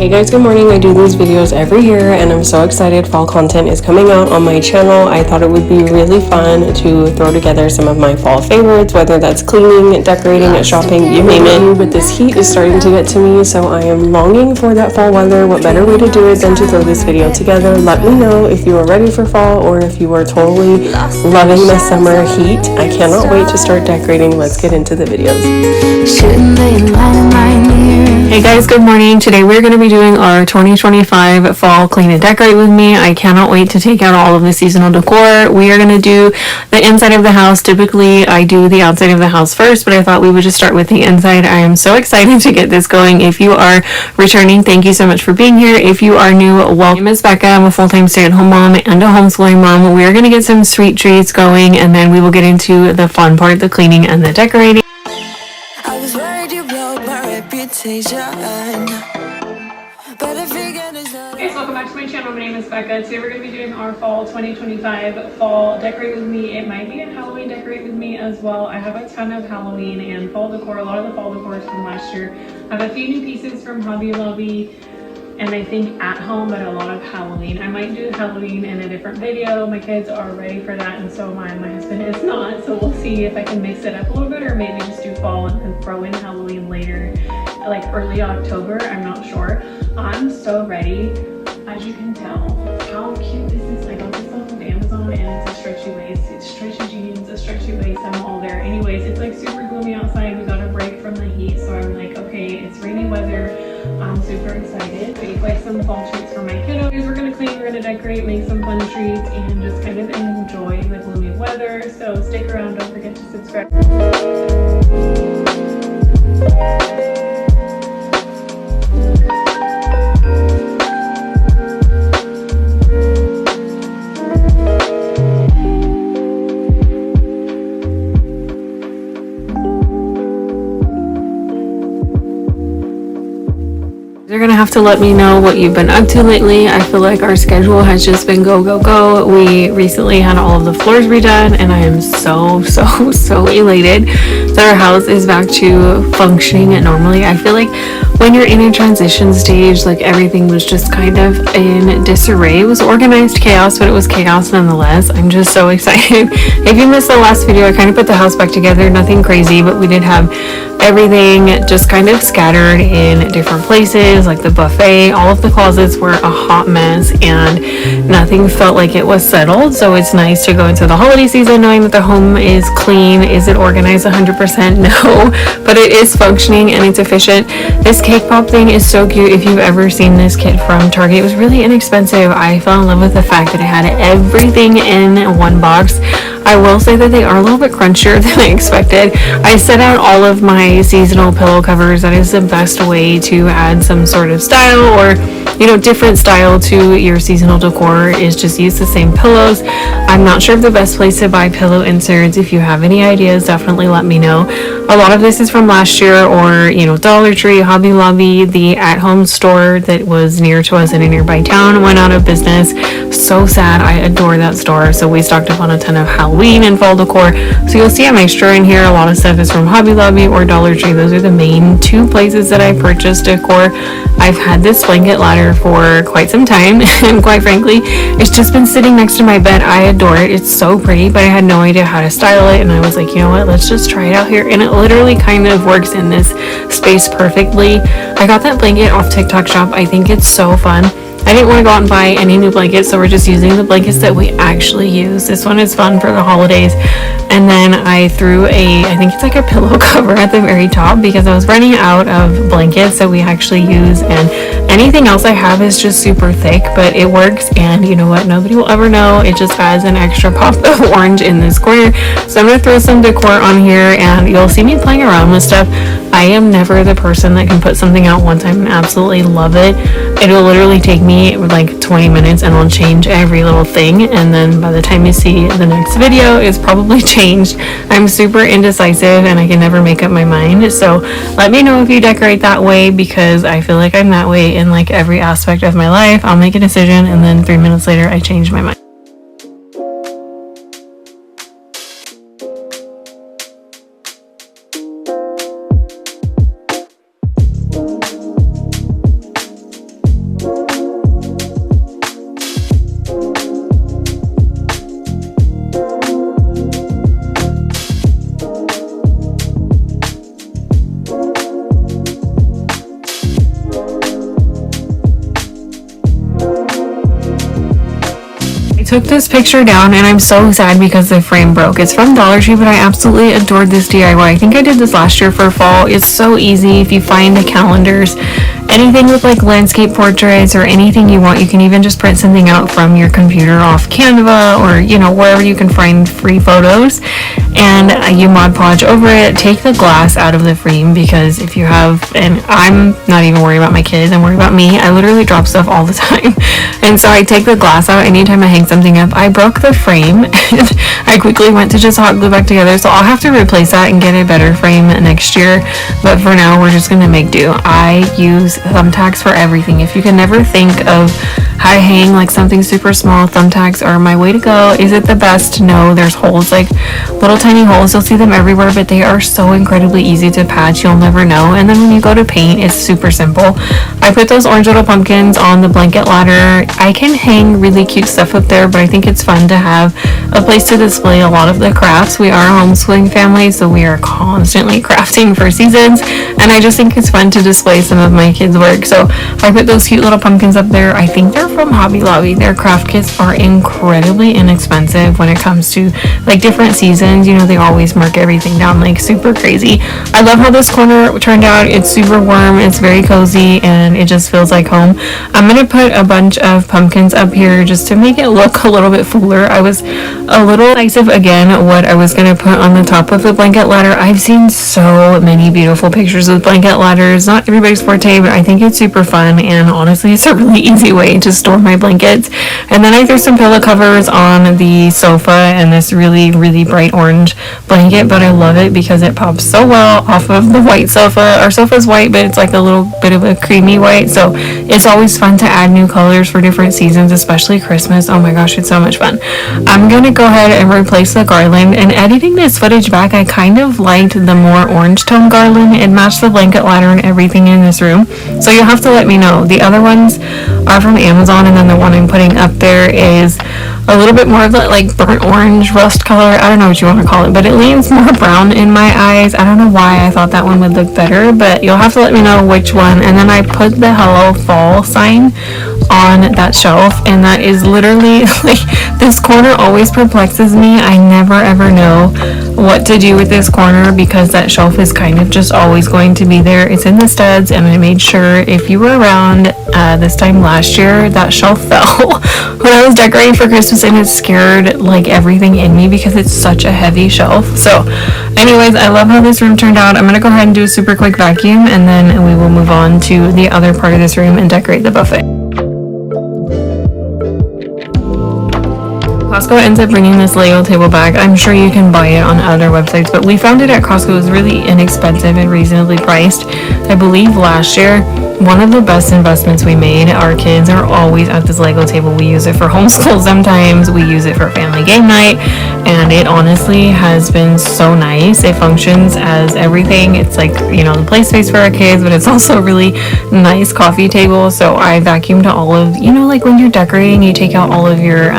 Hey guys, good morning. I do these videos every year and I'm so excited. Fall content is coming out on my channel. I thought it would be really fun to throw together some of my fall favorites, whether that's cleaning, decorating, shopping, you name it. But this heat is starting to get to me, so I am longing for that fall weather. What better way to do it than to throw this video together? Let me know if you are ready for fall or if you are totally loving the summer heat. I cannot wait to start decorating. Let's get into the videos. Hey guys, good morning. Today we're going to be doing our 2025 fall clean and decorate with me. I cannot wait to take out all of the seasonal decor. We are going to do the inside of the house. Typically I do the outside of the house first, but I thought we would just start with the inside. I am so excited to get this going. If you are returning, thank you so much for being here. If you are new, welcome. My name is Becca. I'm a full-time stay-at-home mom and a homeschooling mom. We are going to get some sweet treats going and then we will get into the fun part, the cleaning and the decorating. I was worried you blow my reputation. Hey guys, welcome back to my channel. My name is Becca. Today we're going to be doing our fall 2025 fall decorate with me. It might be a Halloween decorate with me as well. I have a ton of Halloween and fall decor. A lot of the fall decor is from last year. I have a few new pieces from Hobby Lobby and I think at home, but a lot of Halloween. I might do Halloween in a different video. My kids are ready for that and so my husband is not. So we'll see if I can mix it up a little bit or maybe just do fall and then throw in Halloween later, like early October. I'm not sure. I'm so ready. As you can tell, how cute this is. I got this off of Amazon and it's a stretchy waist. It's stretchy jeans, a stretchy waist. I'm all there. Anyways, it's like super gloomy outside. We got a break from the heat. So I'm like, okay, it's rainy weather. I'm super excited. Bake like some fall treats for my kiddos. We're gonna clean, we're gonna decorate, make some fun treats, and just kind of enjoy the gloomy weather. So stick around, don't forget to subscribe. You're gonna have to let me know what you've been up to lately. I feel like our schedule has just been go, go, go. We recently had all of the floors redone and I am so elated that our house is back to functioning normally. I feel like when you're in a transition stage, like everything was just kind of in disarray. It was organized chaos, but it was chaos nonetheless. I'm just so excited. If you missed the last video, I kind of put the house back together. Nothing crazy, but we did have everything just kind of scattered in different places, like the buffet. All of the closets were a hot mess and nothing felt like it was settled. So it's nice to go into the holiday season knowing that the home is clean. Is it organized 100%? No, but it is functioning and it's efficient. This cake pop thing is so cute. If you've ever seen this kit from Target, it was really inexpensive. I fell in love with the fact that it had everything in one box. I will say that they are a little bit crunchier than I expected. I set out all of my seasonal pillow covers. That is the best way to add some sort of style or, you know, different style to your seasonal decor is just use the same pillows. I'm not sure of the best place to buy pillow inserts. If you have any ideas, definitely let me know. A lot of this is from last year or, you know, Dollar Tree, Hobby Lobby, the at-home store that was near to us in a nearby town went out of business. So sad. I adore that store. So we stocked up on a ton of Halloween and fall decor. So you'll see a mixture in here. A lot of stuff is from Hobby Lobby or Dollar Tree. Those are the main two places that I purchased decor. I've had this blanket ladder for quite some time and quite frankly, it's just been sitting next to my bed. I adore it. It's so pretty, but I had no idea how to style it and I was like, you know what, let's just try it out here. And it literally kind of works in this space perfectly. I got that blanket off TikTok shop. I think it's so fun. I didn't want to go out and buy any new blankets, so we're just using the blankets that we actually use. This one is fun for the holidays. And then I threw I think it's like a pillow cover at the very top because I was running out of blankets that we actually use. And anything else I have is just super thick, but it works. And you know what? Nobody will ever know. It just adds an extra pop of orange in this corner. So I'm going to throw some decor on here and you'll see me playing around with stuff. I am never the person that can put something out one time and absolutely love it. It'll literally take me like 20 minutes and I'll change every little thing. And then by the time you see the next video, it's probably changed. I'm super indecisive and I can never make up my mind. So let me know if you decorate that way because I feel like I'm that way in like every aspect of my life. I'll make a decision and then 3 minutes later I change my mind. Took this picture down and I'm so sad because the frame broke. It's from Dollar Tree, but I absolutely adored this DIY. I think I did this last year for fall. It's so easy. If you find the calendars, anything with like landscape portraits or anything you want, you can even just print something out from your computer off Canva or, you know, wherever you can find free photos, and you Mod Podge over it. Take the glass out of the frame, because if you have, and I'm not even worried about my kids, I'm worried about me. I literally drop stuff all the time. And so I take the glass out anytime I hang something up. I broke the frame and I quickly went to just hot glue back together. So I'll have to replace that and get a better frame next year. But for now, we're just going to make do. I use thumbtacks for everything. If you can never think of how to hang like something super small, thumbtacks are my way to go. Is it the best? No, there's holes, like little tiny holes. You'll see them everywhere, but they are so incredibly easy to patch. You'll never know. And then when you go to paint, it's super simple. I put those orange little pumpkins on the blanket ladder. I can hang really cute stuff up there, but I think it's fun to have a place to display a lot of the crafts. We are a homeschooling family, so we are constantly crafting for seasons, and I just think it's fun to display some of my kids' work. So I put those cute little pumpkins up there. I think they're from Hobby Lobby. Their craft kits are incredibly inexpensive when it comes to like different seasons. You know, they always mark everything down like super crazy. I love how this corner turned out. It's super warm, it's very cozy, and it just feels like home. I'm gonna put a bunch of pumpkins up here just to make it look a little bit fuller. I was a little decisive again what I was gonna put on the top of the blanket ladder. I've seen so many beautiful pictures with blanket ladders. Not everybody's forte, but I think it's super fun, and honestly it's a really easy way to store my blankets. And then I threw some pillow covers on the sofa and this really bright orange blanket, but I love it because it pops so well off of the white sofa. Our sofa's white, but it's like a little bit of a creamy white, so it's always fun to add new colors for different seasons, especially Christmas. Oh my gosh, it's so much fun. I'm gonna go ahead and replace the garland, and editing this footage back, I kind of liked the more orange tone garland. It matched the blanket ladder and everything in this room, so you'll have to let me know. The other ones are from Amazon, and then the one I'm putting up there is a little bit more of that like burnt orange rust color. I don't know what you want to call it, but it leans more brown in my eyes. I don't know why I thought that one would look better, but you'll have to let me know which one. And then I put the Hello Fall sign on that shelf, and that is literally like, this corner always perplexes me. I never ever know what to do with this corner because that shelf is kind of just always going to be there. It's in the studs, and I made sure if you were around this time last year, that shelf fell when I was decorating for Christmas, and it scared like everything in me because it's such a heavy shelf. So anyways, I love how this room turned out. I'm gonna go ahead and do a super quick vacuum, and then we will move on to the other part of this room and decorate the buffet. Costco ends up bringing this Lego table bag. I'm sure you can buy it on other websites, but we found it at Costco. It was really inexpensive and reasonably priced. I believe last year, one of the best investments we made. Our kids are always at this Lego table. We use it for homeschool sometimes. We use it for family game night, and it honestly has been so nice. It functions as everything. It's like, you know, the play space for our kids, but it's also a really nice coffee table. So I vacuumed all of, you know, like when you're decorating, you take out all of your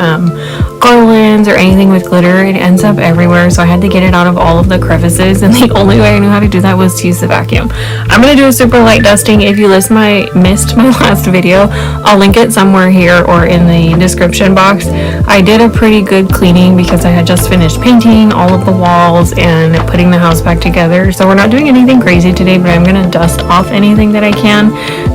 garlands or anything with glitter, it ends up everywhere, so I had to get it out of all of the crevices, and the only way I knew how to do that was to use the vacuum. I'm gonna do a super light dusting. If you missed my last video, I'll link it somewhere here or in the description box. I did a pretty good cleaning because I had just finished painting all of the walls and putting the house back together, so we're not doing anything crazy today, but I'm gonna dust off anything that I can,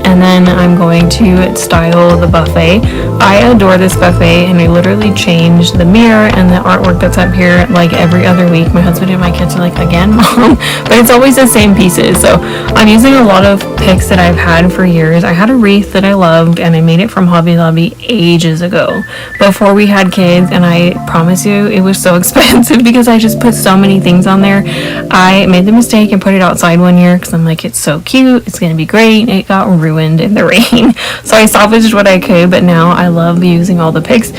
and then I'm going to style the buffet. I adore this buffet, and I literally changed the mirror and the artwork that's up here like every other week. My husband and my kids are like, again, Mom? But it's always the same pieces. So I'm using a lot of picks that I've had for years. I had a wreath that I loved, and I made it from Hobby Lobby ages ago, before we had kids, and I promise you it was so expensive because I just put so many things on there. I made the mistake and put it outside one year because I'm like, it's so cute, it's gonna be great. It got ruined in the rain. So I salvaged what I could, but now I love using all the picks.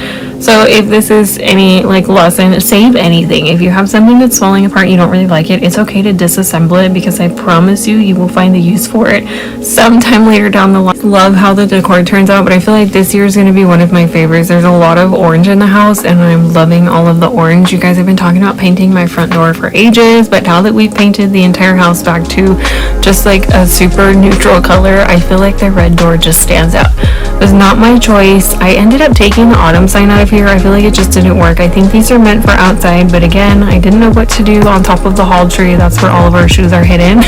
So if this is any like lesson, save anything. If you have something that's falling apart, you don't really like it, it's okay to disassemble it, because I promise you will find the use for it sometime later down the line. Love how the decor turns out, but I feel like this year is going to be one of my favorites. There's a lot of orange in the house, and I'm loving all of the orange. You guys have been talking about painting my front door for ages, but now that we've painted the entire house back to just like a super neutral color, I feel like the red door just stands out. It was not my choice. I ended up taking the autumn sign out of here. I feel like it just didn't work. I think these are meant for outside, but again, I didn't know what to do on top of the hall tree. That's where all of our shoes are hidden.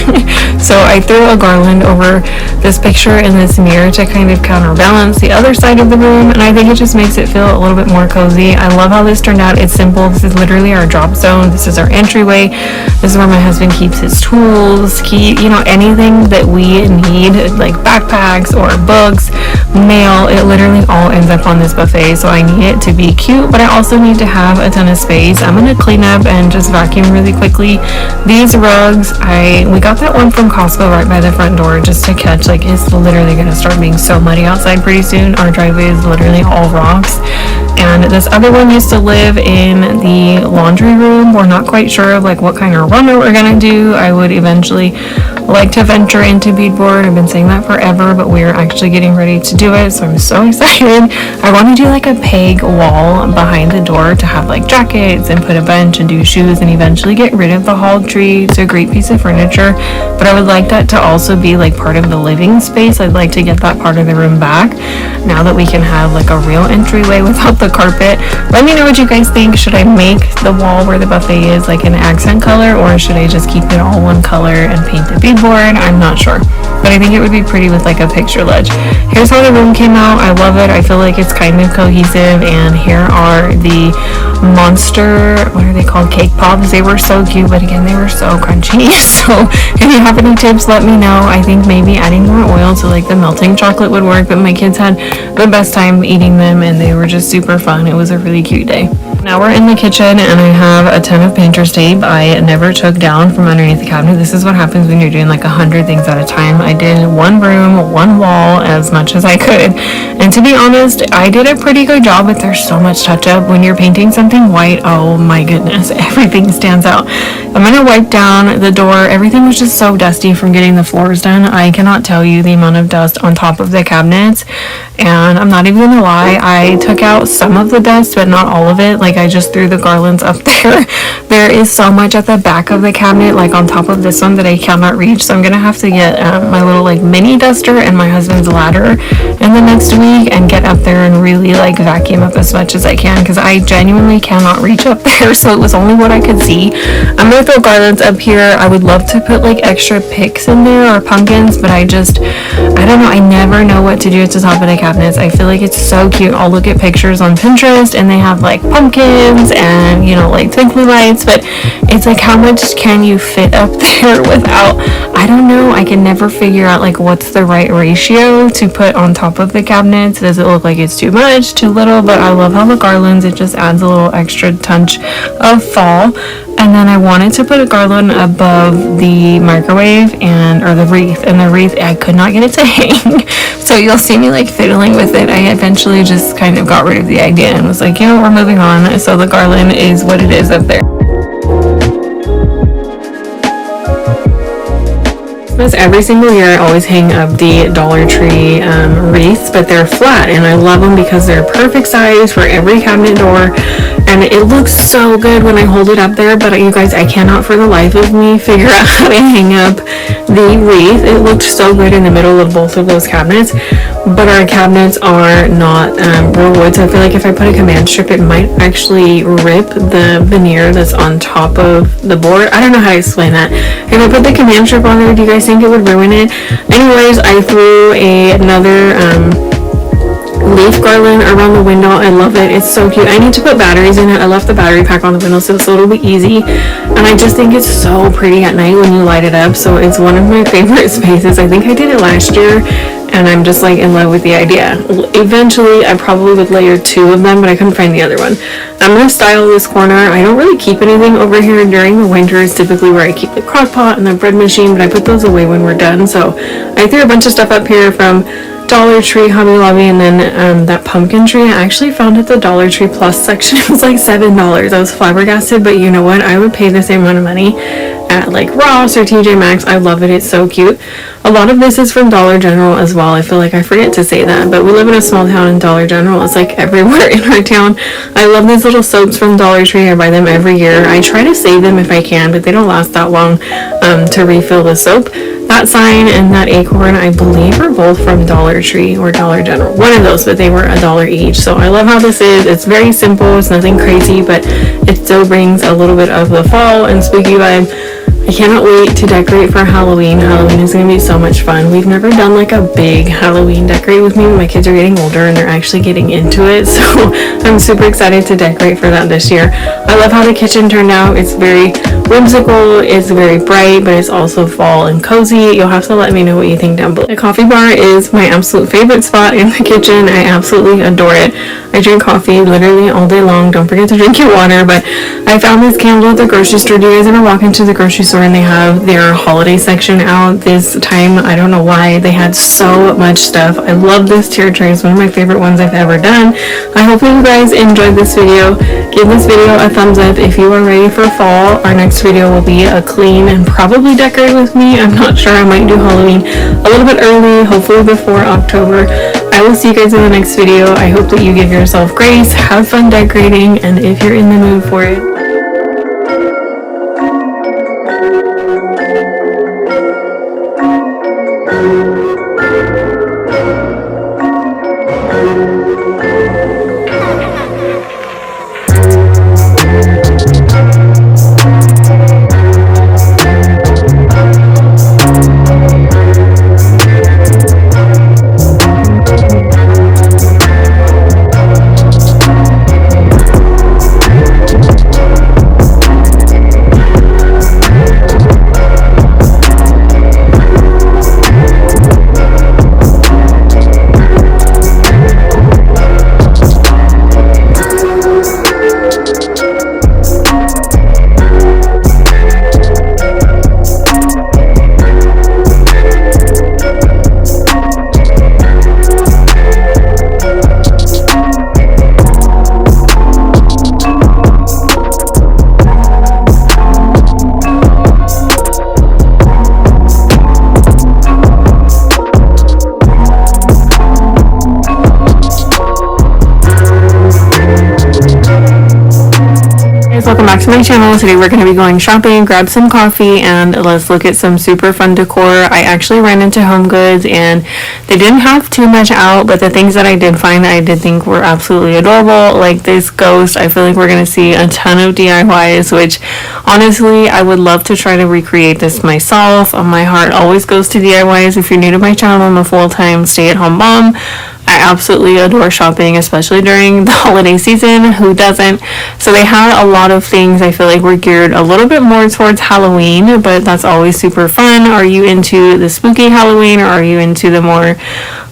So I threw a garland over this picture in this mirror to kind of counterbalance the other side of the room, and I think it just makes it feel a little bit more cozy. I love how this turned out. It's simple. This is literally our drop zone. This is our entryway. This is where my husband keeps his tools, anything that we need, like backpacks or books, mail. It literally all ends up on this buffet, so I need it to be cute, but I also need to have a ton of space. I'm gonna clean up and just vacuum really quickly. These rugs, we got that one from Costco right by the front door just to catch, like, it's literally gonna start being so muddy outside pretty soon. Our driveway is literally all rocks. And this other one used to live in the laundry room. We're not quite sure of like what kind of runner we're gonna do. I would eventually like to venture into beadboard. I've been saying that forever, but we're actually getting ready to do it, so I'm so excited. I want to do like a peg wall behind the door to have like jackets and put a bench and do shoes, and eventually get rid of the hall tree. It's a great piece of furniture, but I would like that to also be like part of the living space. I'd like to get that part of the room back now that we can have like a real entryway without the carpet. Let me know what you guys think. Should I make the wall where the buffet is like an accent color, or should I just keep it all one color and paint the beadboard? I'm not sure, but I think it would be pretty with like a picture ledge. Here's how the room came out. I love it. I feel like it's kind of cohesive, and here are the monster, what are they called, cake pops. They were so cute, but again, they were so crunchy. So if you have any tips, let me know. I think maybe adding more oil to like the melting chocolate would work, but my kids had the best time eating them, and they were just super fun. It was a really cute day. Now we're in the kitchen, and I have a ton of painter's tape I never took down from underneath the cabinet. This is what happens when you're doing like 100 things at a time. I did one room, one wall, as much as I could, and to be honest, I did a pretty good job, but there's so much touch up when you're painting something white. Oh my goodness, everything stands out. I'm gonna wipe down the door. Everything was just so dusty from getting the floors done. I cannot tell you the amount of dust on top of the cabinets, and I'm not even gonna lie, I took out some of the dust, but not all of it. Like, I just threw the garlands up there. There is so much at the back of the cabinet, like on top of this one, that I cannot reach, so I'm gonna have to get my little like mini duster and my husband's ladder in the next week and get up there and really like vacuum up as much as I can, because I genuinely cannot reach up there, so it was only what I could see. I'm gonna throw garlands up here. I would love to put like extra picks in there or pumpkins, but I don't know, I never know what to do at the top of the cabinets. I feel like it's so cute. I'll look at pictures on Pinterest and they have like pumpkins and, you know, like twinkly lights, but it's like, how much can you fit up there without, I don't know, I can never figure out like what's the right ratio to put on top of the cabinets. Does it look like it's too much, too little? But I love how the garlands, it just adds a little extra touch of fall. And then I wanted to put a garland above the microwave or the wreath, and the wreath, I could not get it to hang. So you'll see me like fiddling with it. I eventually just kind of got rid of the idea and was like, you know, we're moving on. So the garland is what it is up there. Every single year I always hang up the Dollar Tree wreaths, but they're flat, and I love them because they're perfect size for every cabinet door, and it looks so good when I hold it up there. But you guys, I cannot for the life of me figure out how to hang up the wreath. It looked so good in the middle of both of those cabinets, but our cabinets are not real wood, so I feel like if I put a command strip, it might actually rip the veneer that's on top of the board. I don't know how to explain that. If I put the command strip on there, do you guys think it would ruin it? Anyways, I threw another leaf garland around the window. I love it. It's so cute. I need to put batteries in it. I left the battery pack on the windowsill, so it'll be easy, and I just think it's so pretty at night when you light it up. So it's one of my favorite spaces. I think I did it last year, and I'm just like in love with the idea. Eventually I probably would layer 2 of them, but I couldn't find the other one. I'm gonna style this corner. I don't really keep anything over here during the winter. It's typically where I keep the crock pot and the bread machine, but I put those away when we're done. So I threw a bunch of stuff up here from Dollar Tree, Hobby Lobby, and then that pumpkin tree I actually found at the Dollar Tree Plus section. It was like $7. I was flabbergasted, but you know what? I would pay the same amount of money at like Ross or TJ Maxx. I love it. It's so cute. A lot of this is from Dollar General as well. I feel like I forget to say that, but we live in a small town and Dollar General is like everywhere in our town. I love these little soaps from Dollar Tree. I buy them every year. I try to save them if I can, but they don't last that long to refill the soap. That sign and that acorn, I believe, are both from Dollar Tree or Dollar General. One of those, but they were $1 each. So I love how this is. It's very simple. It's nothing crazy, but it still brings a little bit of the fall and spooky vibe. I cannot wait to decorate for Halloween. Halloween is going to be so much fun. We've never done like a big Halloween decorate with me. My kids are getting older and they're actually getting into it. So I'm super excited to decorate for that this year. I love how the kitchen turned out. It's very whimsical. It's very bright, but it's also fall and cozy. You'll have to let me know what you think down below. The coffee bar is my absolute favorite spot in the kitchen. I absolutely adore it. I drink coffee literally all day long. Don't forget to drink your water. But I found this candle at the grocery store. Do you guys ever walk into the grocery store and they have their holiday section out this time? I don't know why. They had so much stuff. I love this tier tray. It's one of my favorite ones I've ever done. I hope you guys enjoyed this video. Give this video a thumbs up if you are ready for fall. Our next video will be a clean and probably decorate with me. I'm not sure. I might do Halloween a little bit early, hopefully before October. I will see you guys in the next video. I hope that you give yourself grace, have fun decorating, and if you're in the mood for it, welcome back to my channel. Today we're going to be going shopping, grab some coffee, and let's look at some super fun decor. I actually ran into Home Goods and they didn't have too much out, but the things that I did find I did think were absolutely adorable. Like this ghost, I feel like we're going to see a ton of DIYs, which honestly I would love to try to recreate this myself. My heart always goes to DIYs. If you're new to my channel, I'm a full-time stay-at-home mom. I absolutely adore shopping, especially during the holiday season. Who doesn't? So they had a lot of things I feel like were geared a little bit more towards Halloween, but that's always super fun. Are you into the spooky Halloween or are you into the more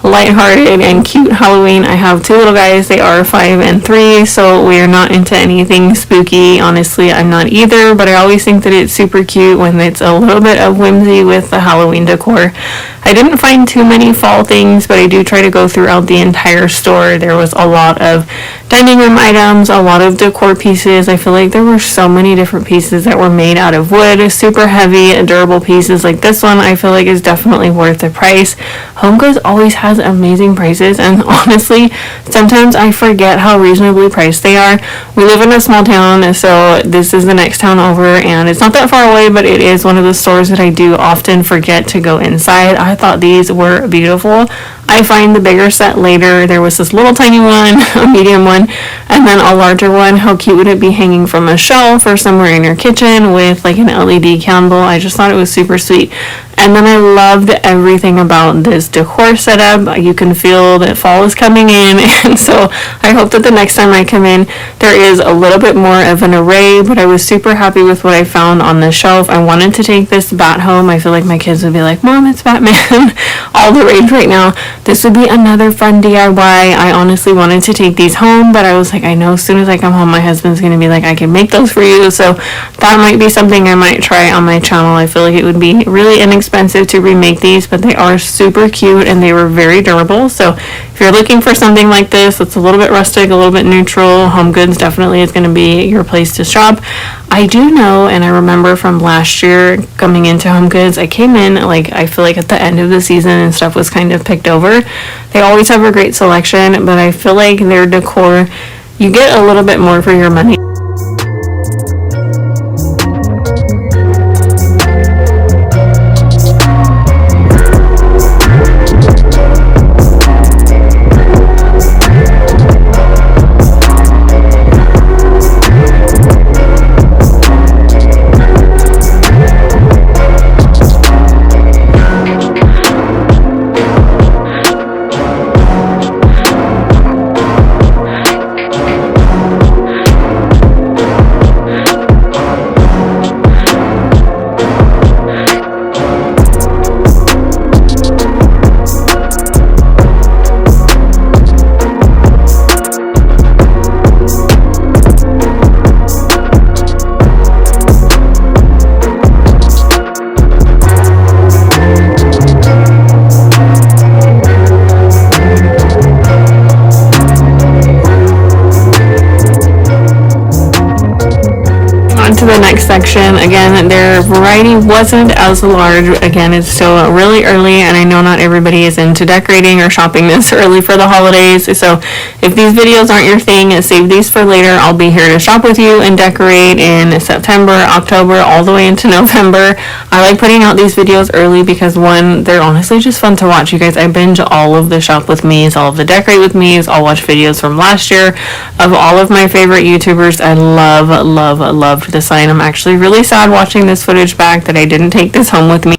lighthearted and cute Halloween? I have two little guys. They are 5 and 3, so we are not into anything spooky. Honestly, I'm not either, but I always think that it's super cute when it's a little bit of whimsy with the Halloween decor. I didn't find too many fall things, but I do try to go throughout the entire store. There was a lot of dining room items, a lot of decor pieces. I feel like there were so many different pieces that were made out of wood, super heavy, durable pieces. Like this one, I feel like is definitely worth the price. Home Goods always has amazing prices, and honestly, sometimes I forget how reasonably priced they are. We live in a small town, so this is the next town over, and it's not that far away, but it is one of the stores that I do often forget to go inside. I thought these were beautiful. I find the bigger set later. There was this little tiny one, a medium one, and then a larger one. How cute would it be hanging from a shelf or somewhere in your kitchen with like an LED candle? I just thought it was super sweet. And then I loved everything about this decor setup. You can feel that fall is coming in, and so I hope that the next time I come in, there is a little bit more of an array, but I was super happy with what I found on the shelf. I wanted to take this bat home. I feel like my kids would be like, Mom, it's Batman. All the rage right now. this would be another fun DIY. I honestly wanted to take these home, but I was like, I know as soon as I come home, my husband's going to be like, I can make those for you. So that might be something I might try on my channel. I feel like it would be really inexpensive to remake these, but they are super cute and they were very durable. So if you're looking for something like this that's a little bit rustic, a little bit neutral, Home Goods definitely is going to be your place to shop. I do know, and I remember from last year coming into Home Goods, I came in, like, I feel like at the end of the season and stuff was kind of picked over. They always have a great selection, but I feel like their decor, you get a little bit more for your money. To the next section. Again, their variety wasn't as large. Again, it's still really early, and I know not everybody is into decorating or shopping this early for the holidays. So if these videos aren't your thing, save these for later. I'll be here to shop with you and decorate in September, October, all the way into November. I like putting out these videos early because, one, they're honestly just fun to watch. You guys, I binge all of the shop with me's, all of the decorate with me's. I'll watch videos from last year of all of my favorite YouTubers. I loved this. I'm actually really sad watching this footage back that I didn't take this home with me.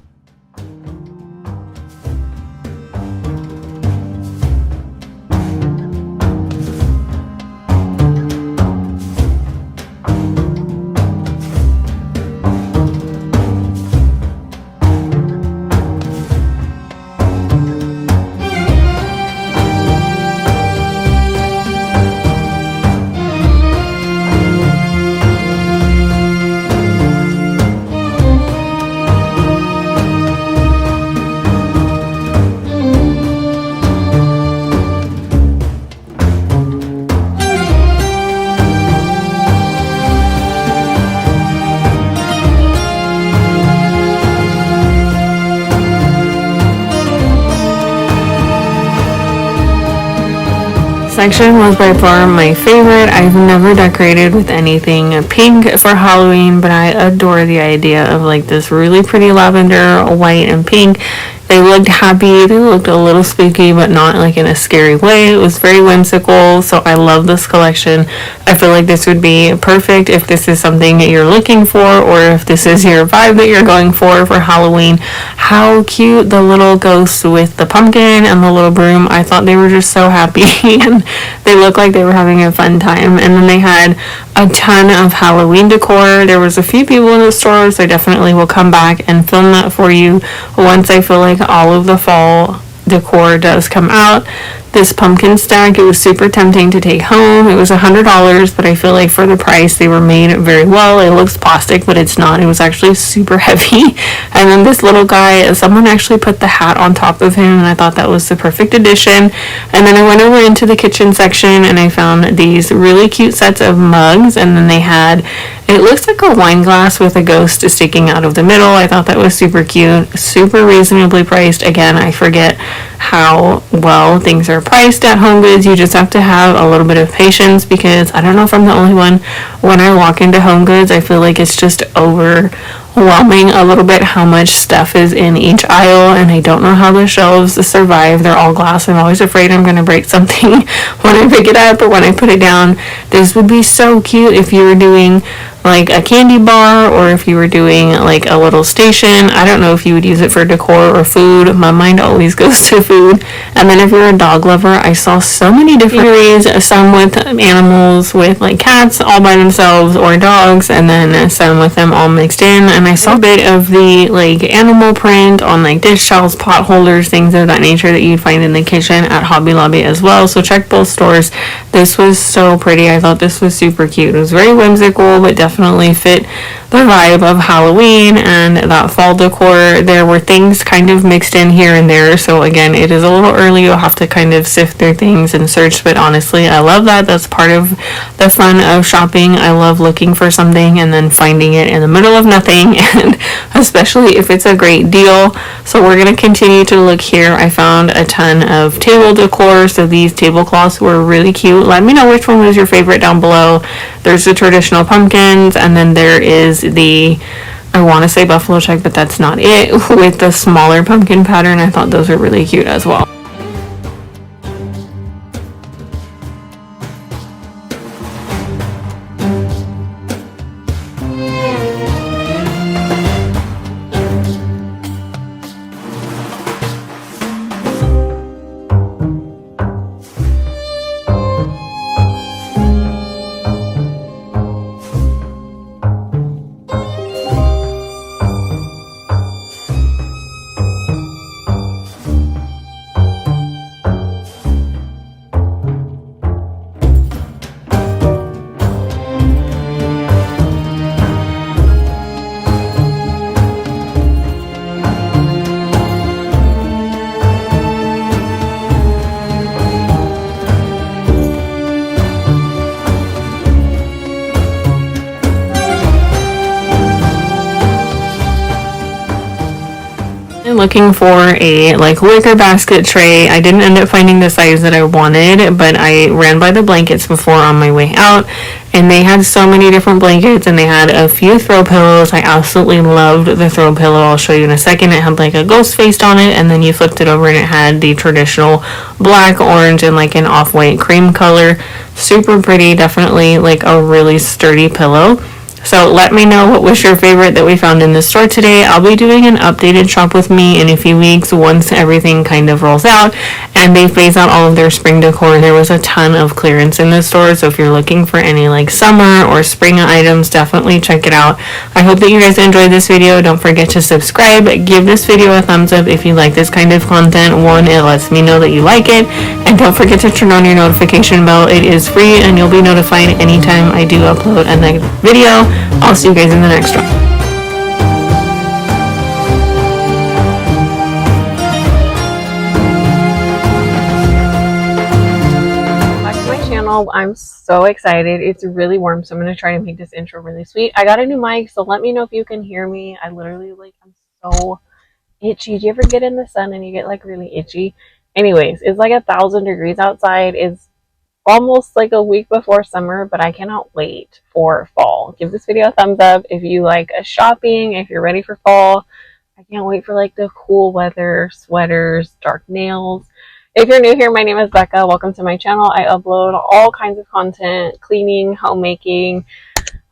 Section was by far my favorite. I've never decorated with anything pink for Halloween, but I adore the idea of like this really pretty lavender, white, and pink. They looked happy. They looked a little spooky, but not like in a scary way. It was very whimsical, so I love this collection. I feel like this would be perfect if this is something that you're looking for, or if this is your vibe that you're going for Halloween. How cute the little ghosts with the pumpkin and the little broom. I thought they were just so happy, and they looked like they were having a fun time. And then they had a ton of Halloween decor. There was a few people in the store, so I definitely will come back and film that for you once I feel like all of the fall decor does come out. This pumpkin stack, it was super tempting to take home. It was $100, but I feel like for the price they were made very well. It looks plastic, but it's not. It was actually super heavy. And then this little guy, someone actually put the hat on top of him, and I thought that was the perfect addition. And then I went over into the kitchen section and I found these really cute sets of mugs, and then they had, it looks like a wine glass with a ghost sticking out of the middle. I thought that was super cute, super reasonably priced. Again, I forget how well things are priced at Home Goods. You just have to have a little bit of patience, because I don't know if I'm the only one. When I walk into Home Goods, I feel like it's just overwhelming a little bit how much stuff is in each aisle, and I don't know how the shelves survive. They're all glass. I'm always afraid I'm going to break something when I pick it up or when I put it down. This would be so cute if you were doing like a candy bar, or if you were doing like a little station. I don't know if you would use it for decor or food. My mind always goes to food. And then if you're a dog lover, I saw so many different eateries, some with animals, with like cats all by themselves or dogs, and then some with them all mixed in. And I saw a bit of the like animal print on like dish towels, pot holders, things of that nature that you'd find in the kitchen at Hobby Lobby as well. So check both stores. This was so pretty. I thought this was super cute. It was very whimsical, but definitely fit the vibe of Halloween and that fall decor. There were things kind of mixed in here and there. So again, it is a little early. You'll have to kind of sift through things and search. But honestly, I love that. That's part of the fun of shopping. I love looking for something and then finding it in the middle of nothing, and especially if it's a great deal. So we're going to continue to look here. I found a ton of table decor. So these tablecloths were really cute. Let me know which one was your favorite down below. There's the traditional pumpkins, and then there is the, I want to say buffalo check, but that's not it, with the smaller pumpkin pattern. I thought those were really cute as well. Looking for a like wicker basket tray. I didn't end up finding the size that I wanted, but I ran by the blankets before on my way out, and they had so many different blankets, and they had a few throw pillows. I absolutely loved the throw pillow. I'll show you in a second. It had like a ghost face on it, and then you flipped it over and it had the traditional black, orange, and like an off-white cream color. Super pretty. Definitely like a really sturdy pillow. So let me know what was your favorite that we found in the store today. I'll be doing an updated shop with me in a few weeks once everything kind of rolls out and they phase out all of their spring decor. There was a ton of clearance in the store, so if you're looking for any like summer or spring items, definitely check it out. I hope that you guys enjoyed this video. Don't forget to subscribe. Give this video a thumbs up if you like this kind of content. One, it lets me know that you like it, and don't forget to turn on your notification bell. It is free and you'll be notified anytime I do upload a next video. I'll see you guys in the next one. Back to my channel. I'm so excited. It's really warm, so I'm going to try to make this intro really sweet. I got a new mic, so let me know if you can hear me. I literally I'm so itchy. Do you ever get in the sun and you get like really itchy? Anyways, it's like 1,000 degrees outside. It's almost like a week before summer, but I cannot wait for fall. Give this video a thumbs up if you like shopping, if you're ready for fall. I can't wait for like the cool weather, sweaters, dark nails. If you're new here, my name is Becca. Welcome to my channel. I upload all kinds of content, cleaning, homemaking,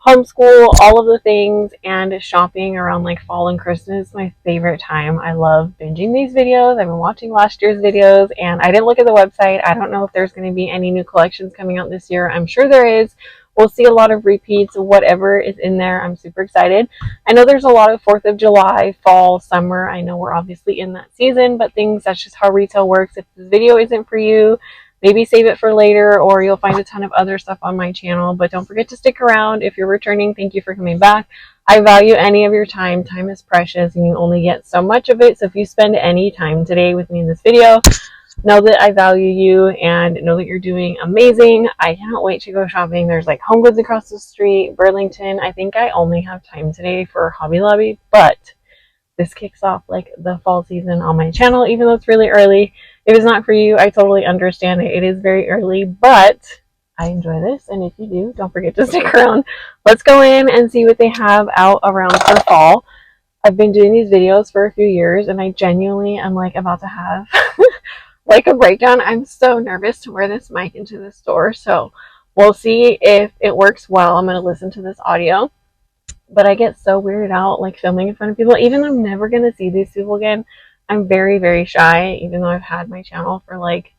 homeschool, all of the things, and shopping around like fall and Christmas. My favorite time. I love binging these videos. I've been watching last year's videos, and I didn't look at the website. I don't know if there's going to be any new collections coming out this year. I'm sure there is. We'll see a lot of repeats, whatever is in there. I'm super excited. I know there's a lot of 4th of July, fall, summer. I know we're obviously in that season, but that's just how retail works. If this video isn't for you, maybe save it for later, or you'll find a ton of other stuff on my channel. But don't forget to stick around. If you're returning, thank you for coming back. I value any of your time. Time is precious, and you only get so much of it. So if you spend any time today with me in this video, know that I value you and know that you're doing amazing. I cannot wait to go shopping. There's like Home Goods across the street, Burlington. I think I only have time today for Hobby Lobby, but this kicks off like the fall season on my channel, even though it's really early. If it's not for you, I totally understand it. It is very early, but I enjoy this, and if you do, don't forget to stick around. Let's go in and see what they have out around for fall. I've been doing these videos for a few years, and I genuinely am like about to have like a breakdown. I'm so nervous to wear this mic into the store, so we'll see if it works well. I'm going to listen to this audio. But I get so weirded out like filming in front of people. Even though I'm never gonna see these people again, I'm very, very shy, even though I've had my channel for like,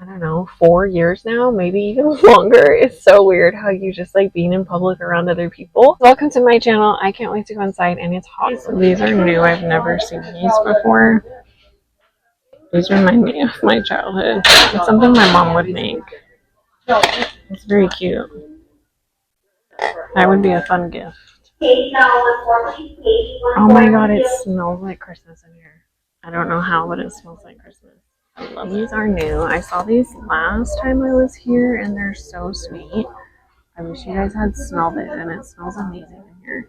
I don't know, 4 years now, maybe even longer. It's so weird how you just like being in public around other people. Welcome to my channel. I can't wait to go inside, and it's hot. These are new. I've never seen these before. These remind me of my childhood. It's something my mom would make. It's very cute. That would be a fun gift. Oh my god, it smells like Christmas in here. I don't know how, but it smells like Christmas. I love these are new. I saw these last time I was here, and they're so sweet. I wish you guys had smelled it, and it smells amazing in here.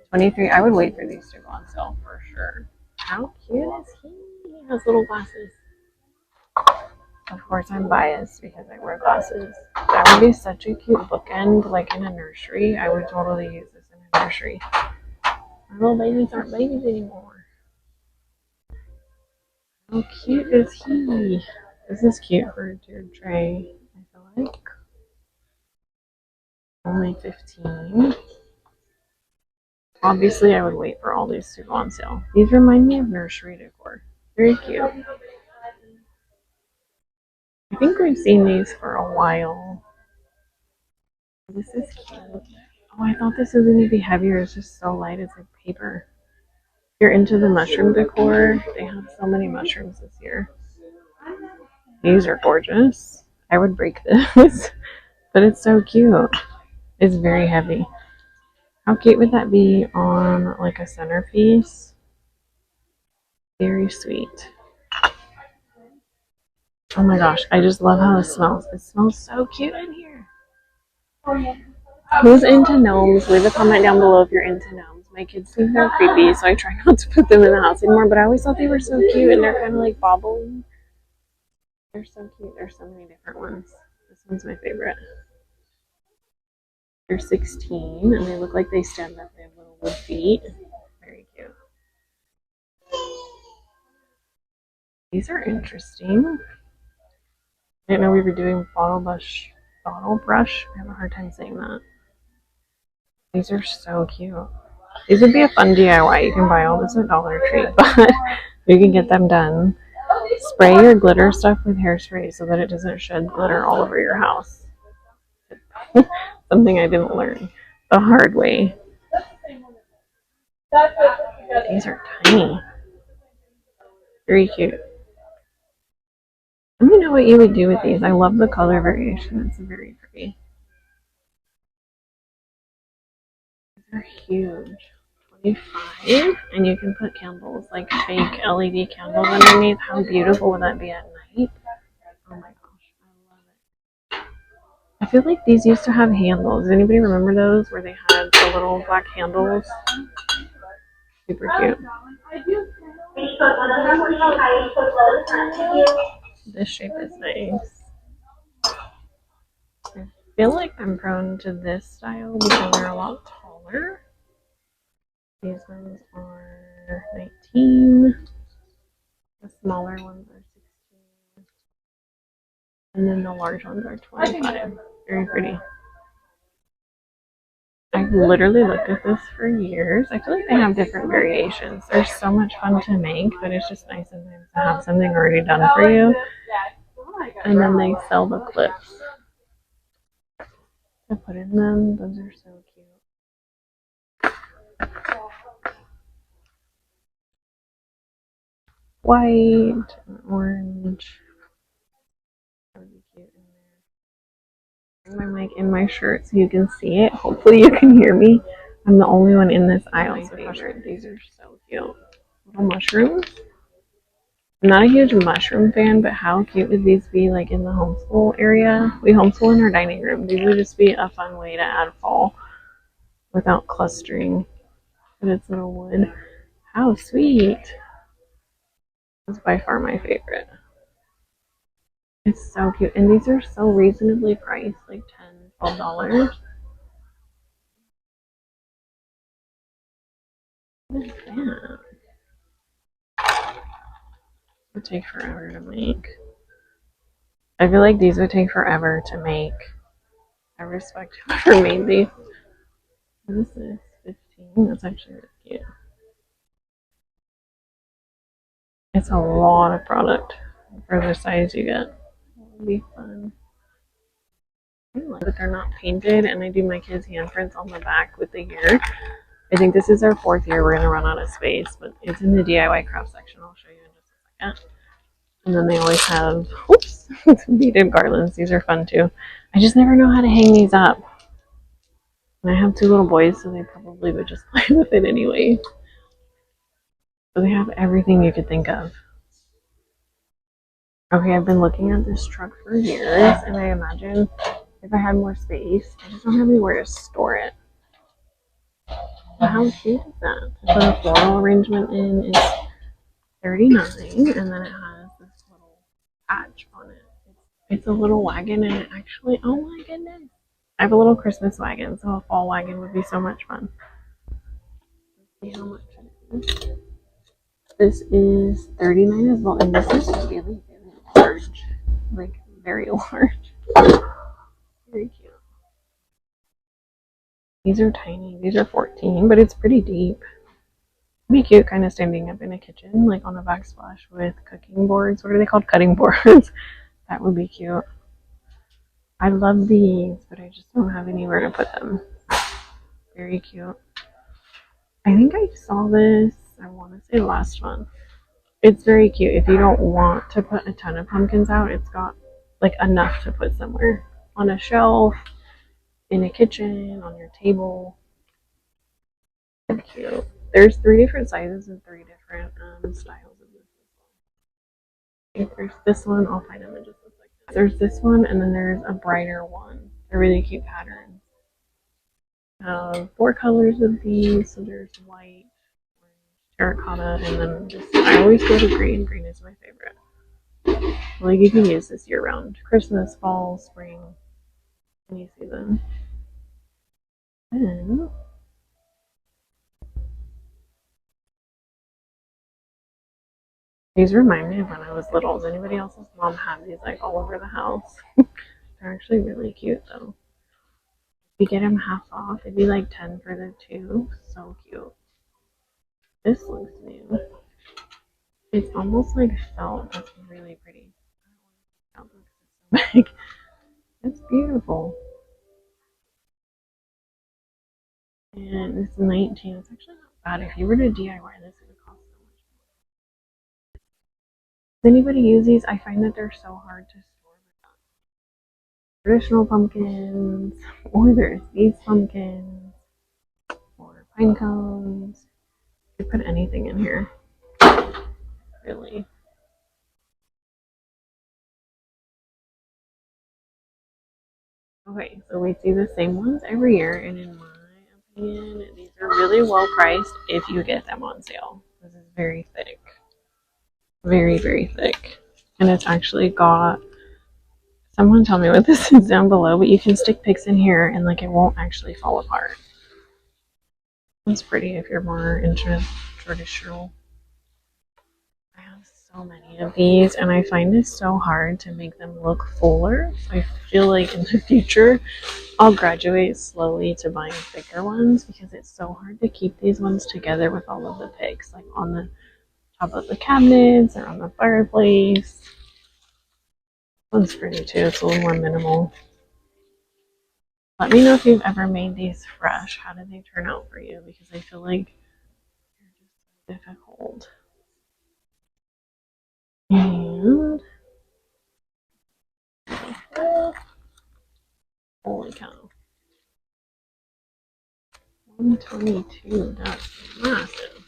23. I would wait for these to go on sale for sure. How cute is he? He has little glasses. Of course, I'm biased because I wear glasses. That would be such a cute bookend, like in a nursery. I would totally use this in a nursery. My little babies aren't babies anymore. How cute is he? This is cute for a tiered tray, I feel like. Only 15. Obviously, I would wait for all these to go on sale. These remind me of nursery decor. Very cute. I think we've seen these for a while. This is cute. Oh, I thought this was going to be heavier. It's just so light. It's like paper. If you're into the mushroom decor, they have so many mushrooms this year. These are gorgeous. I would break this, but it's so cute. It's very heavy. How cute would that be on like a centerpiece? Very sweet. Oh my gosh, I just love how it smells. It smells so cute in here. Who's into gnomes? Leave a comment down below if you're into gnomes. My kids think they're creepy, so I try not to put them in the house anymore, but I always thought they were so cute, and they're kind of like bobbling. They're so cute. There's so many different ones. This one's my favorite. They're 16, and they look like they stand up. They have little wood feet. Very cute. These are interesting. I didn't know we were doing bottle brush. I have a hard time saying that. These are so cute. These would be a fun DIY. You can buy all this at Dollar Tree, but you can get them done. Spray your glitter stuff with hairspray so that it doesn't shed glitter all over your house. Something I didn't learn the hard way. These are tiny. Very cute. Let me know what you would do with these. I love the color variation. It's very pretty. These are huge. 25. And you can put candles, like fake LED candles underneath. How beautiful would that be at night? Oh my gosh, I love it. I feel like these used to have handles. Does anybody remember those where they had the little black handles? Super cute. This shape is nice. I feel like I'm prone to this style because they're a lot taller. These ones are 19. The smaller ones are 16. And then the large ones are 25. Very pretty. I've literally looked at this for years. I feel like they have different variations. They're so much fun to make, but it's just nice sometimes to have something already done for you. And then they sell the clips to put in them. Those are so cute. White, and orange. That would be cute in there. Bring my mic in my shirt so you can see it. Hopefully you can hear me. I'm the only one in this aisle. So these are so cute. Little mushrooms. I'm not a huge mushroom fan, but how cute would these be like in the homeschool area? We homeschool in our dining room. These would just be a fun way to add fall without clustering. But it's little wood. How sweet. It's by far my favorite. It's so cute. And these are so reasonably priced, like $10, $12. What is that? It would take forever to make. I feel like these would take forever to make. I respect whoever made these. What is this? That's actually really cute. It's a lot of product for the size you get. It'll be fun. I like that they're not painted, and I do my kids' handprints on the back with the year. I think this is our 4th year. We're gonna run out of space, but it's in the DIY craft section. I'll show you in just a second. And then they always have, oops, beaded garlands. These are fun too. I just never know how to hang these up. And I have 2 little boys, so they probably would just play with it anyway. So they have everything you could think of. Okay, I've been looking at this truck for years, and I imagine if I had more space, I just don't have anywhere to store it. But how cute is that? To put a floral arrangement in is $39, and then it has this little patch on it. It's a little wagon, and it actually, oh my goodness. I have a little Christmas wagon, so a fall wagon would be so much fun. Let's see how much it is. This is $39 as well, and this is really, really large. Like, very large. Very cute. These are tiny. These are 14, but it's pretty deep. It'd be cute kind of standing up in a kitchen, like on a backsplash with cooking boards. What are they called? Cutting boards. That would be cute. I love these, but I just don't have anywhere to put them. Very cute. I think I saw this, I want to say last month. It's very cute. If you don't want to put a ton of pumpkins out, it's got like enough to put somewhere. On a shelf, in a kitchen, on your table. Very cute. There's 3 different sizes and 3 different styles of this as well. There's this one, I'll find them in just a second. There's this one, and then there's a brighter one. They're really cute patterns. 4 colors of these, so there's white, terracotta, and then this. I always go to green. Green is my favorite. Like you can use this year round. Christmas, fall, spring, any season. Then these remind me of when I was little. Does anybody else's mom have these like all over the house? They're actually really cute though. If you get them half off, it'd be like 10 for the 2. So cute. This looks new. It's almost like felt. That's really pretty. I don't want to felt because it's so big. It's beautiful. And it's 19. It's actually not bad. If you were to DIY this, it would cost so much more. Does anybody use these? I find that they're so hard to store without traditional pumpkins, or there's these pumpkins, or pine cones. You put anything in here, really. Okay, so we see the same ones every year, and in my opinion, these are really well priced if you get them on sale. This is very thick. Very, very thick. And it's actually got, someone tell me what this is down below, but you can stick picks in here and like it won't actually fall apart. It's pretty if you're more into traditional. I have so many of these, and I find it so hard to make them look fuller. So I feel like in the future I'll graduate slowly to buying thicker ones because it's so hard to keep these ones together with all of the picks, like on the top of the cabinets or on the fireplace. This one's pretty too. It's a little more minimal. Let me know if you've ever made these fresh. How did they turn out for you? Because I feel like they're just difficult. And holy cow. 122. That's massive.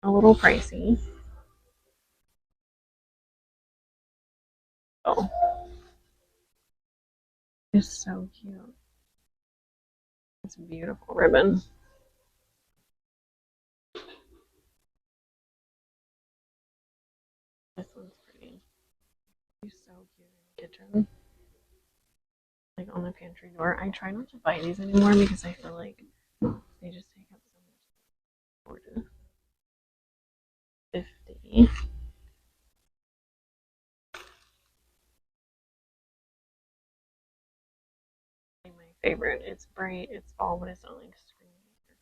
A little pricey. Oh, it's so cute. It's a beautiful ribbon. This one's pretty. It's so cute in the kitchen. Like on the pantry door. I try not to buy these anymore because I feel like they just take up so much. Gorgeous. 50. My favorite. It's bright, it's fall, but it's not like screaming in your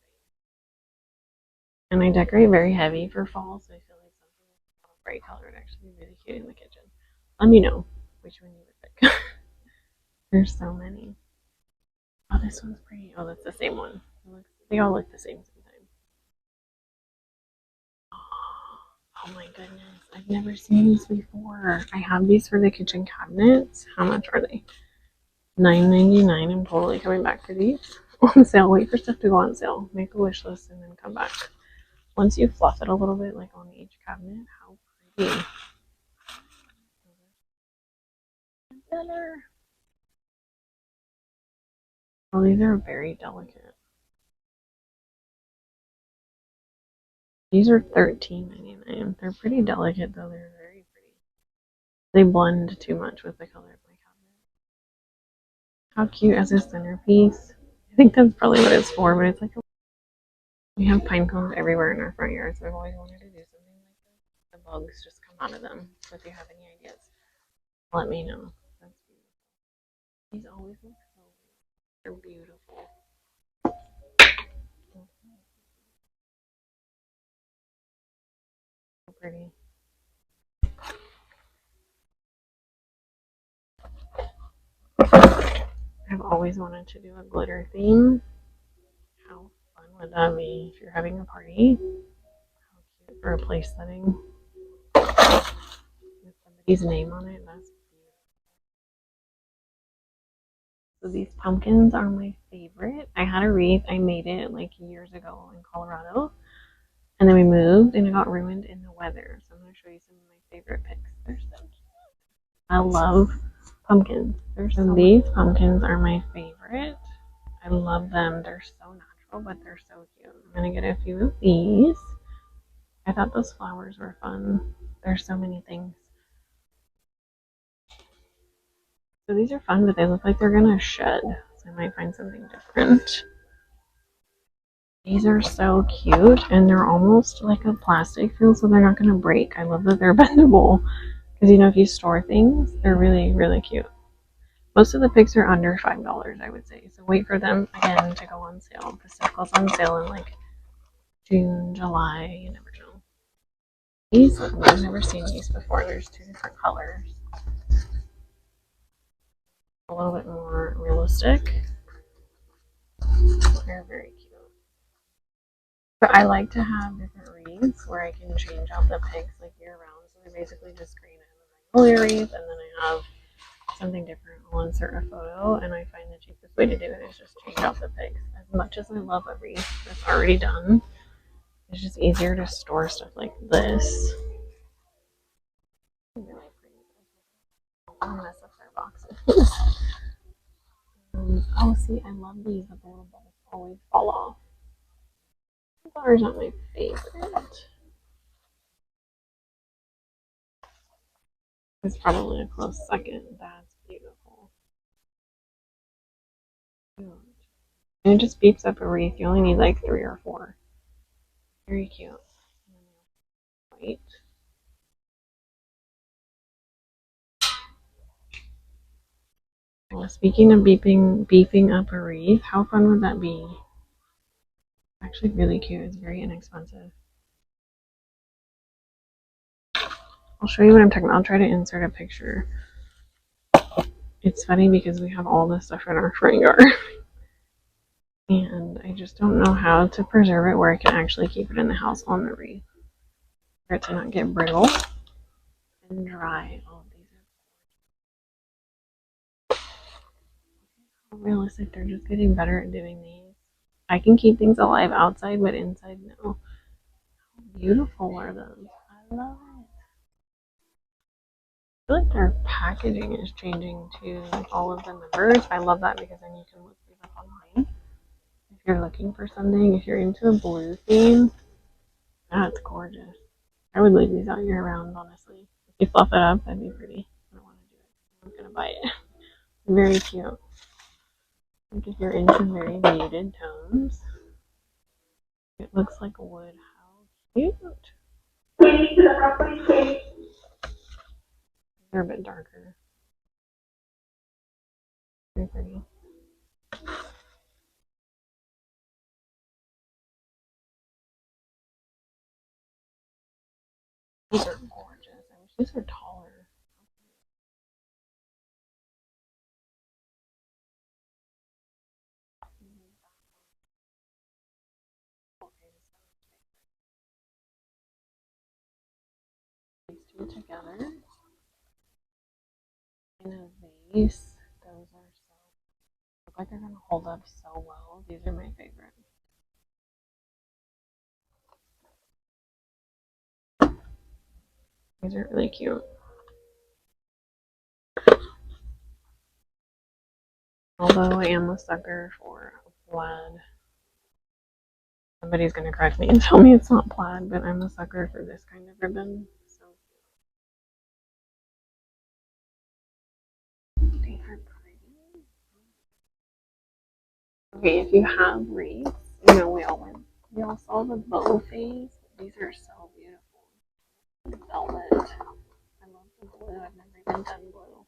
And I decorate very heavy for fall, so I feel like something with a bright color would actually be really cute in the kitchen. Let me know which one you would pick. There's so many. Oh, this one's pretty. Oh, that's the same one. They all look the same sometimes. Oh my goodness. I've never seen these before. I have these for the kitchen cabinets. How much are they? $9.99. I'm totally coming back for these. On sale. Wait for stuff to go on sale. Make a wish list and then come back. Once you fluff it a little bit, like on each cabinet, how pretty. Oh, these are very delicate. These are $13.99. They're pretty delicate though. They're very pretty. They blend too much with the color of my cabinet. How cute as a centerpiece. I think that's probably what it's for, but it's like we have pine cones everywhere in our front yard, so I've always wanted to do something like this. The bugs just come out of them. So if you have any ideas, let me know. That's beautiful. These always look so weird. They're beautiful. So pretty. I've always wanted to do a glitter theme. How fun would that be if you're having a party? How cute for a place setting with somebody's name on it. That's beautiful. So these pumpkins are my favorite. I had a wreath. I made it like years ago in Colorado. And then we moved and it got ruined in the weather. So I'm going to show you some of my favorite pics. They're so cute. I love pumpkins. These pumpkins are my favorite. I love them. They're so natural, but they're so cute. I'm going to get a few of these. I thought those flowers were fun. There's so many things. So these are fun, but they look like they're going to shed. So I might find something different. These are so cute, and they're almost like a plastic feel, so they're not going to break. I love that they're bendable, because you know, if you store things, they're really, really cute. Most of the picks are under $5, I would say, so wait for them, again, to go on sale. The stuff goes on sale in like June, July, you never know. These, I've never seen these before. There's two different colors. A little bit more realistic. They're very cute. But I like to have different wreaths where I can change out the pigs like year round. So they're basically just green and magnolia wreath, and then I have something different. I'll insert a photo, and I find the cheapest way to do it is just change out the pigs. As much as I love a wreath that's already done, it's just easier to store stuff like this. Really pretty. I'll mess up their boxes. Oh, see, I love these, but the little balls always fall off. Flowers not my favorite. It's probably a close second. That's beautiful. And it just beeps up a wreath. You only need like 3 or 4. Very cute. White. Well, speaking of beefing up a wreath, how fun would that be? Actually, really cute. It's very inexpensive. I'll show you what I'm talking about. I'll try to insert a picture. It's funny because we have all this stuff in our front yard. And I just don't know how to preserve it where I can actually keep it in the house on the wreath. For it to not get brittle and dry. Oh, these are so realistic. They're just getting better at doing these. I can keep things alive outside, but inside, no. How beautiful are those? I love it. I feel like their packaging is changing to all of the numbers. I love that because then you can look these up online. If you're looking for something, if you're into a blue theme, that's gorgeous. I would leave these out year round, honestly. If you fluff it up, that'd be pretty. I don't want to do it. I'm gonna buy it. Very cute. Like if you're into very muted tones, it looks like wood. How cute. They're a bit darker. Very pretty. These are gorgeous. I wish these were taller. These two together in a vase. Those are so look like they're gonna hold up so well. These are my favorite. These are really cute. Although I am a sucker for plaid. Somebody's gonna correct me and tell me it's not plaid, but I'm a sucker for this kind of ribbon. So they are pretty. Okay, if you have wreaths, you know we all saw the bow phase. These are so beautiful. Velvet. I love the blue. I've never even done blue.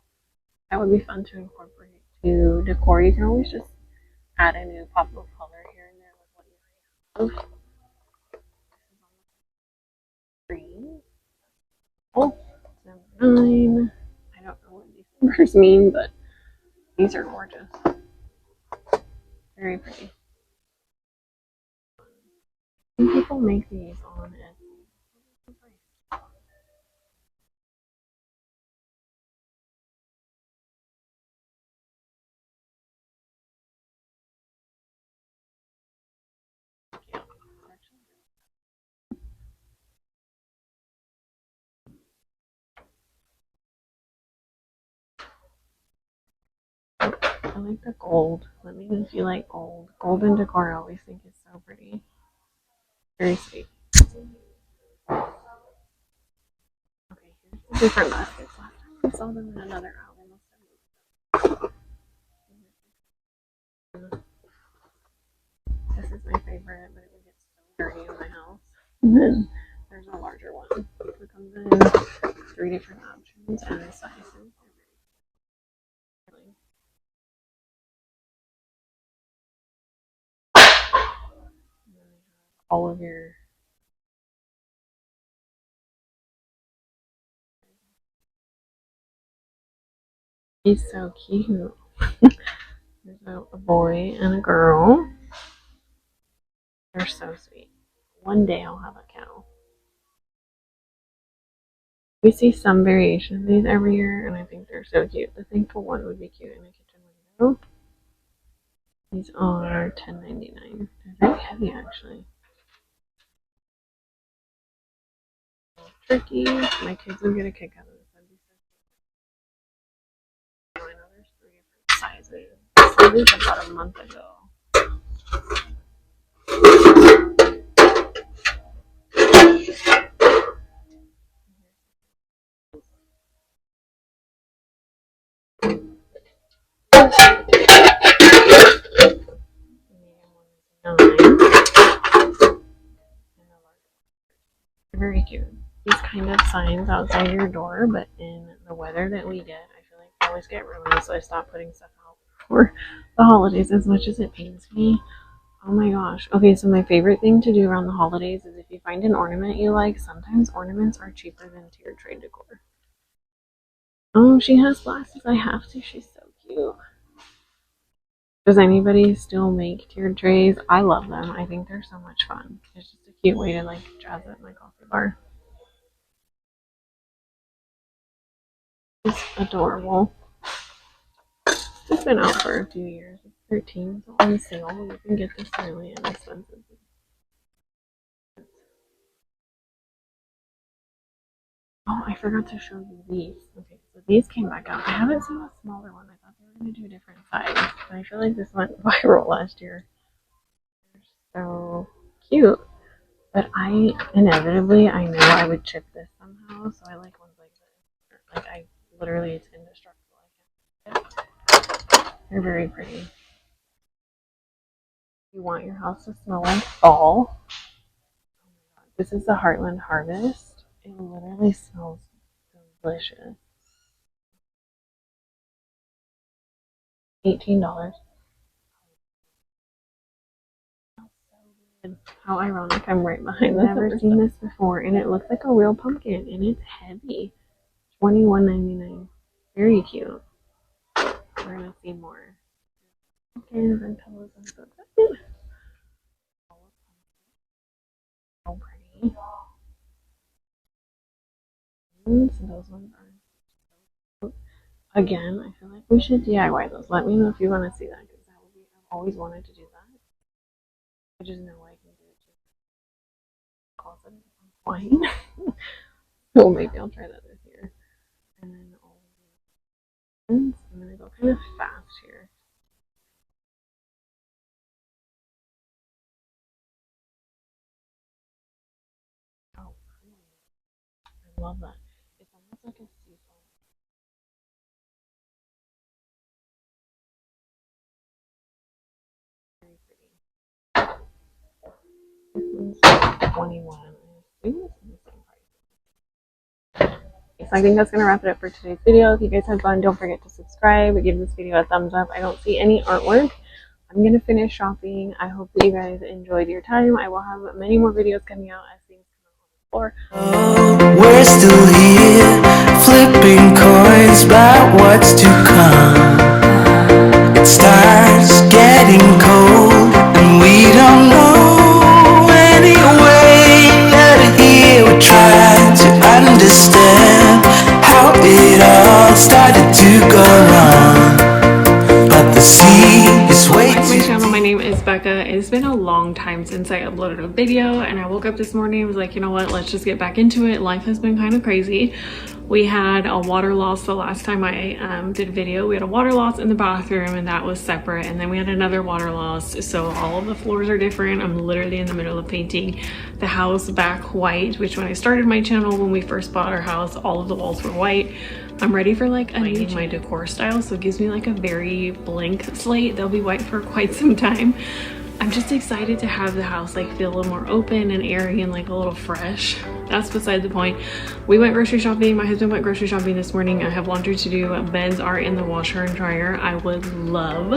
That would be fun to incorporate to decor. You can always just add a new pop of color here and there with what you already have. Green. Oh, number 9. I don't know what these numbers mean, but these are gorgeous. Very pretty. Some people make these on Etsy. I like the gold. Let me know if you like gold. Golden decor I always think is so pretty. Very sweet. Okay, here's the different baskets. Last time I saw them in another album. This is my favorite, but it would get so dirty in my house. And then there's a larger one. It comes in 3 different options and sizes. All of your he's so cute. There's a boy and a girl. They're so sweet. One day I'll have a cow. We see some variation of these every year, and I think they're so cute. The thankful one would be cute in a kitchen window. These are $10.99. They're very heavy, actually. Turkey. My kids would get a kick out of this. That'd be so cute. I know there's 3 different sizes. I saw these about a month ago. Very cute. These kind of signs outside your door, but in the weather that we get, I feel like they always get ruined, so I stopped putting stuff out for the holidays as much as it pains me. Oh my gosh. Okay, so my favorite thing to do around the holidays is if you find an ornament you like, sometimes ornaments are cheaper than tiered tray decor. Oh, she has glasses. I have to. She's so cute. Does anybody still make tiered trays? I love them. I think they're so much fun. It's just a cute way to like jazz up my coffee bar. It's adorable. It's been out for a few years. It's 13, so on sale. You can get this really inexpensive. Oh, I forgot to show you these. Okay, so these came back out. I haven't seen a smaller one. I thought they were going to do a different size. But I feel like this went viral last year. They're so cute. But inevitably, I know I would chip this somehow. So I like ones like this. Like, literally, it's indestructible. I can't. They're very pretty. You want your house to smell like fall. This is the Heartland Harvest. It literally smells delicious. $18. How ironic, I'm right behind this. I've never seen this before, and it looks like a real pumpkin, and it's heavy. $21.99. Very cute. We're gonna see more pumpkins and pillows. I'm so excited. So pretty. So those ones are. Again, I feel like we should DIY those. Let me know if you want to see that, because I've always wanted to do that. I just know I can do it just closet at some point. So maybe I'll try that this year. And then all of these. I'm gonna go kind of fast here. Oh, I love that. It's almost like a seesaw. Very pretty. This one's 21. I assume it's in the same price. So I think that's going to wrap it up for today's video. If you guys had fun, don't forget to subscribe. Give this video a thumbs up. I don't see any artwork. I'm going to finish shopping. I hope that you guys enjoyed your time. I will have many more videos coming out as things come out on the floor. We're still here, flipping coins about what's to come. It starts getting cold, and we don't know anyway. Out here, we're trying to understand how it all started to go wrong. But the sea is way Back to my too channel. My name is Becca. It's been a long time since I uploaded a video, and I woke up this morning and was like, you know what, let's just get back into it. Life has been kind of crazy. We had a water loss the last time I did a video. We had a water loss in the bathroom, and that was separate, and then we had another water loss, so all of the floors are different. I'm literally in the middle of painting the house back white, which when I started my channel, when we first bought our house, all of the walls were white. I'm ready for like a new my decor style, so it gives me like a very blank slate. They'll be white for quite some time. I'm just excited to have the house like feel a little more open and airy and like a little fresh. That's beside the point. We went grocery shopping. My husband went grocery shopping this morning. I have laundry to do. Beds are in the washer and dryer. I would love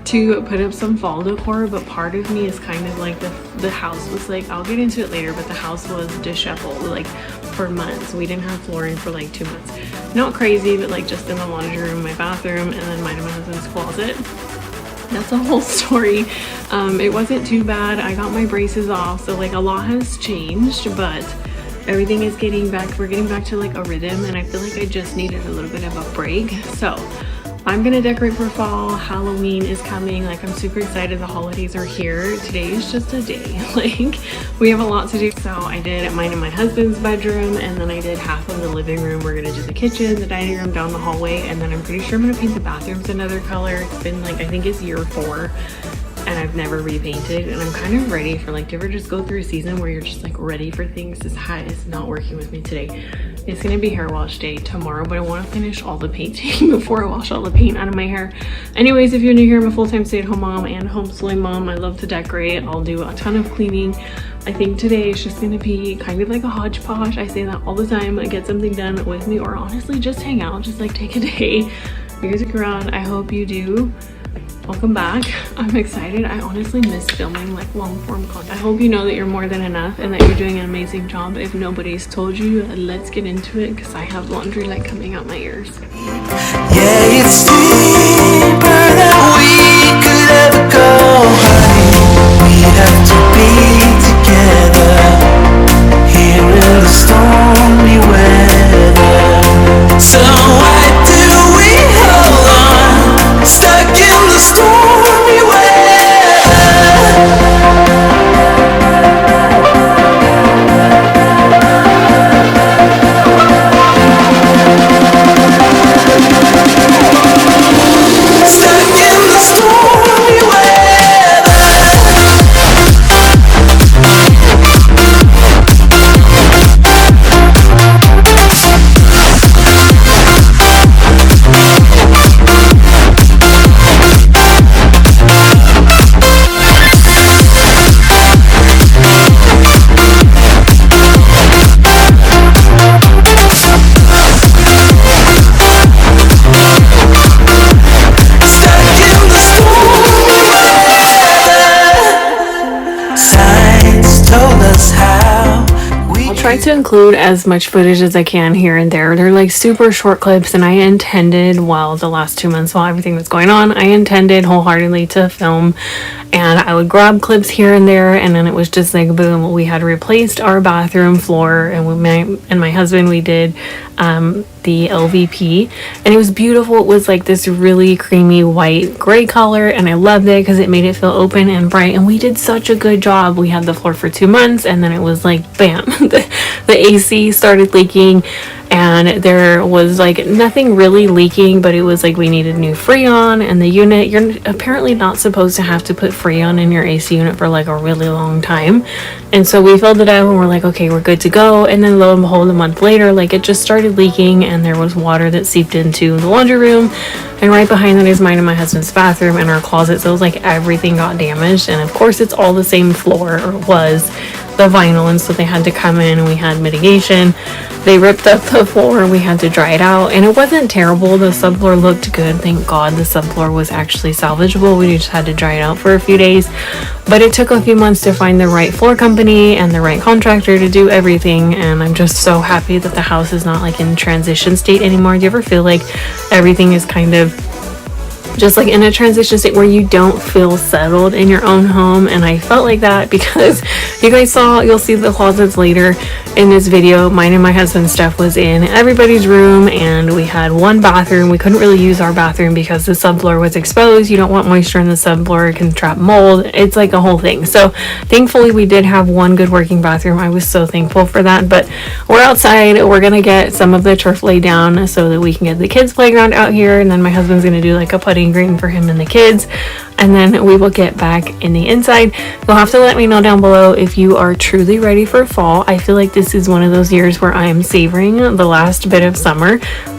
to put up some fall decor, but part of me is kind of like the house was like, I'll get into it later, but the house was disheveled like for months. We didn't have flooring for like 2 months. Not crazy, but like just in the laundry room, my bathroom, and then mine and my husband's closet. That's a whole story. It wasn't too bad. I got my braces off, so like a lot has changed, but everything is getting back, we're getting back to like a rhythm, and I feel like I just needed a little bit of a break. So I'm gonna decorate for fall. Halloween is coming. Like, I'm super excited. The holidays are here. Today is just a day. Like, we have a lot to do. So I did mine in my husband's bedroom, and then I did half of the living room. We're gonna do the kitchen, the dining room, down the hallway, and then I'm pretty sure I'm gonna paint the bathrooms another color. It's been like, I think it's year 4. And I've never repainted, and I'm kind of ready for like, do you ever just go through a season where you're just like ready for things? This hat is not working with me today. It's gonna be hair wash day tomorrow, but I want to finish all the painting before I wash all the paint out of my hair. Anyways, if you're new here, I'm a full-time stay-at-home mom and homeschooling mom. I love to decorate. I'll do a ton of cleaning. I think today is just gonna be kind of like a hodgepodge. I say that all the time. Get something done with me, or honestly just hang out, just like take a day. You guys are around. I hope you do. Welcome back. I'm excited. I honestly miss filming like long form content. I hope you know that you're more than enough and that you're doing an amazing job. If nobody's told you, let's get into it, because I have laundry like coming out my ears. Yeah, it's deeper than we could ever go, honey. We have to be together here in the stormy weather. So why do we hold on, stuck in the stormy weather? tried to include as much footage as I can here and there. They're like super short clips, and I intended, well, the last 2 months while everything was going on, I intended wholeheartedly to film, and I would grab clips here and there, and then it was just like boom, we had replaced our bathroom floor, and my husband, we did the LVP, and it was beautiful. It was like this really creamy white gray color, and I loved it because it made it feel open and bright, and we did such a good job. We had the floor for 2 months, and then it was like bam, the AC started leaking, and there was like nothing really leaking, but it was like we needed new Freon, and the unit, you're apparently not supposed to have to put Freon in your AC unit for like a really long time. And so we filled it up and we're like, okay, we're good to go. And then lo and behold, a month later, like it just started leaking, and there was water that seeped into the laundry room, and right behind that is mine and my husband's bathroom and our closet. So it was like everything got damaged, and of course it's all the same floor, or was the vinyl, and so they had to come in and we had mitigation. They ripped up the floor and we had to dry it out, and it wasn't terrible. The subfloor looked good, thank God. The subfloor was actually salvageable. We just had to dry it out for a few days, but it took a few months to find the right floor company and the right contractor to do everything. And I'm just so happy that the house is not like in transition state anymore. Do you ever feel like everything is kind of just like in a transition state where you don't feel settled in your own home? And I felt like that because you guys you'll see the closets later in this video. Mine and my husband's stuff was in everybody's room, and we had one bathroom. We couldn't really use our bathroom because the subfloor was exposed. You don't want moisture in the subfloor, it can trap mold. It's like a whole thing. So thankfully we did have one good working bathroom. I was so thankful for that. But we're outside, we're gonna get some of the turf laid down so that we can get the kids playground out here, and then my husband's gonna do like a putting green for him and the kids, and then we will get back in the inside. You'll have to let me know down below if you are truly ready for fall. I feel like this is one of those years where I am savoring the last bit of summer.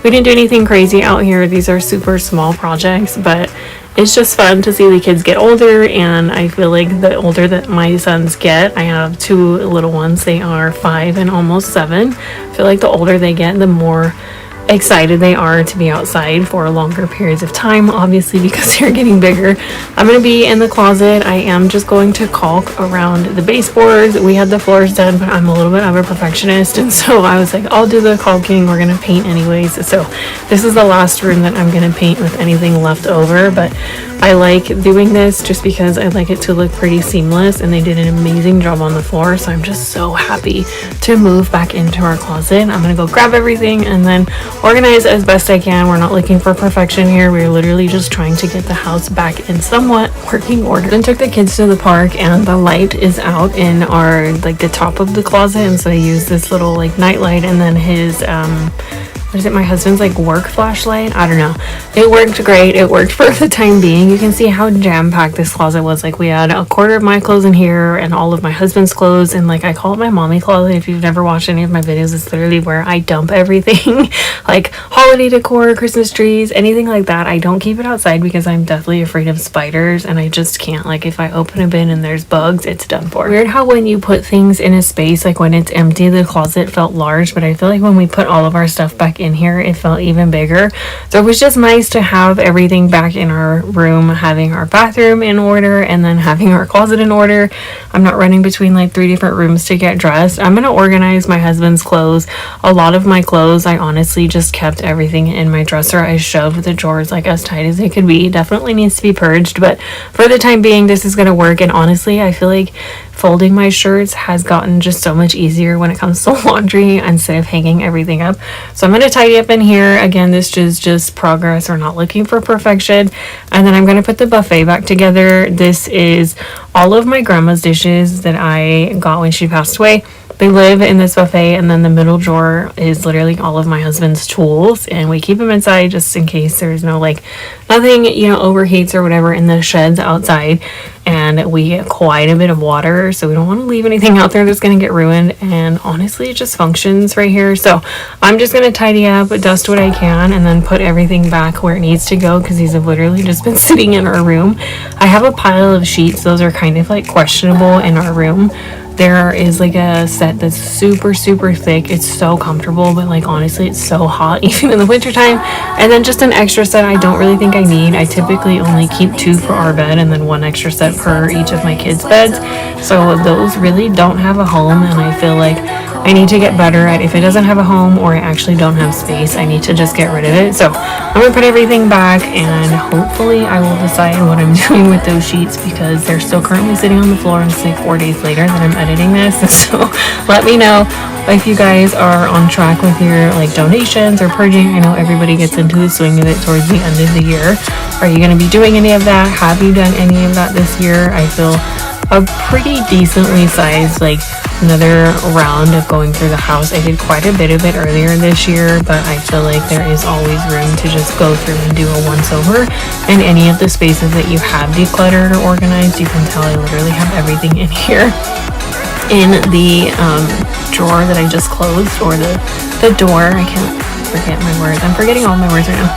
We didn't do anything crazy out here. These are super small projects, but it's just fun to see the kids get older, and I feel like the older that my sons get, I have 2 little ones, they are 5 and almost 7. I feel like the older they get, the more excited they are to be outside for longer periods of time, obviously because they're getting bigger. I'm going to be in the closet. I am just going to caulk around the baseboards. We had the floors done, but I'm a little bit of a perfectionist, and so I was like, I'll do the caulking. We're going to paint anyways. So this is the last room that I'm going to paint with anything left over, but I like doing this just because I like it to look pretty seamless, and they did an amazing job on the floor. So I'm just so happy to move back into our closet. I'm going to go grab everything and then organize as best I can. We're not looking for perfection here. We're literally just trying to get the house back in somewhat working order. Then took the kids to the park, and the light is out in our, like the top of the closet, and so I use this little like night light, and then his what is it, my husband's like work flashlight? I don't know. It worked great. It worked for the time being. You can see how jam-packed this closet was. Like we had a quarter of my clothes in here and all of my husband's clothes, and like I call it my mommy closet. If you've never watched any of my videos, it's literally where I dump everything like holiday decor, Christmas trees, anything like that. I don't keep it outside because I'm deathly afraid of spiders, and I just can't. Like if I open a bin and there's bugs, it's done for. Weird how when you put things in a space, like when it's empty, the closet felt large, but I feel like when we put all of our stuff back in here, it felt even bigger. So it was just nice to have everything back in our room, having our bathroom in order and then having our closet in order. I'm not running between like 3 different rooms to get dressed. I'm gonna organize my husband's clothes. A lot of my clothes, I honestly just kept everything in my dresser. I shoved the drawers like as tight as they could be. Definitely needs to be purged, but for the time being this is gonna work. And honestly, I feel like folding my shirts has gotten just so much easier when it comes to laundry instead of hanging everything up. So I'm going to tidy up in here. Again, this is just progress. We're not looking for perfection. And then I'm going to put the buffet back together. This is all of my grandma's dishes that I got when she passed away. They live in this buffet, and then the middle drawer is literally all of my husband's tools, and we keep them inside just in case there's no like nothing, you know, overheats or whatever in the sheds outside. And we get quite a bit of water, so we don't want to leave anything out there that's going to get ruined. And honestly, it just functions right here. So I'm just going to tidy up, dust what I can, and then put everything back where it needs to go because these have literally just been sitting in our room. I have a pile of sheets. Those are kind of like questionable in our room. There is like a set that's super thick. It's so comfortable, but like honestly it's so hot even in the wintertime. And then just an extra set I don't really think I need. I typically only keep 2 for our bed and then 1 extra set per each of my kids' beds, so those really don't have a home. And I feel like I need to get better at, if it doesn't have a home or I actually don't have space, I need to just get rid of it. So I'm gonna put everything back, and hopefully I will decide what I'm doing with those sheets, because they're still currently sitting on the floor, and it's like 4 days later that I'm editing this. So let me know if you guys are on track with your like donations or purging. I know everybody gets into the swing of it towards the end of the year. Are you going to be doing any of that? Have you done any of that this year? I feel a pretty decently sized, like, another round of going through the house. I did quite a bit of it earlier this year, but I feel like there is always room to just go through and do a once over. And any of the spaces that you have decluttered or organized, you can tell I literally have everything in here. In the drawer that I just closed, or the door, I can't forget my words. I'm forgetting all my words right now.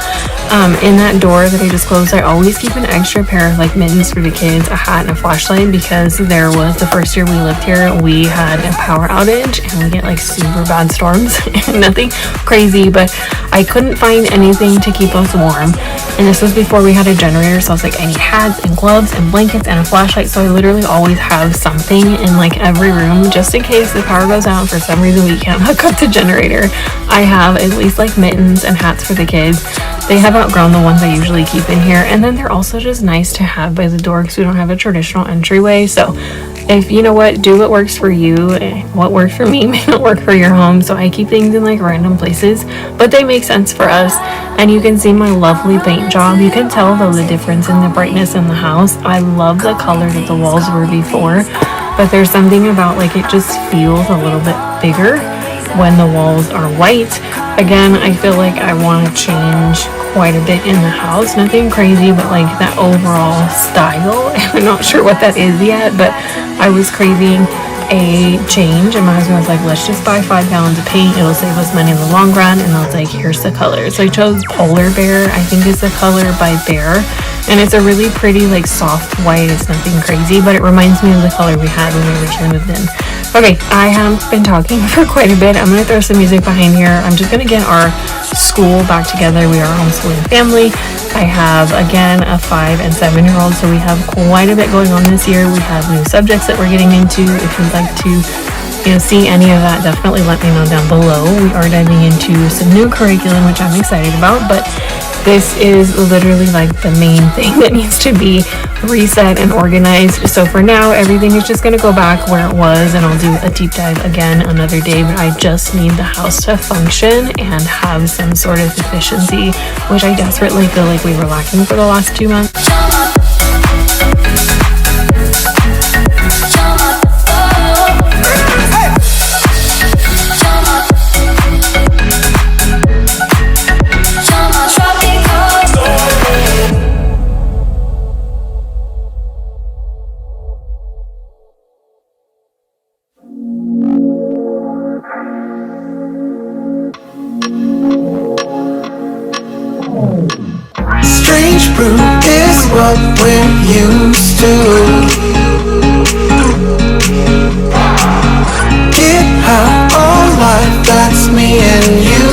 In that door that I just closed, I always keep an extra pair of like mittens for the kids, a hat, and a flashlight, because there was the first year we lived here, we had a power outage and we get like super bad storms. Nothing crazy, but I couldn't find anything to keep us warm. And this was before we had a generator, so I was like, I need hats and gloves and blankets and a flashlight. So I literally always have something in like every room, just in case the power goes out and for some reason we can't hook up the generator. I have at least like mittens and hats for the kids. They have outgrown the ones I usually keep in here, and then they're also just nice to have by the door because we don't have a traditional entryway. So if you know what, do what works for you. What works for me may not work for your home, so I keep things in like random places, but they make sense for us. And you can see my lovely paint job. You can tell though the difference in the brightness in the house. I love the color that the walls were before, but there's something about like it just feels a little bit bigger when the walls are white. Again, I feel like I want to change quite a bit in the house. Nothing crazy, but like that overall style. I'm not sure what that is yet, but I was craving a change, and my husband was like, let's just buy 5 gallons of paint, it'll save us money in the long run. And I was like, here's the color. So I chose Polar Bear, I think is the color by Bear, and it's a really pretty like soft white. It's nothing crazy, but it reminds me of the color we had when we originally moved in. Okay, I have been talking for quite a bit. I'm gonna throw some music behind here. I'm just gonna get our school back together. We are a homeschooling family. I have, again, a 5 and 7-year-old, so we have quite a bit going on this year. We have new subjects that we're getting into. If you'd like to, see any of that, definitely let me know down below. We are diving into some new curriculum, which I'm excited about, but this is literally like the main thing that needs to be reset and organized. So for now, everything is just going to go back where it was, and I'll do a deep dive again another day. But I just need the house to function and have some sort of efficiency, which I desperately feel like we were lacking for the last 2 months. Strange brew is what we're used to. Get high on life, that's me and you.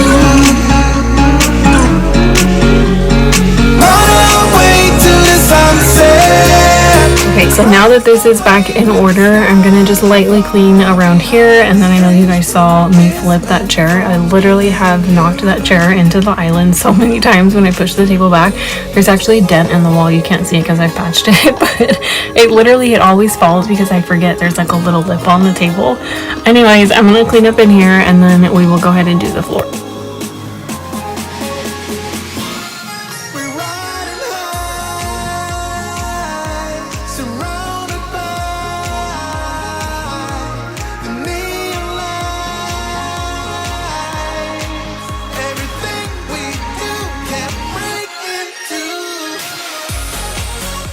Run away to the sunset. Okay, so now that this is back in order, I'm gonna just lightly clean around here, and then I know you guys saw me flip that chair. I literally have knocked that chair into the island so many times when I push the table back. There's actually a dent in the wall. You can't see it because I patched it, but it always falls because I forget there's like a little lip on the table. Anyways, I'm gonna clean up in here, and then we will go ahead and do the floor.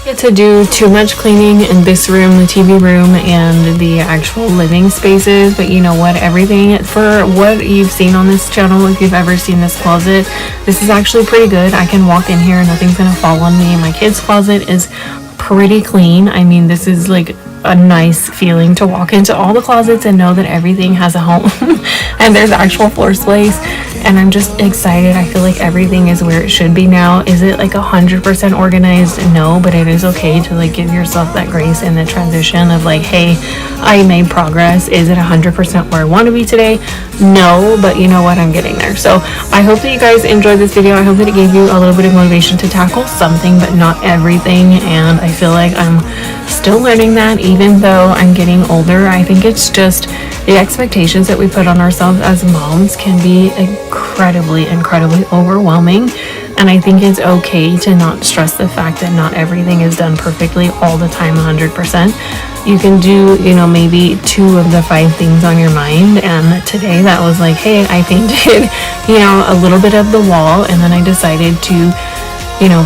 Get to do too much cleaning in this room, the TV room, and the actual living spaces, but you know what, everything for what you've seen on this channel, if you've ever seen this closet, this is actually pretty good. I can walk in here and nothing's gonna fall on me. My kids' closet is pretty clean. I mean, this is like a nice feeling to walk into all the closets and know that everything has a home and there's actual floor space. and I'm just excited. I feel like everything is where it should be now. Is it like 100% organized? No, but it is okay to like give yourself that grace in the transition of like, hey, I made progress. Is it 100% where I want to be today? No, but you know what? I'm getting there. So I hope that you guys enjoyed this video. I hope that it gave you a little bit of motivation to tackle something, but not everything. And I feel like I'm still learning that even though I'm getting older. I think it's just the expectations that we put on ourselves as moms can be incredibly overwhelming. And I think it's okay to not stress the fact that not everything is done perfectly all the time, 100%. You can do, maybe 2 of the 5 things on your mind. And today that was like, hey, I painted, a little bit of the wall, and then I decided to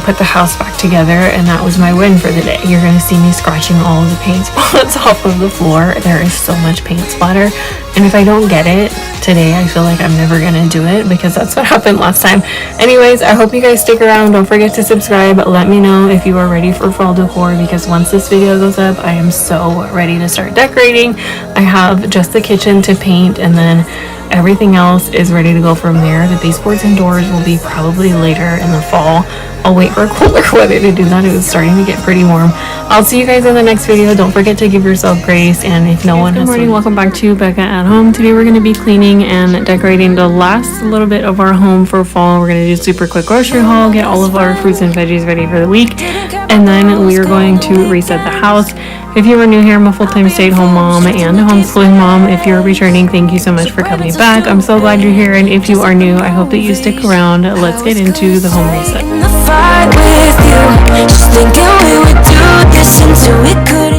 put the house back together, and that was my win for the day. You're going to see me scratching all of the paint spots off of the floor. There is so much paint splatter, and if I don't get it today, I feel like I'm never going to do it because that's what happened last time. Anyways, I hope you guys stick around. Don't forget to subscribe. Let me know if you are ready for fall decor, because once this video goes up, I am so ready to start decorating. I have just the kitchen to paint, and then everything else is ready to go from there. The baseboards and doors will be probably later in the fall. I'll wait for cooler weather to do that. It was starting to get pretty warm. I'll see you guys in the next video. Don't forget to give yourself grace, and if no one has... Good morning, welcome back to Becca at Home. Today we're going to be cleaning and decorating the last little bit of our home for fall. We're going to do a super quick grocery haul, get all of our fruits and veggies ready for the week, and then we are going to reset the house. If you are new here, I'm a full-time stay-at-home mom and a homeschooling mom. If you're returning, thank you so much for coming back. I'm so glad you're here, and if you are new, I hope that you stick around. Let's get into the home reset.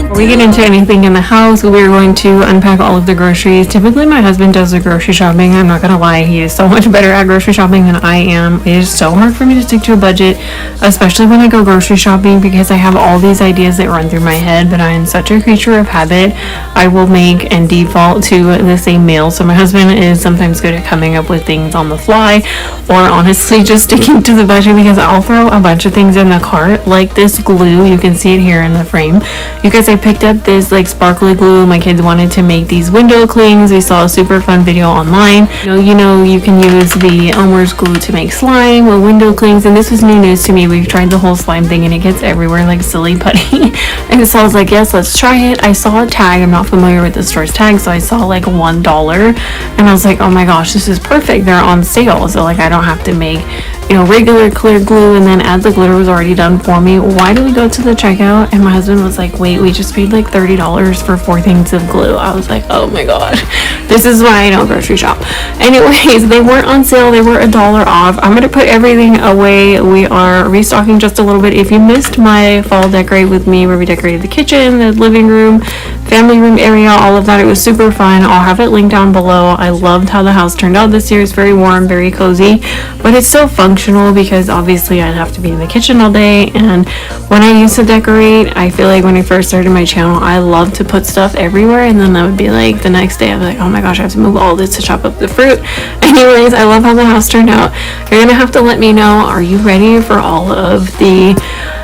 Before we get into anything in the house, we're going to unpack all of the groceries. Typically, my husband does the grocery shopping. I'm not gonna lie, he is so much better at grocery shopping than I am. It is so hard for me to stick to a budget, especially when I go grocery shopping, because I have all these ideas that run through my head, but I am such a creature of habit. I will make and default to the same meal. So my husband is sometimes good at coming up with things on the fly, or honestly just sticking to the budget, because I'll throw a bunch of things in the cart, like this glue. You can see it here in the frame. You guys, I picked up this like sparkly glue. My kids wanted to make these window clings. We saw a super fun video online. You can use the Elmer's glue to make slime or window clings, and this was new news to me. We've tried the whole slime thing, and it gets everywhere like silly putty. And so I was like, yes, let's try it. I saw a tag. I'm not familiar with the store's tag, so I saw like $1, and I was like, oh my gosh, this is perfect. They're on sale, so like I don't have to make regular clear glue and then add the glitter. Was already done for me. Why do we go to the checkout? And my husband was like, wait, we just paid like $30 for 4 things of glue. I was like, oh my gosh, this is why I don't grocery shop. Anyways, they weren't on sale. They were $1 off. I'm gonna put everything away. We are restocking just a little bit. If you missed my fall decorate with me, where we decorated the kitchen, the living room, family room area, all of that, it was super fun. I'll have it linked down below. I loved how the house turned out this year. It's very warm, very cozy, but it's so functional because obviously I'd have to be in the kitchen all day. And when I used to decorate, I feel like when I first started my channel, I loved to put stuff everywhere, and then that would be like the next day I'd be like, oh my gosh, I have to move all this to chop up the fruit. Anyways, I love how the house turned out. You're gonna have to let me know, are you ready for all of the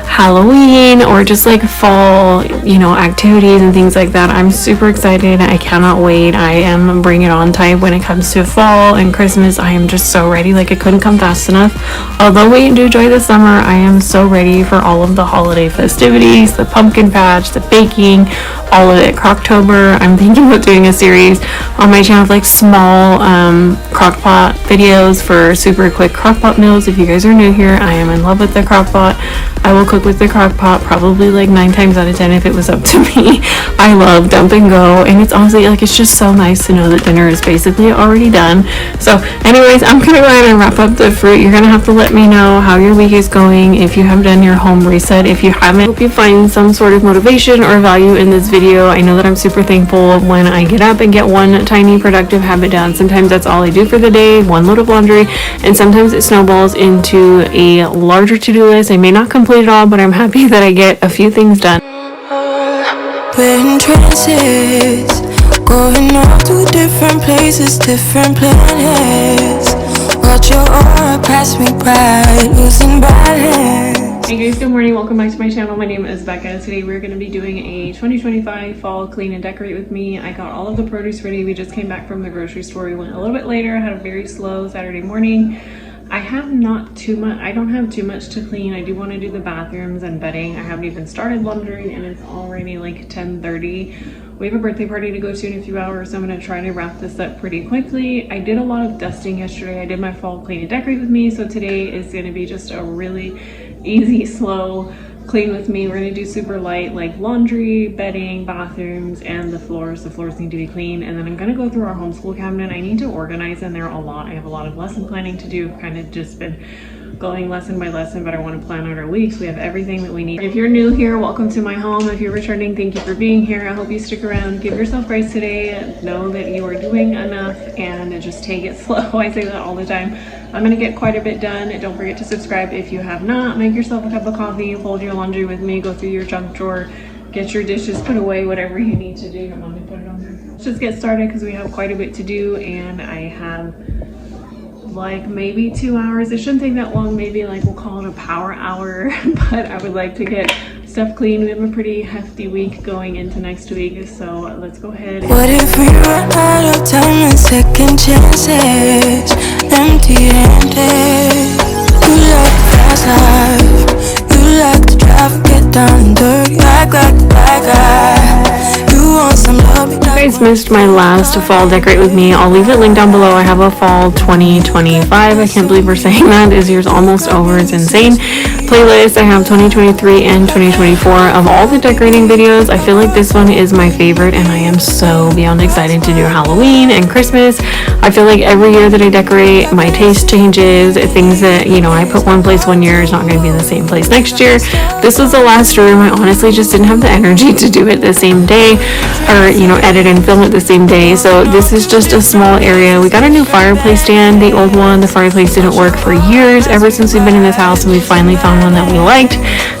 Halloween or just like fall, activities and things like that? I'm super excited. I cannot wait. I am bring it on type when it comes to fall and Christmas. I am just so ready. Like it couldn't come fast enough. Although we do enjoy the summer, I am so ready for all of the holiday festivities, the pumpkin patch, the baking, all of it. Croctober. I'm thinking about doing a series on my channel of like small crockpot videos for super quick crockpot meals. If you guys are new here, I am in love with the crockpot. I will cook with the crock pot probably like 9 times out of 10 if it was up to me. I love dump and go, and it's honestly like it's just so nice to know that dinner is basically already done. So anyways, I'm gonna go ahead and wrap up the fruit. You're gonna have to let me know how your week is going, if you have done your home reset. If you haven't, I hope you find some sort of motivation or value in this video. I know that I'm super thankful when I get up and get one tiny productive habit done. Sometimes that's all I do for the day, one load of laundry, and sometimes it snowballs into a larger to-do list. I may not complete it all, but I'm happy that I get a few things done. We're in trances, going off to different places, different planets. Watch your aura pass me by, losing balance. Hey guys, good morning. Welcome back to my channel. My name is Becca. Today we're going to be doing a 2025 fall clean and decorate with me. I got all of the produce ready. We just came back from the grocery store. We went a little bit later. I had a very slow Saturday morning. I don't have too much to clean. I do want to do the bathrooms and bedding. I haven't even started laundering and it's already like 10:30. We have a birthday party to go to in a few hours, so I'm going to try to wrap this up pretty quickly. I did a lot of dusting yesterday. I did my fall clean and decorate with me, so today is going to be just a really easy, slow clean with me. We're going to do super light, like laundry, bedding, bathrooms, and the floors. The floors need to be clean. And then I'm going to go through our homeschool cabinet. I need to organize in there a lot. I have a lot of lesson planning to do. Kind of just been going lesson by lesson, but I want to plan out our weeks. We have everything that we need. If you're new here, welcome to my home. If you're returning, thank you for being here. I hope you stick around. Give yourself grace today. Know that you are doing enough and just take it slow. I say that all the time. I'm going to get quite a bit done. Don't forget to subscribe if you have not. Make yourself a cup of coffee, fold your laundry with me, go through your junk drawer, get your dishes put away, whatever you need to do. Let me put it on there. Let's just get started because we have quite a bit to do and I have like maybe 2 hours. It shouldn't take that long. Maybe like we'll call it a power hour, but I would like to get stuff clean. We have a pretty hefty week going into next week, so let's go ahead. What if we run out of time and second chances? Empty-handed. You like the fast life. You like to drive and get down and dirty. Act like the bad guy. You want some love. You guys missed my last fall decorate with me. I'll leave it linked down below. I have a fall 2025. I can't believe we're saying that. This year's almost over. It's insane. Playlist. I have 2023 and 2024 of all the decorating videos. I feel like this one is my favorite and I am so beyond excited to do Halloween and Christmas. I feel like every year that I decorate, my taste changes. Things that, you know, I put one place one year is not going to be in the same place next year. This was the last room. I honestly just didn't have the energy to do it the same day or, you know, edit and film it the same day. So this is just a small area. We got a new fireplace stand. The old one, the fireplace didn't work for years, ever since we've been in this house, and we finally found one that we liked.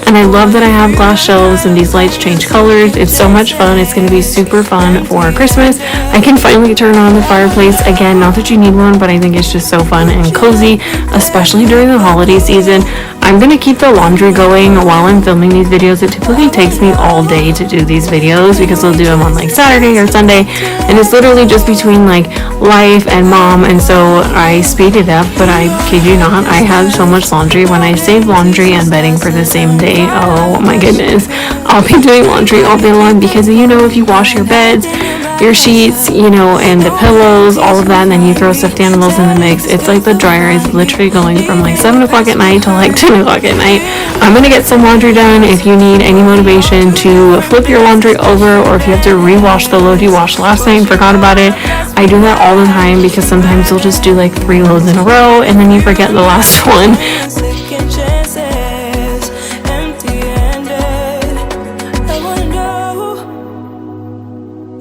And I love that I have glass shelves and these lights change colors. It's so much fun. It's going to be super fun for Christmas. I can finally turn on the fireplace again. Not that you need one, but I think it's just so fun and cozy, especially during the holiday season. I'm going to keep the laundry going while I'm filming these videos. It typically takes me all day to do these videos because we'll do them on like Saturday or Sunday, and it's literally just between like life and mom, and so I speed it up. But I kid you not, I have so much laundry. When I save laundry and bedding for the same day, oh my goodness, I'll be doing laundry all day long because, you know, if you wash your beds, your sheets, you know, and the pillows, all of that, and then you throw stuffed animals in the mix, it's like the dryer is literally going from like 7 o'clock at night to like 10 o'clock at night. I'm gonna get some laundry done. If you need any motivation to flip your laundry over, or if you have to rewash the load you washed last night and forgot about it, I do that all the time because sometimes you'll just do like 3 loads in a row and then you forget the last one. Second chances. Empty-handed. I wanna know,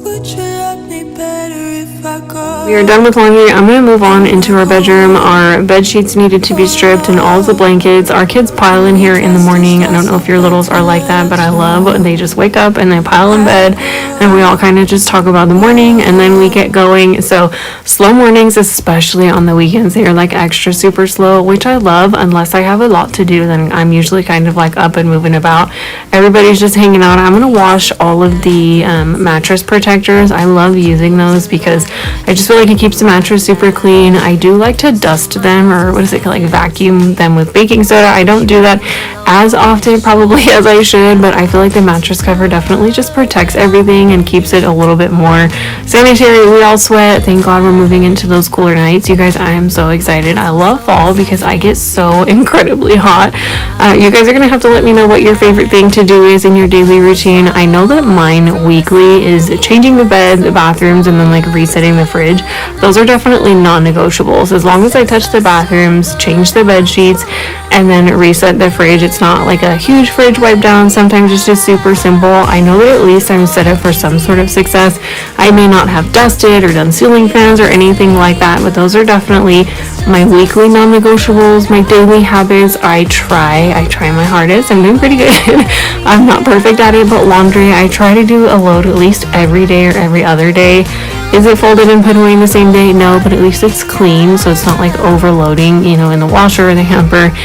would you love me better if I go? We are done with laundry. I'm going to move on into our bedroom. Our bed sheets needed to be stripped and all the blankets. Our kids pile in here in the morning. I don't know if your littles are like that, but I love when they just wake up and they pile in bed and we all kind of just talk about the morning and then we get going. So slow mornings, especially on the weekends, they are like extra super slow, which I love. Unless I have a lot to do, then I'm usually kind of like up and moving about. Everybody's just hanging out. I'm going to wash all of the mattress protectors. I love using those because I just feel like it keeps the mattress super clean. I do like to dust them, or what is it called, like vacuum them with baking soda. I don't do that as often probably as I should, but I feel like the mattress cover definitely just protects everything and keeps it a little bit more sanitary. We all sweat. Thank God we're moving into those cooler nights. You guys, I am so excited. I love fall because I get so incredibly hot. You guys are gonna have to let me know what your favorite thing to do is in your daily routine. I know that mine weekly is changing the bed, the bathrooms, and then like resetting the fridge. Those are definitely non-negotiables. As long as I touch the bathrooms, change the bed sheets, and then reset the fridge. It's not like a huge fridge wipe down. Sometimes it's just super simple. I know that at least I'm set up for some sort of success. I may not have dusted or done ceiling fans or anything like that, but those are definitely my weekly non-negotiables. My daily habits, I try my hardest. I'm doing pretty good. I'm not perfect at it, but laundry, I try to do a load at least every day or every other day. Is it folded and put away in the same day? No, but at least it's clean, so it's not like overloading, you know, in the washer or the hamper.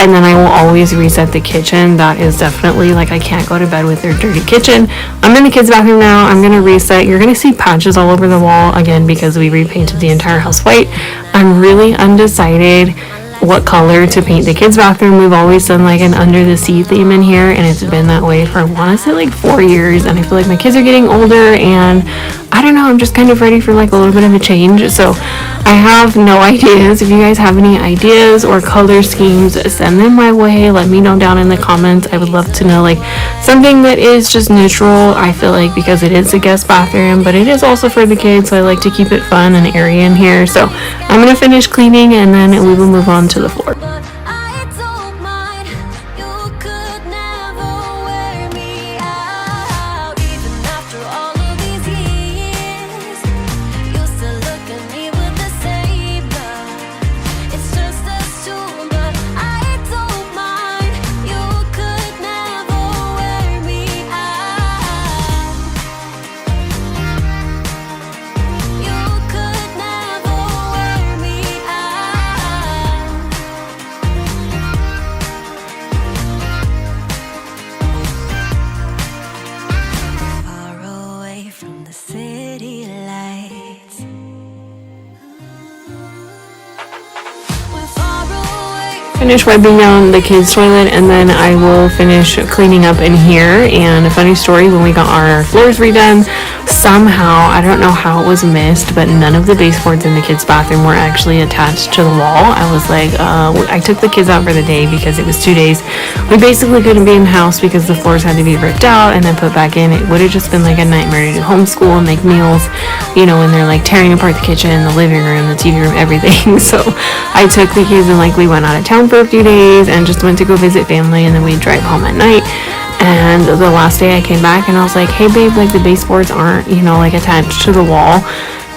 And then I will always reset the kitchen. That is definitely like, I can't go to bed with their dirty kitchen. I'm in the kids' bathroom now. I'm gonna reset. You're gonna see patches all over the wall again because we repainted the entire house white. I'm really undecided what color to paint the kids' bathroom. We've always done like an under the sea theme in here, and it's been that way for, I want to say, like 4 years. And I feel like my kids are getting older, and I don't know, I'm just kind of ready for like a little bit of a change. So I have no ideas. If you guys have any ideas or color schemes, send them my way. Let me know down in the comments. I would love to know like something that is just neutral. I feel like because it is a guest bathroom, but it is also for the kids, so I like to keep it fun and airy in here. So I'm gonna finish cleaning, and then we will move on to the floor. I don't mind. You could never wear me out. Even after all of these years, you still look at me with the same love. It's just us two, but I don't mind. You could never wear me out. You could never wear me out. Far away from the city lights. We're far away. Finish wiping down the kids' toilet, and then I will finish cleaning up in here. And a funny story, when we got our floors redone, somehow, I don't know how it was missed, but none of the baseboards in the kids' bathroom were actually attached to the wall. I was like, I took the kids out for the day because it was 2 days. We basically couldn't be in the house because the floors had to be ripped out and then put back in. It would have just been like a nightmare to do homeschool and make meals, you know, when they're like tearing apart the kitchen, the living room, the TV room, everything. So I took the kids and like we went out of town for a few days and just went to go visit family, and then we'd drive home at night. And the last day I came back and I was like, hey babe, like the baseboards aren't, you know, like attached to the wall.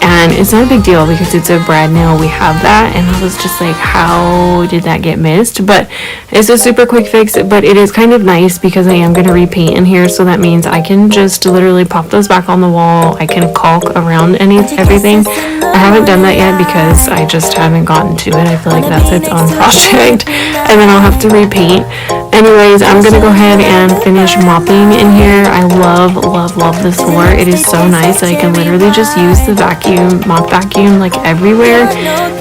And it's not a big deal because it's a brand new, we have that. And I was just like, how did that get missed? But it's a super quick fix, but it is kind of nice because I am going to repaint in here. So that means I can just literally pop those back on the wall. I can caulk around everything. I haven't done that yet because I just haven't gotten to it. I feel like that's its own project. And then I'll have to repaint. Anyways, I'm going to go ahead and finish mopping in here. I love, love, love this floor. It is so nice that I can literally just use the mop vacuum like everywhere.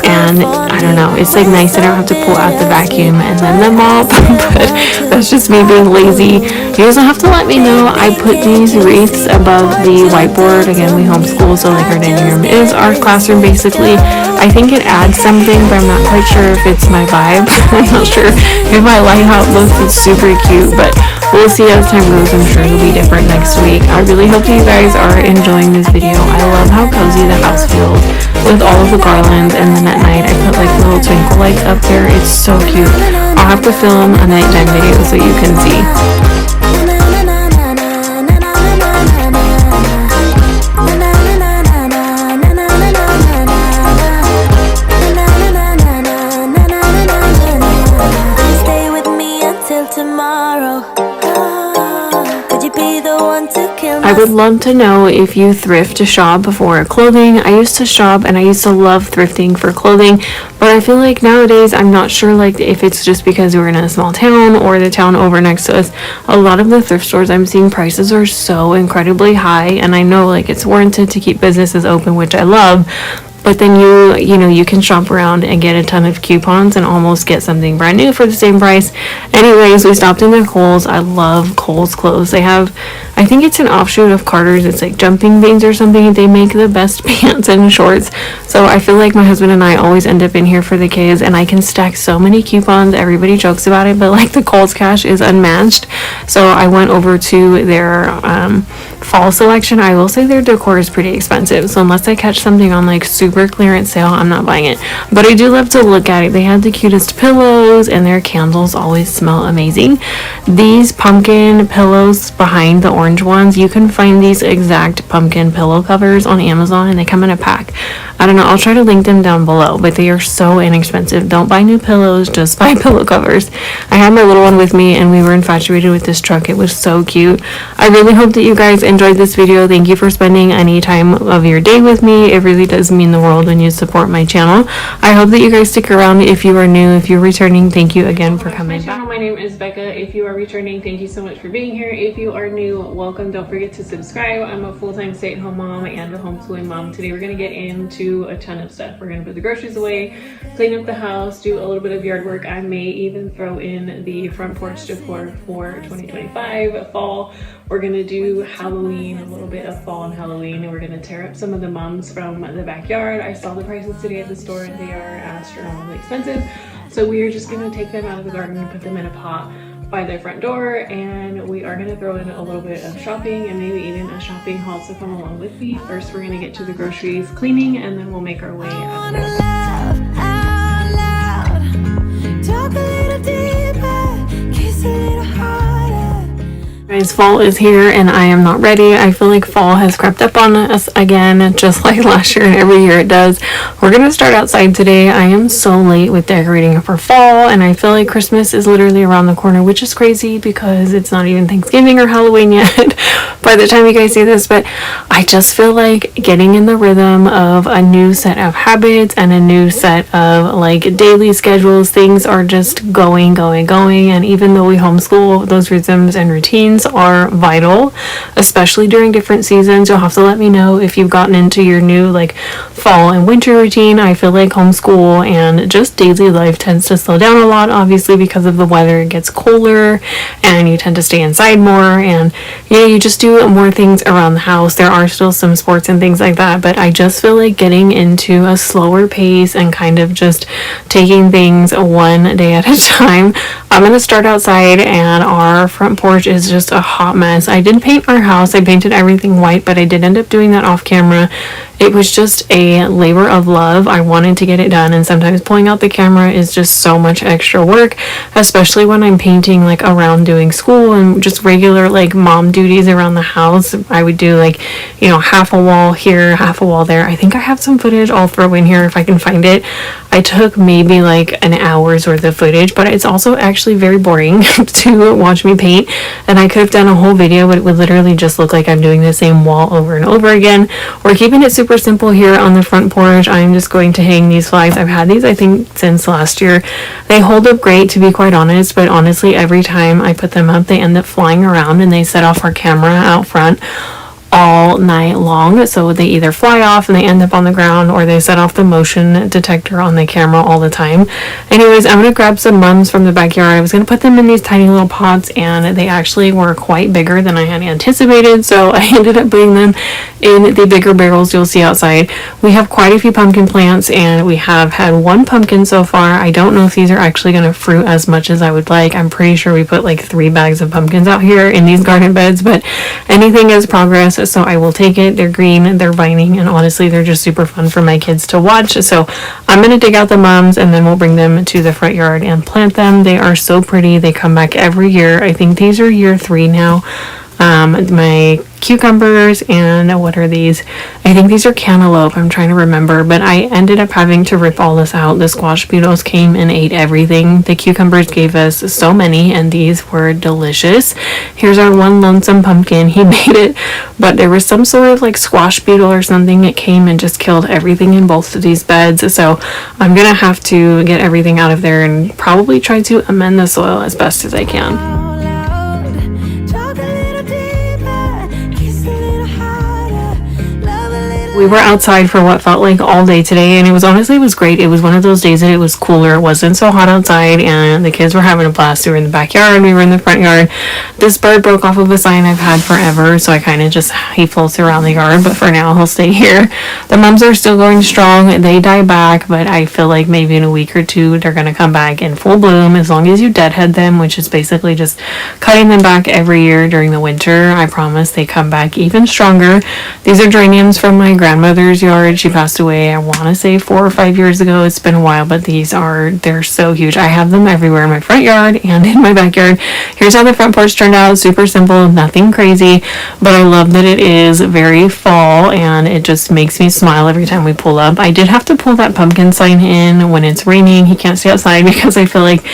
And I don't know, it's like nice that I don't have to pull out the vacuum and then the mop, but that's just me being lazy. You guys will have to let me know. I put these wreaths above the whiteboard. Again, we homeschool, so like our dining room is our classroom basically. I think it adds something, but I'm not quite sure if it's my vibe. I'm not sure if I like how it looks. It's super cute, but we'll see as time goes. I'm sure it'll be different next week. I really hope you guys are enjoying this video. I love how cozy the house feels with all of the garlands, and then at night I put like little twinkle lights up there. It's so cute. I'll have to film a nighttime video so you can see. Stay with me until tomorrow. Could you be the one to kill me? I would love to know if you thrift to shop for clothing. I used to shop and I used to love thrifting for clothing, but I feel like nowadays I'm not sure like if it's just because we're in a small town or the town over next to us. A lot of the thrift stores I'm seeing prices are so incredibly high, and I know like it's warranted to keep businesses open, which I love. But then you can shop around and get a ton of coupons and almost get something brand new for the same price. Anyways, we stopped in their Kohl's. I love Kohl's clothes. They have, I think it's an offshoot of Carter's. It's like Jumping Beans or something. They make the best pants and shorts. So I feel like my husband and I always end up in here for the kids, and I can stack so many coupons. Everybody jokes about it, but like the Kohl's cash is unmatched. So I went over to their fall selection. I will say their decor is pretty expensive, so unless I catch something on like super clearance sale, I'm not buying it. But I do love to look at it. They have the cutest pillows, and their candles always smell amazing. These pumpkin pillows behind the orange ones, you can find these exact pumpkin pillow covers on Amazon, and they come in a pack. I don't know, I'll try to link them down below, but they are so inexpensive. Don't buy new pillows, just buy pillow covers. I had my little one with me and we were infatuated with this truck. It was so cute. I really hope that you guys enjoyed this video. Thank you for spending any time of your day with me. It really does mean the world when you support my channel. I hope that you guys stick around. If you are new, if you're returning, thank you again for coming back. My name is Becca. If you are returning, thank you so much for being here. If you are new, welcome. Don't forget to subscribe. I'm a full-time stay-at-home mom and a homeschooling mom. Today we're going to get into a ton of stuff. We're going to put the groceries away, clean up the house, do a little bit of yard work. I may even throw in the front porch decor for 2025 fall. We're going to do Halloween, a little bit of fall and Halloween, and we're going to tear up some of the mums from the backyard. I saw the prices today at the store and they are astronomically expensive. So we are just going to take them out of the garden and put them in a pot by their front door, and we are going to throw in a little bit of shopping and maybe even a shopping haul, so come along with me. First we're going to get to the groceries, cleaning, and then we'll make our way after that. Talk a little deeper, kiss a little harder. Guys, fall is here and I am not ready. I feel like fall has crept up on us again, just like last year and every year it does. We're gonna start outside today. I am so late with decorating for fall, and I feel like Christmas is literally around the corner, which is crazy because it's not even Thanksgiving or Halloween yet by the time you guys see this. But I just feel like getting in the rhythm of a new set of habits and a new set of like daily schedules. Things are just going, and even though we homeschool, those rhythms and routines are vital, especially during different seasons. You'll have to let me know if you've gotten into your new like fall and winter routine. I feel like homeschool and just daily life tends to slow down a lot, obviously because of the weather. It gets colder and you tend to stay inside more, and you just do more things around the house. There are still some sports and things like that, but I just feel like getting into a slower pace and kind of just taking things one day at a time. I'm gonna start outside, and our front porch is just a hot mess. I did paint our house. I painted everything white, but I did end up doing that off camera. It was just a labor of love. I wanted to get it done, and sometimes pulling out the camera is just so much extra work, especially when I'm painting like around doing school and just regular like mom duties around the house. I would do like, half a wall here, half a wall there. I think I have some footage I'll throw in here if I can find it. I took maybe like an hour's worth of footage, but it's also actually very boring to watch me paint, and I could have done a whole video, but it would literally just look like I'm doing the same wall over and over again. We're keeping it super simple here on the front porch. I'm just going to hang these flags. I've had these I think since last year. They hold up great, to be quite honest, but honestly every time I put them up they end up flying around and they set off our camera out front all night long. So they either fly off and they end up on the ground, or they set off the motion detector on the camera all the time. Anyways, I'm gonna grab some mums from the backyard. I was gonna put them in these tiny little pots, and they actually were quite bigger than I had anticipated, so I ended up putting them in the bigger barrels you'll see outside. We have quite a few pumpkin plants, and we have had one pumpkin so far. I don't know if these are actually gonna fruit as much as I would like. I'm pretty sure we put like 3 bags of pumpkins out here in these garden beds, but anything is progress, so I will take it. They're green, they're vining, and honestly they're just super fun for my kids to watch. So I'm gonna dig out the mums and then we'll bring them to the front yard and plant them. They are so pretty. They come back every year. I think these are year 3 now. My cucumbers, and what are these? I think these are cantaloupe. I'm trying to remember, but I ended up having to rip all this out. The squash beetles came and ate everything. The cucumbers gave us so many, and these were delicious. Here's our one lonesome pumpkin. He made it, but there was some sort of like squash beetle or something that came and just killed everything in both of these beds. So I'm gonna have to get everything out of there and probably try to amend the soil as best as I can. We were outside for what felt like all day today, and it was great. It was one of those days that it was cooler. It wasn't so hot outside, and the kids were having a blast. We were in the backyard, we were in the front yard. This bird broke off of a sign I've had forever, so I kind of he floats around the yard, but for now he'll stay here. The mums are still going strong. They die back, but I feel like maybe in a week or two they're going to come back in full bloom as long as you deadhead them, which is basically just cutting them back every year during the winter. I promise they come back even stronger. These are geraniums from my grandmother's yard. She passed away, I want to say 4 or 5 years ago. It's been a while, but they're so huge. I have them everywhere in my front yard and in my backyard. Here's how the front porch turned out. Super simple, nothing crazy, but I love that it is very fall and it just makes me smile every time we pull up. I did have to pull that pumpkin sign in when it's raining. He can't stay outside because I feel like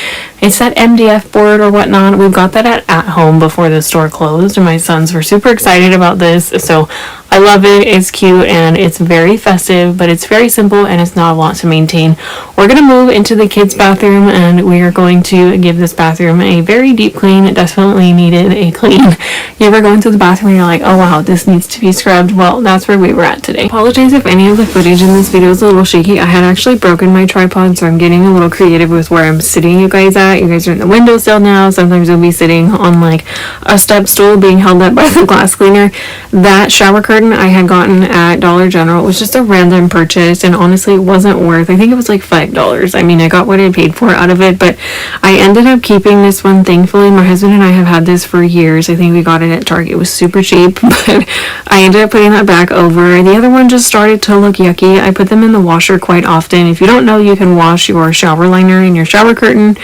it's that MDF board or whatnot. We've got that at home before the store closed, and my sons were super excited about this. So I love it. It's cute and it's very festive, but it's very simple and it's not a lot to maintain. We're going to move into the kids' bathroom and we are going to give this bathroom a very deep clean. It definitely needed a clean. You ever go into the bathroom and you're like, oh wow, this needs to be scrubbed? Well, that's where we were at today. Apologize if any of the footage in this video is a little shaky. I had actually broken my tripod, so I'm getting a little creative with where I'm sitting you guys at. You guys are in the windowsill now. Sometimes you'll be sitting on like a step stool being held up by the glass cleaner. That shower curtain I had gotten at Dollar General. It was just a random purchase, and honestly it wasn't worth, I think it was like $5. I mean, I got what I paid for out of it, but I ended up keeping this one. Thankfully, my husband and I have had this for years. I think we got it at Target. It was super cheap, but I ended up putting that back over. The other one just started to look yucky. I put them in the washer quite often. If you don't know, you can wash your shower liner and your shower curtain,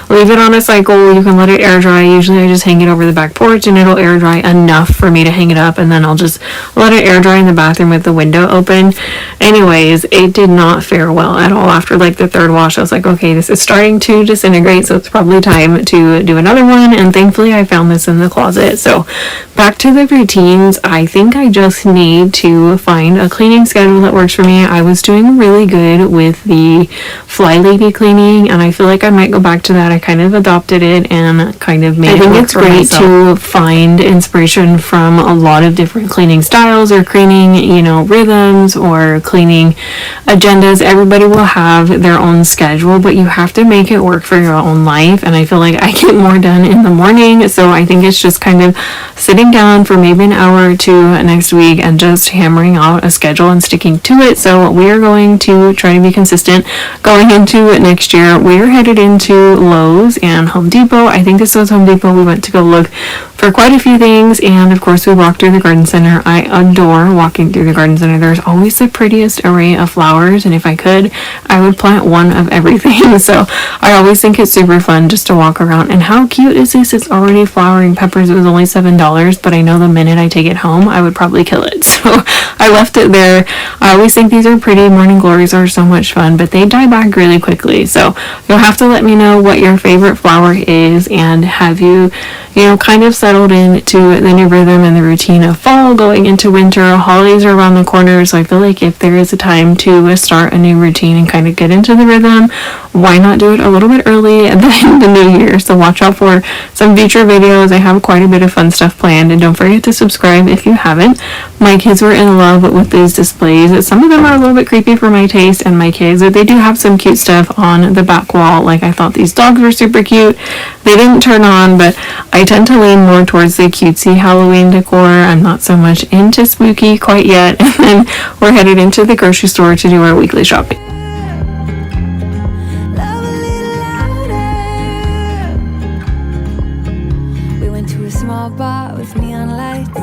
leave it on a cycle. You can let it air dry. Usually I just hang it over the back porch and it'll air dry enough for me to hang it up, and then I'll just let it air dry in the bathroom with the window open. Anyways, it did not fare well at all. After like the third wash, I was like, okay, this is starting to disintegrate, so it's probably time to do another one. And thankfully I found this in the closet. So back to the routines. I think I just need to find a cleaning schedule that works for me. I was doing really good with the Fly Lady cleaning, and I feel like I might go back to that. I kind of adopted it and kind of made it work for myself. I think it's great to find inspiration from a lot of different cleaning styles or cleaning, rhythms or cleaning agendas. Everybody will have their own schedule, but you have to make it work for your own life. And I feel like I get more done in the morning, so I think it's just kind of sitting down for maybe an hour or two next week and just hammering out a schedule and sticking to it. So we are going to try to be consistent going into next year. We're headed into Lowe's and Home Depot. I think this was Home Depot. We went to go look for quite a few things, and of course we walked through the garden center. I adore walking through the garden center. There's always the prettiest array of flowers, and if I could, I would plant one of everything. So I always think it's super fun just to walk around. And how cute is this? It's already flowering peppers. It was only $7, but I know the minute I take it home I would probably kill it, so I left it there. I always think these are pretty. Morning glories are so much fun, but they die back really quickly. So you'll have to let me know what your favorite flower is, and have you kind of settled into the new rhythm and the routine of fall going into winter. Holidays are around the corner, so I feel like if there is a time to start a new routine and kind of get into the rhythm, why not do it a little bit early and then the new year? So watch out for some future videos. I have quite a bit of fun stuff planned, and don't forget to subscribe if you haven't. My kids were in love with these displays. Some of them are a little bit creepy for my taste and my kids, but they do have some cute stuff on the back wall. Like, I thought these dogs were super cute. They didn't turn on, but I tend to lean more towards the cutesy Halloween decor. I'm not so much into spooky quite yet. And then we're headed into the grocery store to do our weekly shopping. Love a little louder. We went to a small bar with neon lights.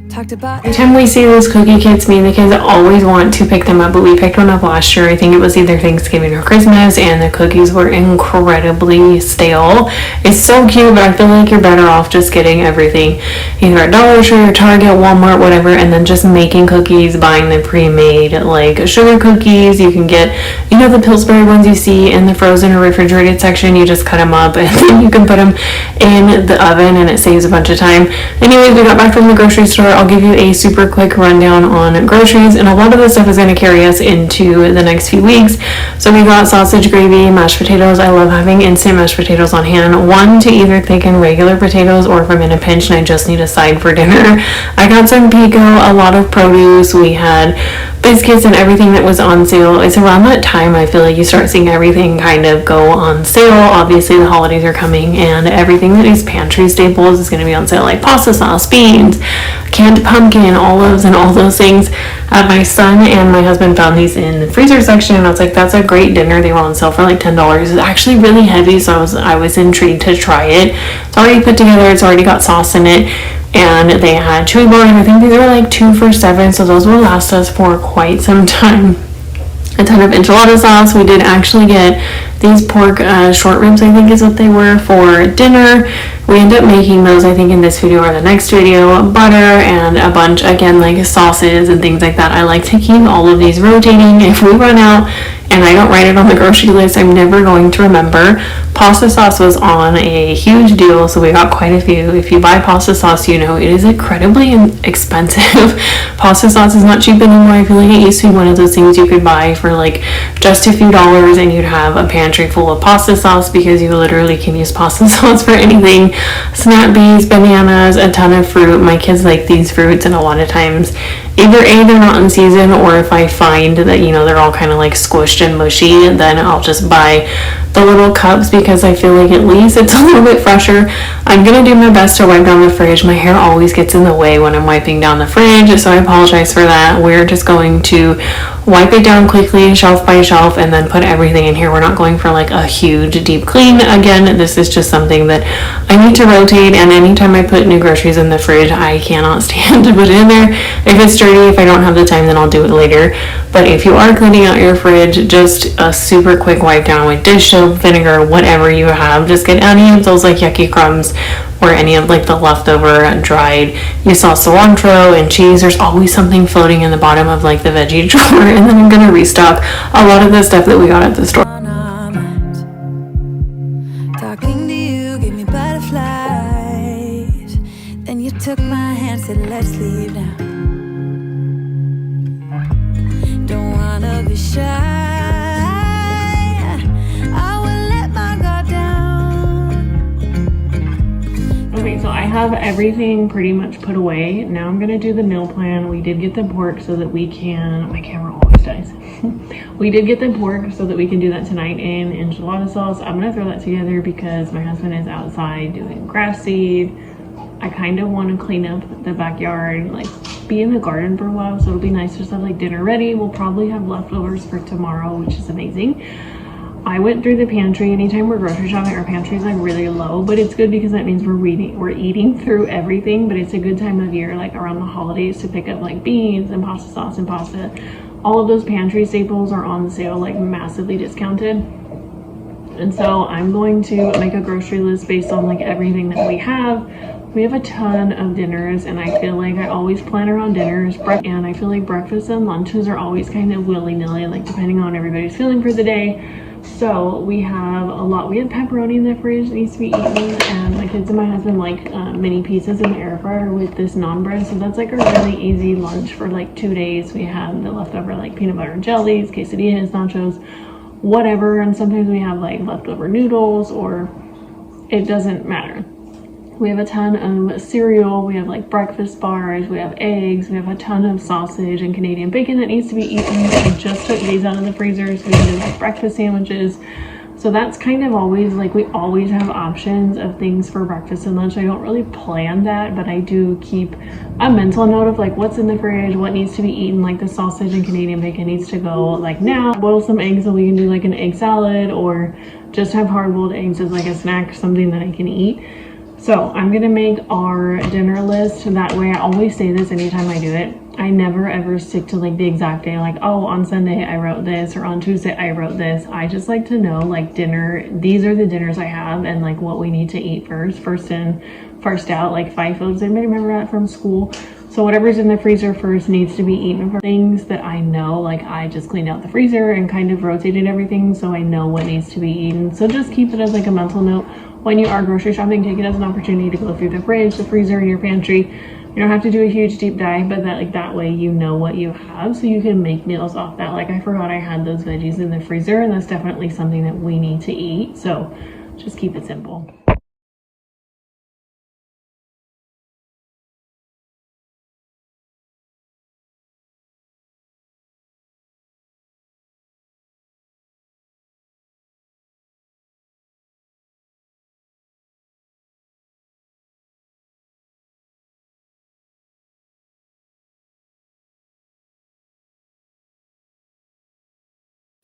Talked about Every time we see those cookie kits, me and the kids always want to pick them up, but we picked one up last year. I think it was either Thanksgiving or Christmas, and the cookies were incredibly stale. It's so cute, but I feel like you're better off just getting everything either at Dollar Tree or Target, Walmart, whatever, and then just making cookies, buying the pre-made like sugar cookies. You can get, the Pillsbury ones you see in the frozen or refrigerated section. You just cut them up and then you can put them in the oven, and it saves a bunch of time. Anyways, we got back from the grocery store. I'll give you a super quick rundown on groceries, and a lot of this stuff is going to carry us into the next few weeks. So we got sausage gravy, mashed potatoes. I love having instant mashed potatoes on hand. One to either thicken regular potatoes, or if I'm in a pinch and I just need a side for dinner. I got some pico, a lot of produce. We had biscuits and everything that was on sale. It's around that time I feel like you start seeing everything kind of go on sale. Obviously the holidays are coming, and everything that is pantry staples is going to be on sale, like pasta sauce, beans, canned pumpkin, olives, and all those things. My son and my husband found these in the freezer section, and I was like, that's a great dinner. They were on sale for like $10. It's actually really heavy, so I was intrigued to try it. It's already put together. It's already got sauce in it. and they had chewy bars. I think these were like 2 for $7, so those will last us for quite some time. A ton of enchilada sauce. We did actually get these pork short ribs, I think is what they were, for dinner. We end up making those, I think, in this video or the next video. Butter and a bunch, again, like sauces and things like that. I like to keep all of these rotating. If we run out and I don't write it on the grocery list, I'm never going to remember. Pasta sauce was on a huge deal, so we got quite a few. If you buy pasta sauce, you know it is incredibly expensive. Pasta sauce is not cheap anymore. I feel like it used to be one of those things you could buy for like just a few dollars and you'd have a pantry full of pasta sauce, because you literally can use pasta sauce for anything. Snap peas, bananas, a ton of fruit. My kids like these fruits, and a lot of times either A, they're not in season, or if I find that, you know, they're all kind of like squished and mushy, then I'll just buy the little cups, because I feel like at least it's a little bit fresher. I'm gonna do my best to wipe down the fridge. My hair always gets in the way when I'm wiping down the fridge, so I apologize for that. We're just going to wipe it down quickly, shelf by shelf, and then put everything in here. We're not going for like a huge deep clean. Again, this is just something that I need to rotate, and anytime I put new groceries in the fridge, I cannot stand to put it in there. If it's dirty, if I don't have the time, then I'll do it later. But if you are cleaning out your fridge, just a super quick wipe down with dish soap, vinegar, whatever you have. Just get any of those like yucky crumbs or any of like the leftover dried. You saw cilantro and cheese. There's always something floating in the bottom of like the veggie drawer, and then I'm gonna restock a lot of the stuff that we got at the store. Talking to you gave me butterflies. Then you took my hand, said let's leave now. Don't wanna be shy. I will let my guard down. Okay, so I have everything pretty much put away. Now I'm gonna do the meal plan. We did get the pork so that we can, my camera always dies. We did get the pork so that we can do that tonight in enchilada sauce. I'm gonna throw that together because my husband is outside doing grass seed. I kind of want to clean up the backyard, like be in the garden for a while, so it'll be nice just to have like dinner ready. We'll probably have leftovers for tomorrow, which is amazing. I went through the pantry. Anytime we're grocery shopping, our pantry is like really low, but it's good because that means we're eating through everything. But it's a good time of year, like around the holidays, to pick up like beans and pasta sauce and pasta. All of those pantry staples are on sale, like massively discounted. And so I'm going to make a grocery list based on like everything that we have. We have a ton of dinners, and I feel like I always plan around dinners, and I feel like breakfast and lunches are always kind of willy-nilly, like depending on everybody's feeling for the day. So we have a lot. We have pepperoni in the fridge that needs to be eaten, and my kids and my husband like mini pizzas in the air fryer with this naan bread, so that's like a really easy lunch for like 2 days. We have the leftover like peanut butter and jellies, quesadillas, nachos, whatever, and sometimes we have like leftover noodles, or it doesn't matter. We have a ton of cereal, we have like breakfast bars, we have eggs, we have a ton of sausage and Canadian bacon that needs to be eaten. I just took these out of the freezer so we can do like breakfast sandwiches. So that's kind of always like, we always have options of things for breakfast and lunch. I don't really plan that, but I do keep a mental note of like what's in the fridge, what needs to be eaten. Like the sausage and Canadian bacon needs to go like now. Boil some eggs so we can do like an egg salad, or just have hard-boiled eggs as like a snack, something that I can eat. So I'm gonna make our dinner list. That way, I always say this anytime I do it. I never ever stick to like the exact day, like, oh, on Sunday I wrote this, or on Tuesday I wrote this. I just like to know like dinner, these are the dinners I have, and like what we need to eat first in, first out, like FIFOs. Anybody remember that from school? So whatever's in the freezer first needs to be eaten. For things that I know, like I just cleaned out the freezer and kind of rotated everything, so I know what needs to be eaten. So just keep it as like a mental note. When you are grocery shopping, take it as an opportunity to go through the fridge, the freezer, and your pantry. You don't have to do a huge deep dive, but that way you know what you have, so you can make meals off that. Like I forgot I had those veggies in the freezer, and that's definitely something that we need to eat. So just keep it simple.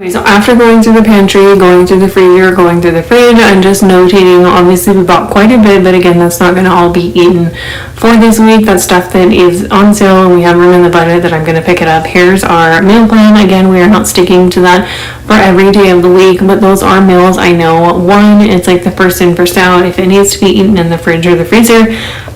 So after going through the pantry, going through the freezer, going through the fridge, I'm just notating. Obviously we bought quite a bit, but again, that's not going to all be eaten for this week. That's stuff that is on sale and we have room in the budget that I'm going to pick it up. Here's our meal plan. Again, we are not sticking to that for every day of the week, but those are meals I know. One, it's like the first in, first out. If it needs to be eaten in the fridge or the freezer,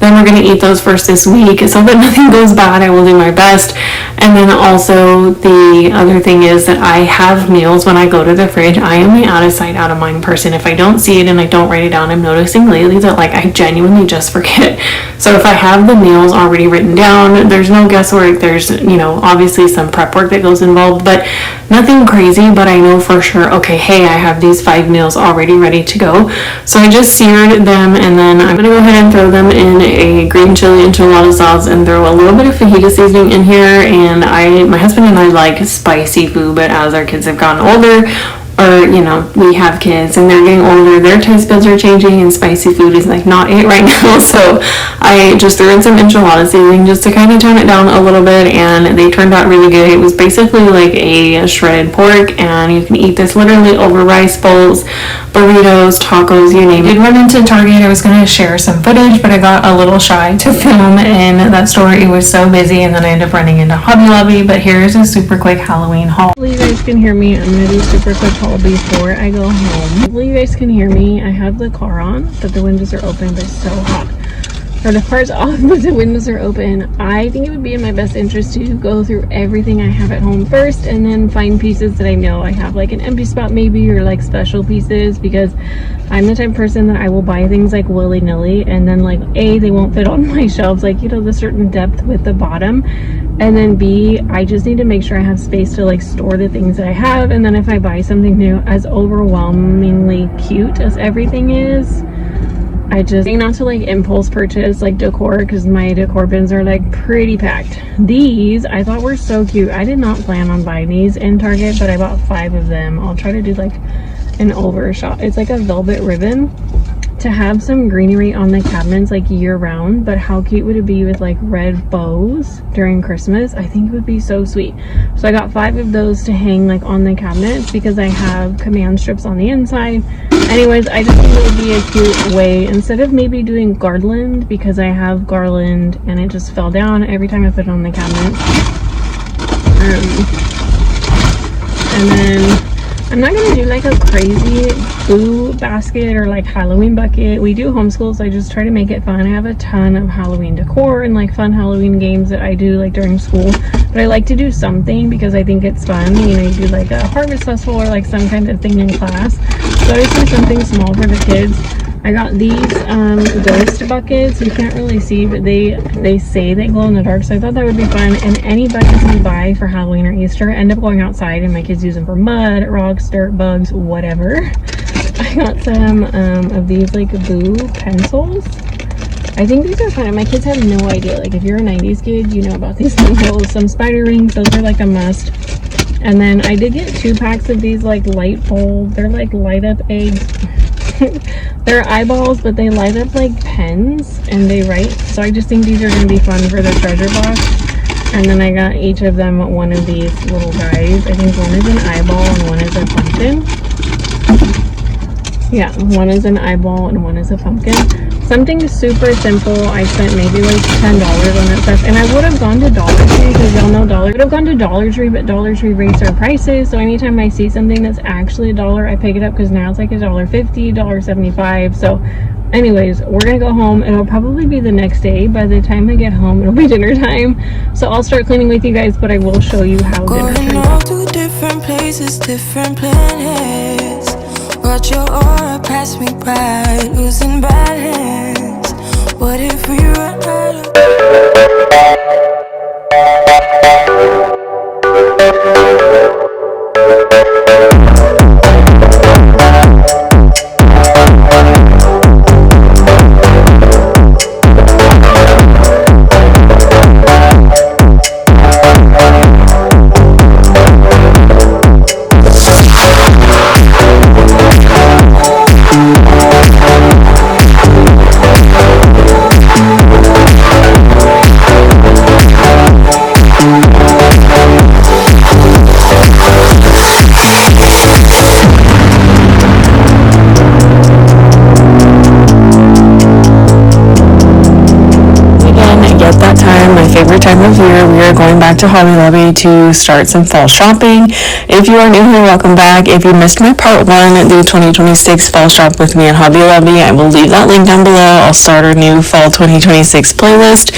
then we're going to eat those first this week so that nothing goes bad. I will do my best. And then also the other thing is that I have meals when I go to the fridge. I am an out of sight, out of mind person. If I don't see it and I don't write it down, I'm noticing lately that like I genuinely just forget. So if I have the meals already written down, there's no guesswork. There's, obviously some prep work that goes involved, but nothing crazy. But I know for sure, okay, hey, I have these 5 meals already ready to go. So I just seared them and then I'm going to go ahead and throw them in a green chili enchilada sauce and throw a little bit of fajita seasoning in here. And my husband and I like spicy food, but as our kids have gotten older, or we have kids and they're getting older, their taste buds are changing and spicy food is like not it right now. So I just threw in some enchilada seasoning just to kind of tone it down a little bit, and they turned out really good. It was basically like a shredded pork, and you can eat this literally over rice bowls, burritos, tacos, you name it. I did run into Target. I was going to share some footage, but I got a little shy to film in that store. It was so busy, and then I ended up running into Hobby Lobby. But here's a super quick Halloween haul. Hopefully you guys can hear me. I'm going to do super quick haul before I go home. Hopefully you guys can hear me. I have the car on, but the windows are open, but it's so hot. Or the car's off, but the windows are open. I think it would be in my best interest to go through everything I have at home first and then find pieces that I know I have like an empty spot maybe, or like special pieces, because I'm the type of person that I will buy things like willy-nilly and then like A, they won't fit on my shelves, like the certain depth with the bottom, and then B, I just need to make sure I have space to like store the things that I have. And then if I buy something new, as overwhelmingly cute as everything is, I just think not to like impulse purchase like decor, because my decor bins are like pretty packed. These I thought were so cute. I did not plan on buying these in Target, but I bought 5 of them. I'll try to do like an overshot. It's like a velvet ribbon to have some greenery on the cabinets like year round, but how cute would it be with like red bows during Christmas? I think it would be so sweet. So I got 5 of those to hang like on the cabinets because I have command strips on the inside. Anyways, I just think it would be a cute way, instead of maybe doing garland, because I have garland and it just fell down every time I put it on the cabinet. And then I'm not gonna do like a crazy boo basket or like Halloween bucket. We do homeschool, so I just try to make it fun. I have a ton of Halloween decor and like fun Halloween games that I do like during school, but I like to do something because I think it's fun. You do like a harvest festival or like some kind of thing in class. So I just do something small for the kids. I got these ghost buckets. You can't really see, but they say they glow in the dark, so I thought that would be fun. And any buckets you buy for Halloween or Easter end up going outside, and my kids use them for mud, rocks, dirt, bugs, whatever. I got some of these like boo pencils. I think these are fun, and my kids have no idea. Like if you're a 90s kid, you know about these pencils. Some spider rings, those are like a must. And then I did get 2 packs of these like light bulb. They're like light up eggs. They're eyeballs, but they light up like pens and they write. So I just think these are going to be fun for the treasure box. And then I got each of them one of these little guys. I think one is an eyeball and one is a pumpkin. Yeah, one is an eyeball and one is a pumpkin. Something super simple. I spent maybe like $10 on that stuff, and I would have gone to Dollar Tree, because y'all know I would have gone to Dollar Tree, but Dollar Tree raised their prices. So anytime I see something that's actually $1, I pick it up, because now it's like $1.50, $1.75. So anyways, we're gonna go home. It'll probably be the next day. By the time I get home, it'll be dinner time. So I'll start cleaning with you guys, but I will show you how dinner turns out. Going all to different places, different planets. Watch your aura pass me by, losing balance. What if we run out of my favorite time of year. We are going back to Hobby Lobby to start some fall shopping. If you are new here, welcome back. If you missed my part 1, the 2026 fall shop with me at Hobby Lobby, I will leave that link down below. I'll start our new fall 2026 playlist.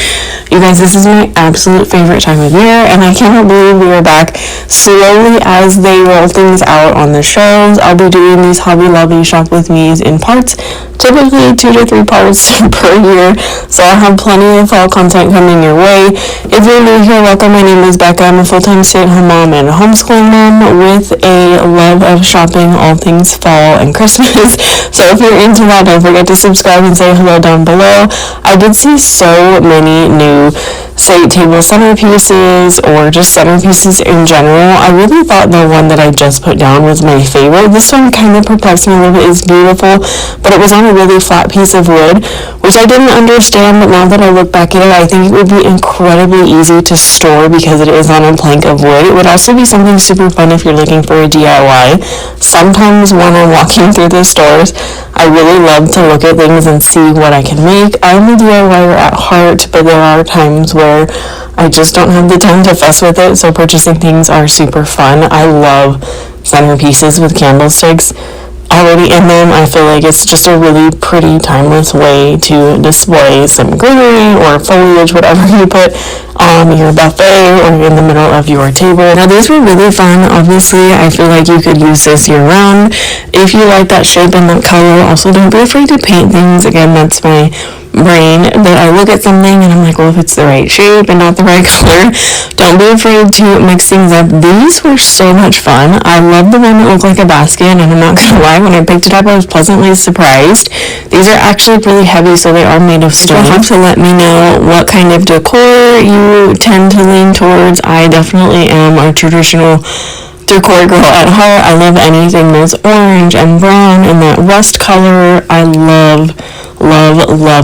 You guys, this is my absolute favorite time of year, and I cannot believe we are back. Slowly as they roll things out on the shelves, I'll be doing these Hobby Lobby shop with me's in parts, typically 2 to 3 parts per year, so I'll have plenty of fall content coming your way. If you're new here, welcome. My name is Becca. I'm a full-time stay-at-home mom and homeschooling mom with a love of shopping all things fall and Christmas. So if you're into that, don't forget to subscribe and say hello down below. I did see so many new table centerpieces or just centerpieces in general. I really thought the one that I just put down was my favorite. This one kind of perplexed me a little bit. It's beautiful, but it was on a really flat piece of wood, which I didn't understand, but now that I look back at it, I think it would be incredibly easy to store because it is on a plank of wood. It would also be something super fun if you're looking for a DIY. Sometimes when I'm walking through the stores, I really love to look at things and see what I can make. I'm a DIYer at heart, but there are times where I just don't have the time to fuss with it, so purchasing things are super fun. I love centerpieces with candlesticks already in them. I feel like it's just a really pretty, timeless way to display some greenery or foliage, whatever you put on your buffet or in the middle of your table. Now these were really fun. Obviously, I feel like you could use this year round if you like that shape and that color. Also, don't be afraid to paint things. Again, that's my brain, that I look at something and I'm like, well, if it's the right shape and not the right color, don't be afraid to mix things up. These were so much fun. I love the one that looked like a basket, and I'm not gonna lie, when I picked it up, I was pleasantly surprised. These are actually really heavy, so they are made of stone. You'll have to let me know what kind of decor you tend to lean towards. I definitely am a traditional decor girl at heart. I love anything that's orange and brown and that rust color. I love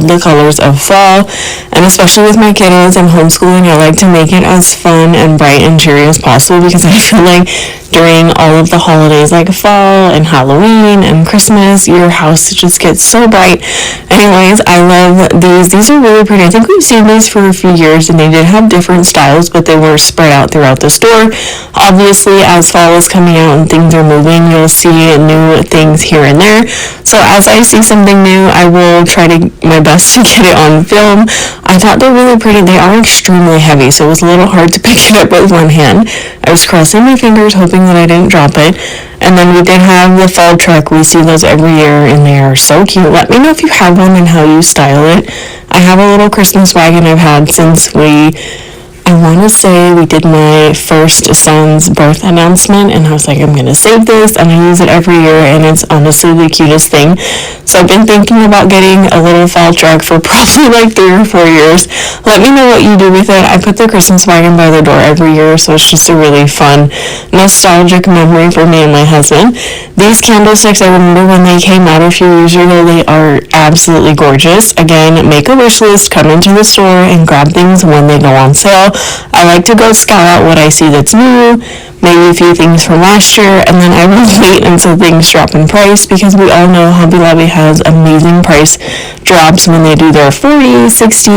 the colors of fall, and especially with my kiddos and homeschooling, I like to make it as fun and bright and cheery as possible because I feel like during all of the holidays like fall and Halloween and Christmas, your house just gets so bright. Anyways, I love these. These are really pretty. I think we've seen these for a few years, and they did have different styles, but they were spread out throughout the store. Obviously, as fall is coming out and things are moving, you'll see new things here and there. So as I see something new, I will try to my best to get it on film. I thought they're really pretty. They are extremely heavy, so it was a little hard to pick it up with one hand. I was crossing my fingers, hoping that I didn't drop it. And then we did have the fall truck. We see those every year, and they are so cute. Let me know if you have one and how you style it. I have a little Christmas wagon I've had since I want to say we did my first son's birth announcement, and I was like, I'm going to save this, and I use it every year, and it's honestly the cutest thing. So I've been thinking about getting a little fall truck for probably like 3 or 4 years. Let me know what you do with it. I put the Christmas wagon by the door every year, so it's just a really fun, nostalgic memory for me and my husband. These candlesticks, I remember when they came out a few years ago, they are absolutely gorgeous. Again, make a wish list, come into the store, and grab things when they go on sale. I like to go scout out what I see that's new, maybe a few things from last year, and then I will wait until things drop in price, because we all know Hobby Lobby has amazing price drops when they do their 40, 60,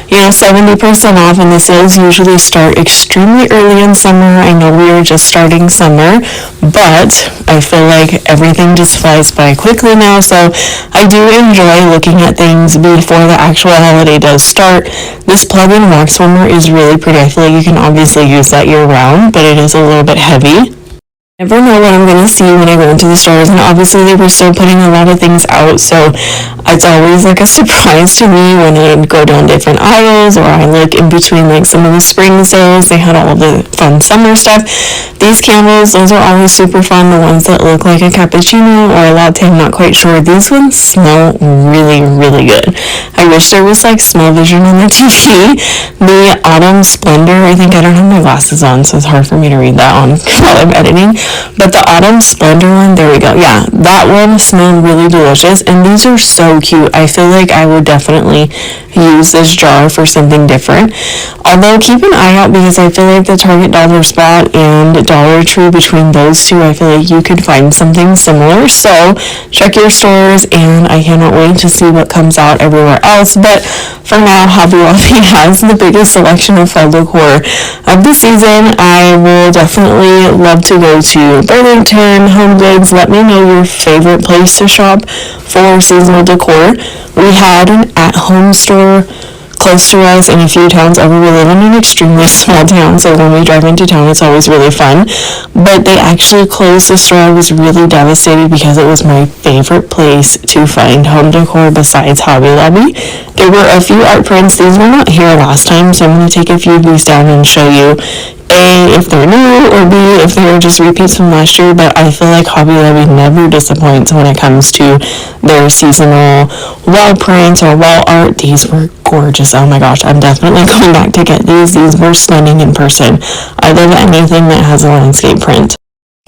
70% off, and the sales usually start extremely early in summer. I know we are just starting summer, but I feel like everything just flies by quickly now, so I do enjoy looking at things before the actual holiday does start. This plug-in wax warmer is really pretty. I feel like you can obviously use that year round, but it is a little bit heavy. Never know what I'm going to see when I go into the stores, and obviously they were still putting a lot of things out, so it's always like a surprise to me when I go down different aisles, or I look in between like some of the spring sales. They had all of the fun summer stuff. These candles, those are always super fun, the ones that look like a cappuccino or a latte, I'm not quite sure. These ones smell really, really good. I wish there was like smell vision on the TV. The Autumn Splendor, I don't have my glasses on, so it's hard for me to read that on while I'm editing. but the Autumn Splendor one, there we go. Yeah, that one smelled really delicious, and these are so cute. I feel like I would definitely use this jar for something different. Although keep an eye out, because I feel like the Target Dollar Spot and Dollar Tree, between those two, I feel like you could find something similar. So check your stores, and I cannot wait to see what comes out everywhere else. But for now, Hobby Lobby has the biggest selection of fall decor of the season. I will definitely love to go to Burlington, Home Goods. Let me know your favorite place to shop for seasonal decor. We had an at-home store close to us in a few towns over. We live in an extremely small town, so when we drive into town, it's always really fun. But they actually closed the store. I was really devastated because it was my favorite place to find home decor besides Hobby Lobby. There were a few art prints. These were not here last time, so I'm going to take a few of these down and show you A, if they're new, or B, if they're just repeats from last year. But I feel like Hobby Lobby never disappoints when it comes to their seasonal wall prints or wall art. These were gorgeous. Oh my gosh, I'm definitely going back to get these. These were stunning in person. I love anything that has a landscape print.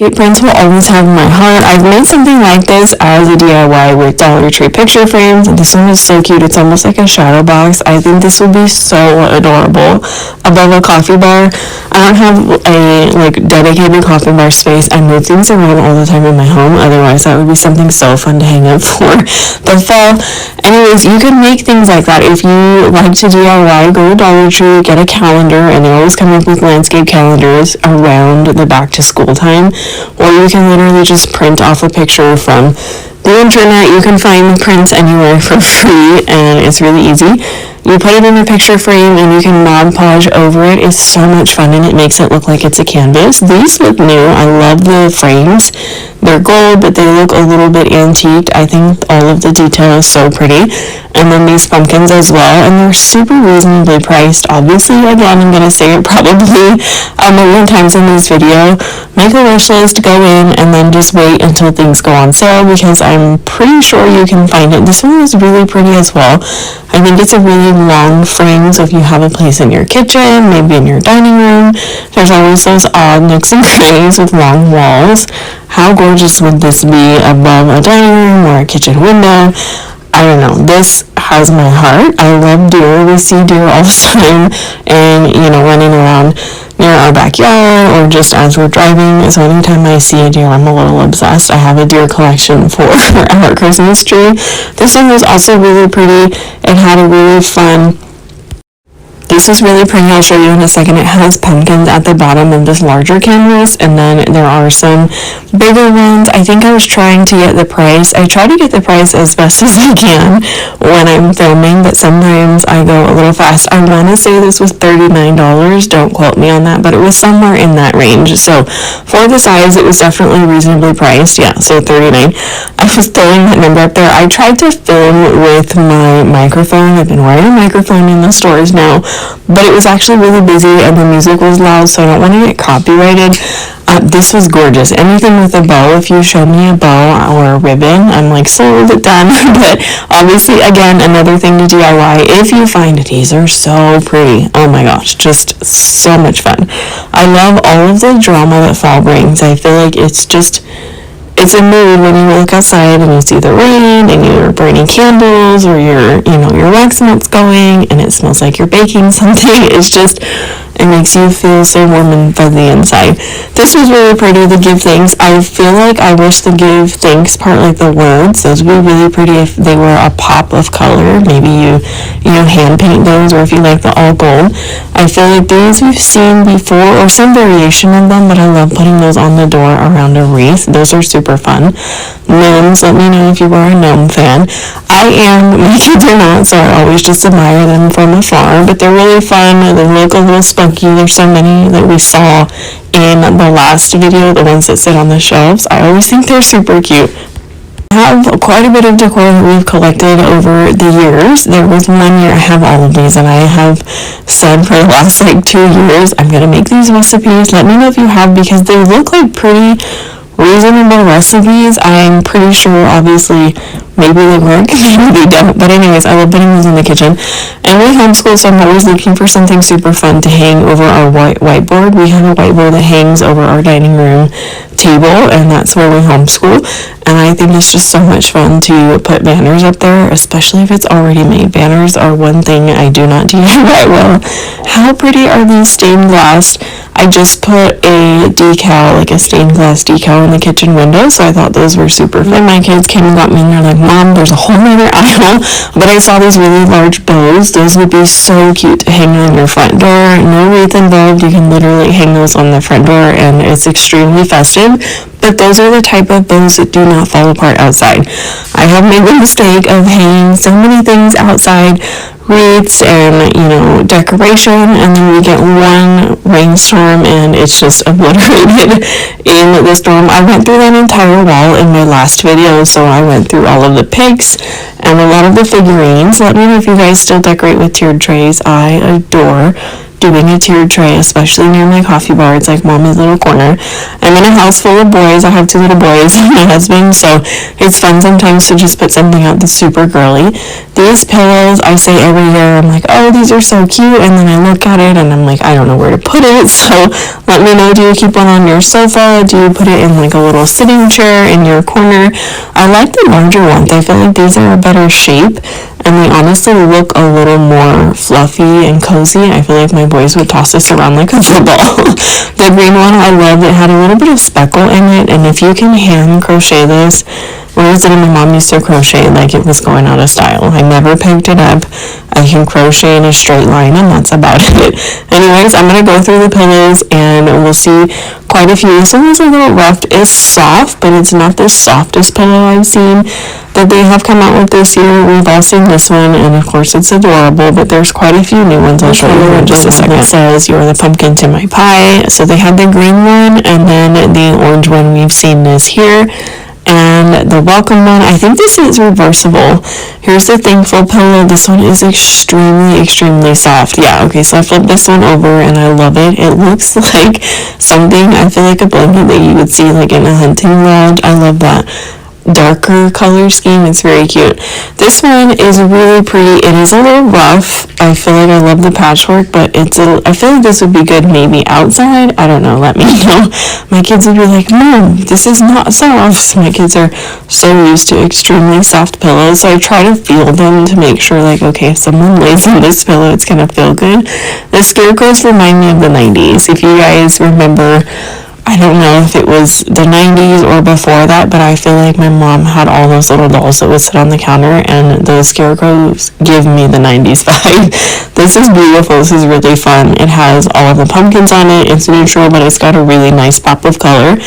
Landscape prints will always have my heart. I've made something like this as a DIY with Dollar Tree picture frames, and this one is so cute. It's almost like a shadow box. I think this will be so adorable above a coffee bar. I don't have a dedicated coffee bar space. I move things around all the time in my home. Otherwise, that would be something so fun to hang up for the fall. Anyways, you can make things like that. If you like to DIY, go to Dollar Tree, get a calendar, and they always come up with landscape calendars around the back to school time. Or you can literally just print off a picture from the internet. You can find prints anywhere for free, and it's really easy. You put it in a picture frame and you can Mod Podge over it. It's so much fun, and it makes it look like it's a canvas. These look new. I love the frames. They're gold, but they look a little bit antiqued. I think all of the detail is so pretty. And then these pumpkins as well, and they're super reasonably priced. Obviously, again, I'm going to say it probably a million times in this video. Make a wish list, go in, and then just wait until things go on sale, because I'm pretty sure you can find it. This one is really pretty as well. I think it's a really long frame, so if you have a place in your kitchen, maybe in your dining room, there's always those odd nooks and crannies with long walls. How gorgeous would this be above a dining room or a kitchen window? I don't know. This has my heart. I love deer. We see deer all the time, and running around near our backyard or just as we're driving. So anytime I see a deer, I'm a little obsessed. I have a deer collection for our Christmas tree. This one was also really pretty. It had a really fun. This is really pretty. I'll show you in a second. It has pumpkins at the bottom of this larger canvas, and then there are some bigger ones. I think I was trying to get the price. I try to get the price as best as I can when I'm filming, but sometimes I go a little fast. I want to say this was $39. Don't quote me on that, but it was somewhere in that range. So for the size, it was definitely reasonably priced. Yeah, so $39. I was throwing that number up there. I tried to film with my microphone. I've been wearing a microphone in the stores now, but it was actually really busy and the music was loud, so I don't want to get copyrighted. This was gorgeous. Anything with a bow, if you show me a bow or a ribbon, I'm like sold, done. But obviously, again, another thing to DIY if you find it. These are so pretty. Oh my gosh, just so much fun. I love all of the drama that fall brings. I feel like it's a mood when you look outside and you see the rain and you're burning candles, or your wax melt's going and it smells like you're baking something. It makes you feel so warm and fuzzy inside. This was really pretty, the give thanks. I feel like I wish the give thanks part, like the words, those would be really pretty if they were a pop of color. Maybe you hand paint those, or if you like the all gold. I feel like these we've seen before, or some variation of them, but I love putting those on the door around a wreath. Those are super fun. Gnomes, let me know if you are a gnome fan. I am. My kids are not, so I always just admire them from afar, but they're really fun. They look a little spunky. There's so many that we saw in the last video, the ones that sit on the shelves. I always think they're super cute. I have quite a bit of decor that we've collected over the years. There was 1 year I have all of these, and I have said for the last 2 years I'm going to make these recipes. Let me know if you have, because they look like pretty reasonable recipes. I'm pretty sure, obviously, maybe they work, maybe they don't. But anyways, I love putting these in the kitchen. And we homeschool, so I'm always looking for something super fun to hang over our whiteboard. We have a whiteboard that hangs over our dining room table, and that's where we homeschool. And I think it's just so much fun to put banners up there, especially if it's already made. Banners are one thing I do not DIY well. How pretty are these stained glass? I just put a decal, like a stained glass decal in the kitchen window, so I thought those were super fun. My kids came and got me, and they're like, Mom, there's a whole other aisle, but I saw these really large bows. Those would be so cute to hang on your front door. No wreath involved. You can literally hang those on the front door, and it's extremely festive. But those are the type of bows that do not fall apart outside. I have made the mistake of hanging so many things outside, wreaths and, decoration, and then we get one rainstorm and it's just obliterated in the storm. I went through that entire wall in my last video, so I went through all of the pics and a lot of the figurines. Let me know if you guys still decorate with tiered trays. I adore doing a tiered tray, especially near my coffee bar. It's like mommy's little corner. I'm in a house full of boys. I have 2 little boys and my husband, so it's fun sometimes to just put something out that's super girly. These pillows, I say every year, I'm like, oh, these are so cute, and then I look at it and I'm like, I don't know where to put it. So let me know, do you keep one on your sofa? Do you put it in like a little sitting chair in your corner? I like the larger ones. I feel like these are a better shape, and they honestly look a little more fluffy and cozy. I feel like my boys would toss this around like a football. The green one I love. It had a little bit of speckle in it, and if you can hand crochet this, when I was little, my mom used to crochet like it was going out of style. I never picked it up. I can crochet in a straight line, and that's about it. Anyways, I'm going to go through the pillows, and we'll see quite a few. This one is a little rough. It's soft, but it's not the softest pillow I've seen that they have come out with this year. We've all seen this one, and of course it's adorable, but there's quite a few new ones I'll show you in just a second. It says, "You're the pumpkin to my pie." So they had the green one, and then the orange one. We've seen this here. And the welcome one, I think this is reversible. Here's the thankful pillow. This one is extremely soft. Yeah, okay, so I flipped this one over and I love it. It looks like something, I feel like a blanket that you would see like in a hunting lodge. I love that darker color scheme. It's very cute. This one is really pretty. It is a little rough. I feel like I love the patchwork, but I feel like this would be good maybe outside. I don't know. Let me know. My kids would be like, Mom, this is not soft. So my kids are so used to extremely soft pillows, so I try to feel them to make sure, like, okay, if someone lays on this pillow, it's gonna feel good. The scarecrows remind me of the 90s. If you guys remember, I don't know if it was the 90s or before that, but I feel like my mom had all those little dolls that would sit on the counter, and those scarecrows give me the 90s vibe. This is beautiful. This is really fun. It has all of the pumpkins on it. It's neutral, but it's got a really nice pop of color.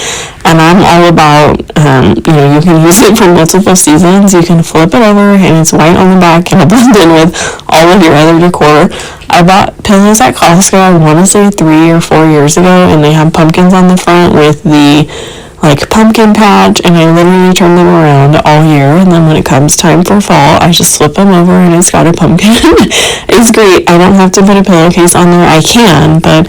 And I'm all about, you can use it for multiple seasons. You can flip it over, and it's white on the back, and it'll blend in with all of your other decor. I bought pillows at Costco, I want to say 3 or 4 years ago, and they have pumpkins on the front with the pumpkin patch, and I literally turn them around all year, and then when it comes time for fall, I just flip them over and it's got a pumpkin. It's great. I don't have to put a pillowcase on there. I can, but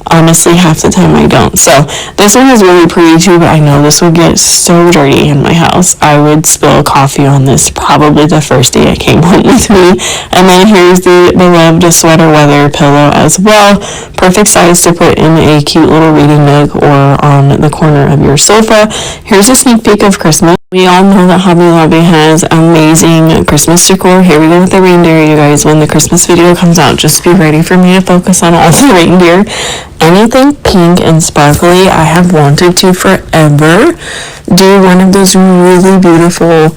honestly half the time I don't. So this one is really pretty too, but I know this would get so dirty in my house. I would spill coffee on this probably the first day it came home with me. And then here's the beloved sweater weather pillow as well. Perfect size to put in a cute little reading nook or on the corner of your sofa. Here's a sneak peek of Christmas. We all know that Hobby Lobby has amazing Christmas decor. Here we go with the reindeer, you guys. When the Christmas video comes out, just be ready for me to focus on all the reindeer. Anything pink and sparkly, I have wanted to forever do one of those really beautiful,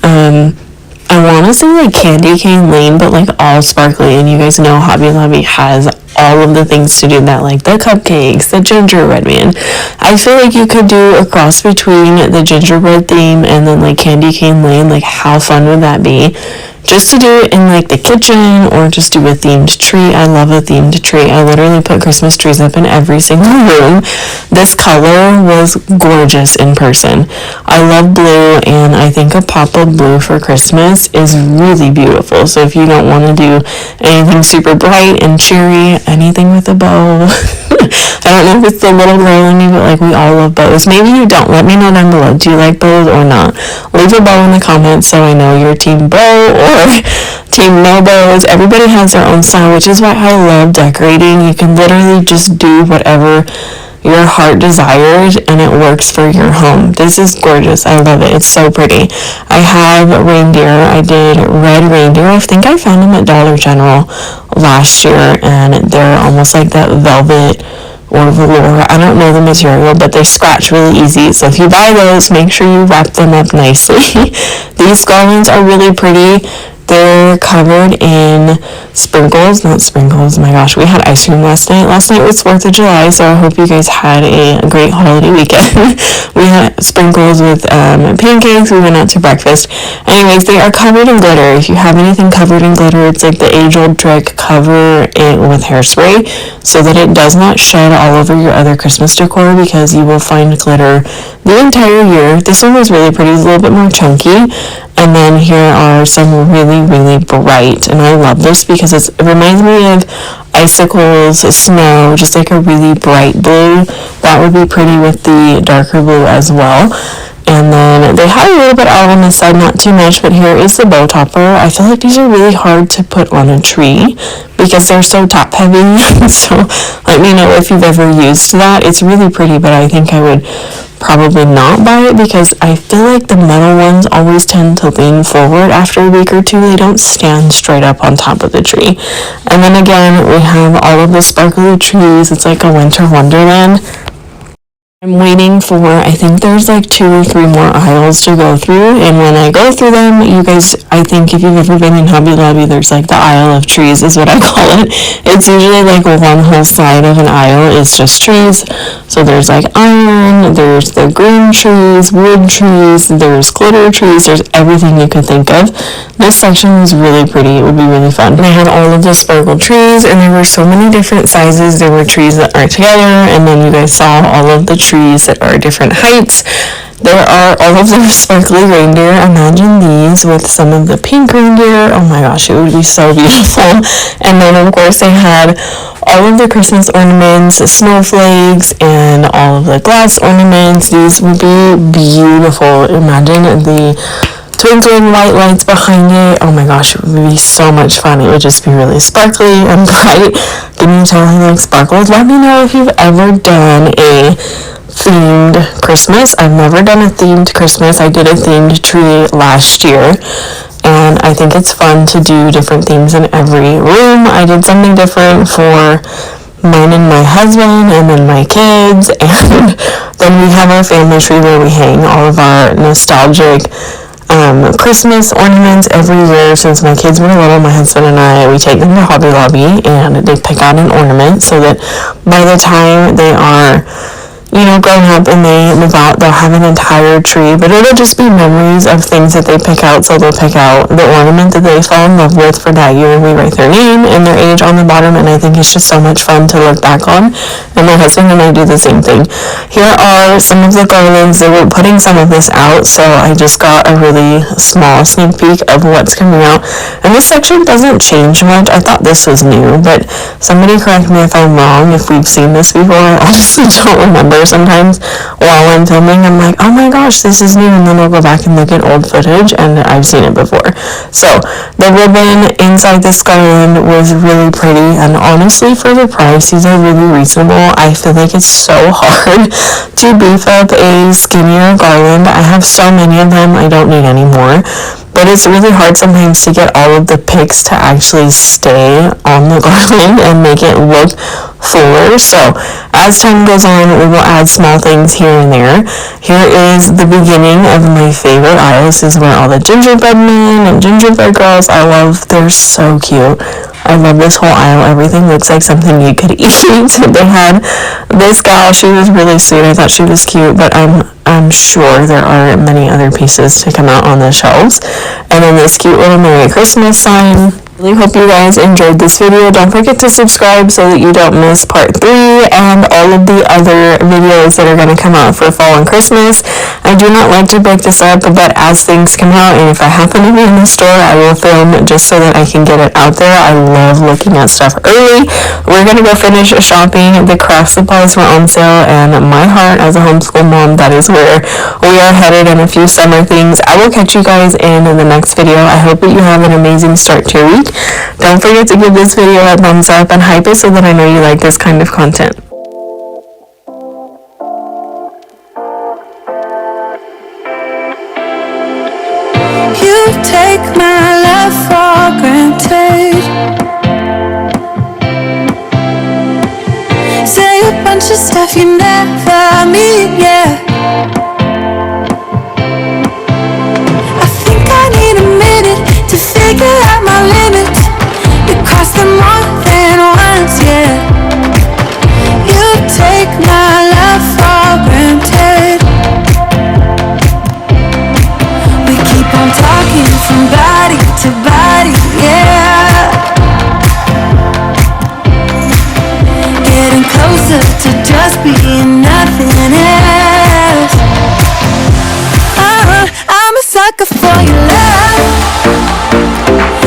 I want to say like candy cane lane, but like all sparkly. And you guys know Hobby Lobby has all of the things to do that, like the cupcakes, the gingerbread man. I feel like you could do a cross between the gingerbread theme and then like candy cane lane. Like how fun would that be? Just to do it in like the kitchen or just do a themed tree. I love a themed tree. I literally put Christmas trees up in every single room. This color was gorgeous in person. I love blue, and I think a pop of blue for Christmas is really beautiful. So if you don't want to do anything super bright and cheery, anything with a bow. I don't know if it's the little girl in me, but like we all love bows. Maybe you don't. Let me know down below. Do you like bows or not? Leave a bow in the comments so I know you're team bow or team no bows. Everybody has their own style, which is why I love decorating. You can literally just do whatever your heart desires, and it works for your home. This is gorgeous. I love it. It's so pretty. I have reindeer. I did red reindeer. I think I found them at Dollar General last year, and they're almost like that velvet or velour. I don't know the material, but they scratch really easy. So if you buy those, make sure you wrap them up nicely. These garlands are really pretty. They're covered in sprinkles, not sprinkles, my gosh, we had ice cream last night. Last night was 4th of July, so I hope you guys had a great holiday weekend. We had sprinkles with pancakes, we went out to breakfast. Anyways, they are covered in glitter. If you have anything covered in glitter, it's like the age-old trick, cover it with hairspray so that it does not shed all over your other Christmas decor, because you will find glitter the entire year. This one was really pretty, it's a little bit more chunky. And then here are some really, really bright, and I love this because it reminds me of icicles, snow, just like a really bright blue. That would be pretty with the darker blue as well. And then they have a little bit out on the side, not too much, but here is the bow topper. I feel like these are really hard to put on a tree because they're so top heavy. So let me know if you've ever used that. It's really pretty, but I think I would probably not buy it because I feel like the metal ones always tend to lean forward after a week or two. They don't stand straight up on top of the tree. And then again, we have all of the sparkly trees. It's like a winter wonderland. I'm waiting for, I think there's like 2 or 3 more aisles to go through, and when I go through them, you guys, I think if you've ever been in Hobby Lobby, there's like the aisle of trees is what I call it. It's usually like one whole side of an aisle is just trees. So there's like iron, there's the green trees, wood trees, there's glitter trees, there's everything you could think of. This section was really pretty. It would be really fun. They had all of the sparkle trees, and there were so many different sizes. There were trees that are together, and then you guys saw all of the trees that are different heights. There are all of the sparkly reindeer. Imagine these with some of the pink reindeer. Oh my gosh, it would be so beautiful. And then of course they had all of the Christmas ornaments, snowflakes, and all of the glass ornaments. These would be beautiful. Imagine the twinkling white lights behind it. Oh my gosh, it would be so much fun. It would just be really sparkly and bright. Can you tell I like sparkles? Let me know if you've ever done a themed Christmas. I've never done a themed Christmas. I did a themed tree last year, and I think it's fun to do different themes in every room. I did something different for mine and my husband, and then my kids, and then we have our family tree where we hang all of our nostalgic Christmas ornaments every year. Since my kids were little, my husband and I, we take them to Hobby Lobby and they pick out an ornament so that by the time they are grown up and they move out, they'll have an entire tree, but it'll just be memories of things that they pick out. So they'll pick out the ornament that they fell in love with for that year. We write their name and their age on the bottom, and I think it's just so much fun to look back on. And my husband and I do the same thing. Here are some of the garlands. They were putting some of this out, so I just got a really small sneak peek of what's coming out. And this section doesn't change much. I thought this was new, but somebody correct me if I'm wrong, if we've seen this before. I honestly don't remember. Sometimes while I'm filming, I'm like, oh my gosh, this is new, and then I'll go back and look at old footage, and I've seen it before. So the ribbon inside this garland was really pretty, and honestly, for the price, these are really reasonable. I feel like it's so hard to beef up a skinnier garland. I have so many of them, I don't need any more. But it's really hard sometimes to get all of the picks to actually stay on the garland and make it look fuller. So as time goes on, we will add small things here and there. Here is the beginning of my favorite aisle. This is where all the gingerbread men and gingerbread girls, they're so cute. I love this whole aisle. Everything looks like something you could eat. They had this gal, she was really sweet. I thought she was cute, but I'm sure there are many other pieces to come out on the shelves. And then this cute little Merry Christmas sign. Really hope you guys enjoyed this video. Don't forget to subscribe so that you don't miss part 3 and all of the other videos that are going to come out for fall and Christmas. I do not like to break this up, but as things come out, and if I happen to be in the store, I will film just so that I can get it out there. I love looking at stuff early. We're going to go finish shopping. The craft supplies were on sale, and my heart as a homeschool mom, that is where we are headed, and a few summer things. I will catch you guys in the next video. I hope that you have an amazing start to your week. Don't forget to give this video a thumbs up and hype it so that I know you like this kind of content. stuff you never meet, yeah. I think I need a minute to figure out my limits. You cross them more than once, yeah. You take my love for granted. We keep on talking from body to body, yeah. Getting closer to just being nothing else. I'm a sucker for your love,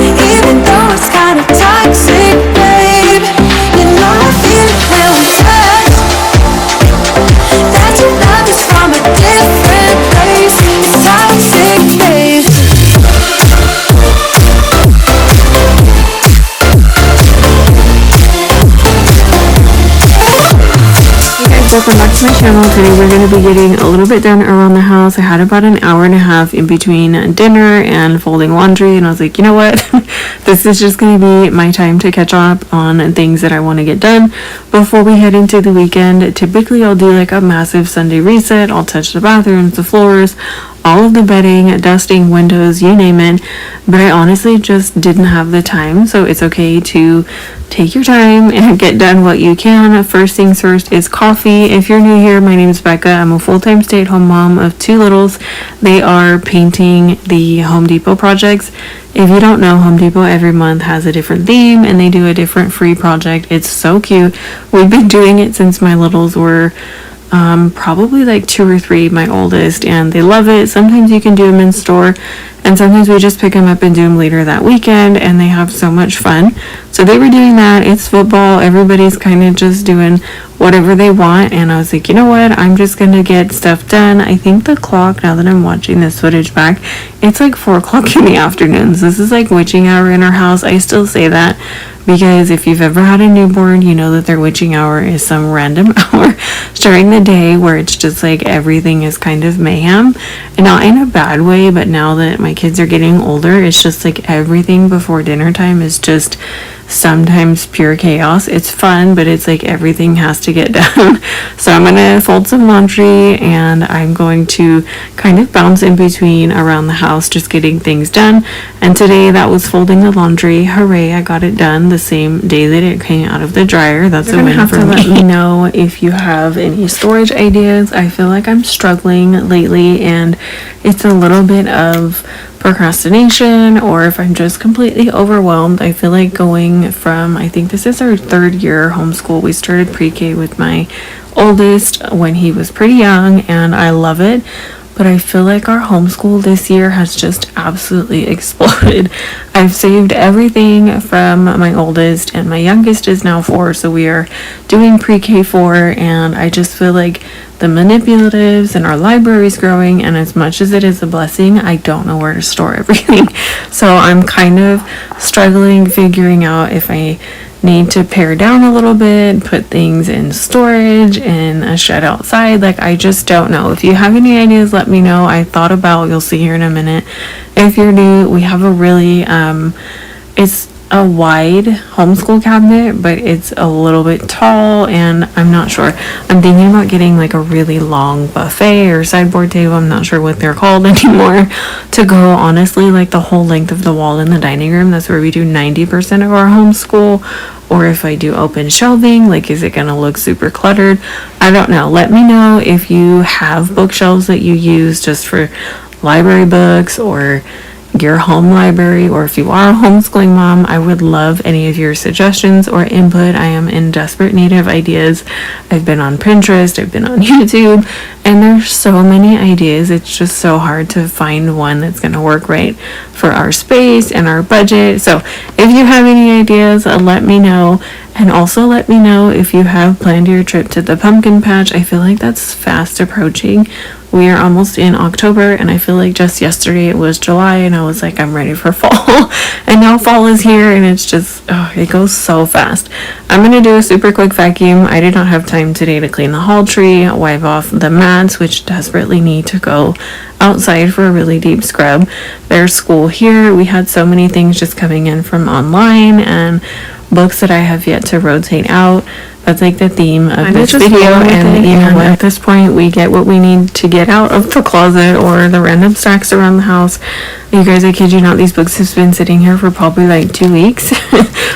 even though it's kind of toxic, babe. You know I feel it when we touch, that your love is from a different place. It's toxic, babe. Welcome back to my channel. Today we're going to be getting a little bit done around the house. I had about an hour and a half in between dinner and folding laundry, and I was like, you know what, this is just going to be my time to catch up on things that I want to get done before we head into the weekend. Typically I'll do like a massive Sunday reset. I'll touch the bathrooms, the floors, all of the bedding, dusting, windows, you name it, but I honestly just didn't have the time. So it's okay to take your time and get done what you can. First things first is coffee. If you're new here, my name is Becca. I'm a full-time stay-at-home mom of 2 littles. They are painting the Home Depot projects. If you don't know, Home Depot every month has a different theme and they do a different free project. It's so cute. We've been doing it since my littles were probably like 2 or 3, my oldest, and they love it. Sometimes you can do them in store, and sometimes we just pick them up and do them later that weekend, and they have so much fun. So they were doing that. It's football. Everybody's kind of just doing whatever they want, and I was like, you know what, I'm just gonna get stuff done. I think the clock, now that I'm watching this footage back, it's like 4 o'clock in the afternoon. So this is like witching hour in our house. I still say that because if you've ever had a newborn, you know that their witching hour is some random hour during the day where it's just like everything is kind of mayhem, and not in a bad way, but now that my kids are getting older, it's just like everything before dinner time is just sometimes pure chaos. It's fun, but it's like everything has to get done. So I'm gonna fold some laundry and I'm going to kind of bounce in between around the house, just getting things done. And today that was folding the laundry. Hooray, I got it done the same day that it came out of the dryer. That's a win for me. Let me know if you have any storage ideas. I feel like I'm struggling lately, and it's a little bit of procrastination, or if I'm just completely overwhelmed. I feel like going from, I think this is our 3rd year homeschool. We started pre-K with my oldest when he was pretty young, and I love it. But I feel like our homeschool this year has just absolutely exploded. I've saved everything from my oldest, and my youngest is now 4, so we are doing pre-K 4, and I just feel like the manipulatives and our library's growing, and as much as it is a blessing, I don't know where to store everything. So I'm kind of struggling figuring out if I need to pare down a little bit, put things in storage in a shed outside. Like, I just don't know. If you have any ideas, let me know. I thought about, you'll see here in a minute. If you're new, we have a really it's a wide homeschool cabinet, but it's a little bit tall, and I'm not sure. I'm thinking about getting like a really long buffet or sideboard table, I'm not sure what they're called anymore, to go honestly like the whole length of the wall in the dining room. That's where we do 90% of our homeschool. Or if I do open shelving, like, is it gonna look super cluttered? I don't know. Let me know if you have bookshelves that you use just for library books or your home library, or if you are a homeschooling mom. I would love any of your suggestions or input. I am in desperate need of ideas. I've been on Pinterest, I've been on YouTube, and there's so many ideas. It's just so hard to find one that's going to work right for our space and our budget. So if you have any ideas, let me know. And also let me know if you have planned your trip to the pumpkin patch. I feel like that's fast approaching. We are almost in October, and I feel like just yesterday it was July, and I was like, I'm ready for fall. And now fall is here, and it's just, it goes so fast. I'm going to do a super quick vacuum. I did not have time today to clean the hall tree, wipe off the mats, which desperately need to go outside for a really deep scrub. There's school here. We had so many things just coming in from online, and books that I have yet to rotate out. That's like the theme of I'm this just video, rolling with and it, you know and what? At this point, we get what we need to get out of the closet or the random stacks around the house. You guys, I kid you not, these books have been sitting here for probably like 2 weeks,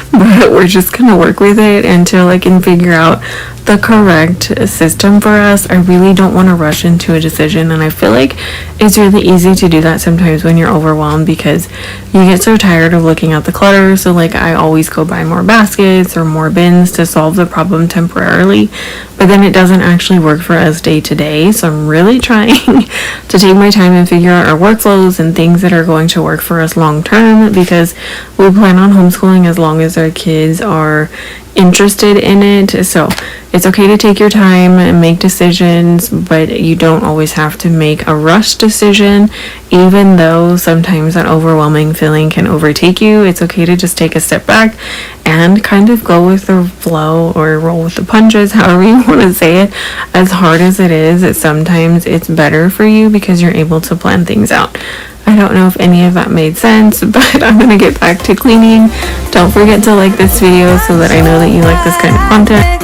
but we're just gonna work with it until I can figure out the correct system for us. I really don't want to rush into a decision, and I feel like it's really easy to do that sometimes when you're overwhelmed because you get so tired of looking at the clutter. So like I always go buy more baskets or more bins to solve the problem temporarily, but then it doesn't actually work for us day to day. So I'm really trying to take my time and figure out our workflows and things that are going to work for us long term, because we plan on homeschooling as long as our kids are interested in it. So it's okay to take your time and make decisions, but you don't always have to make a rush decision, even though sometimes that overwhelming feeling can overtake you. It's okay to just take a step back and kind of go with the flow or roll with the punches, however you want to say it. As hard as it is, sometimes it's better for you because you're able to plan things out. I don't know if any of that made sense, but I'm gonna get back to cleaning. Don't forget to like this video so that I know that you like this kind of content.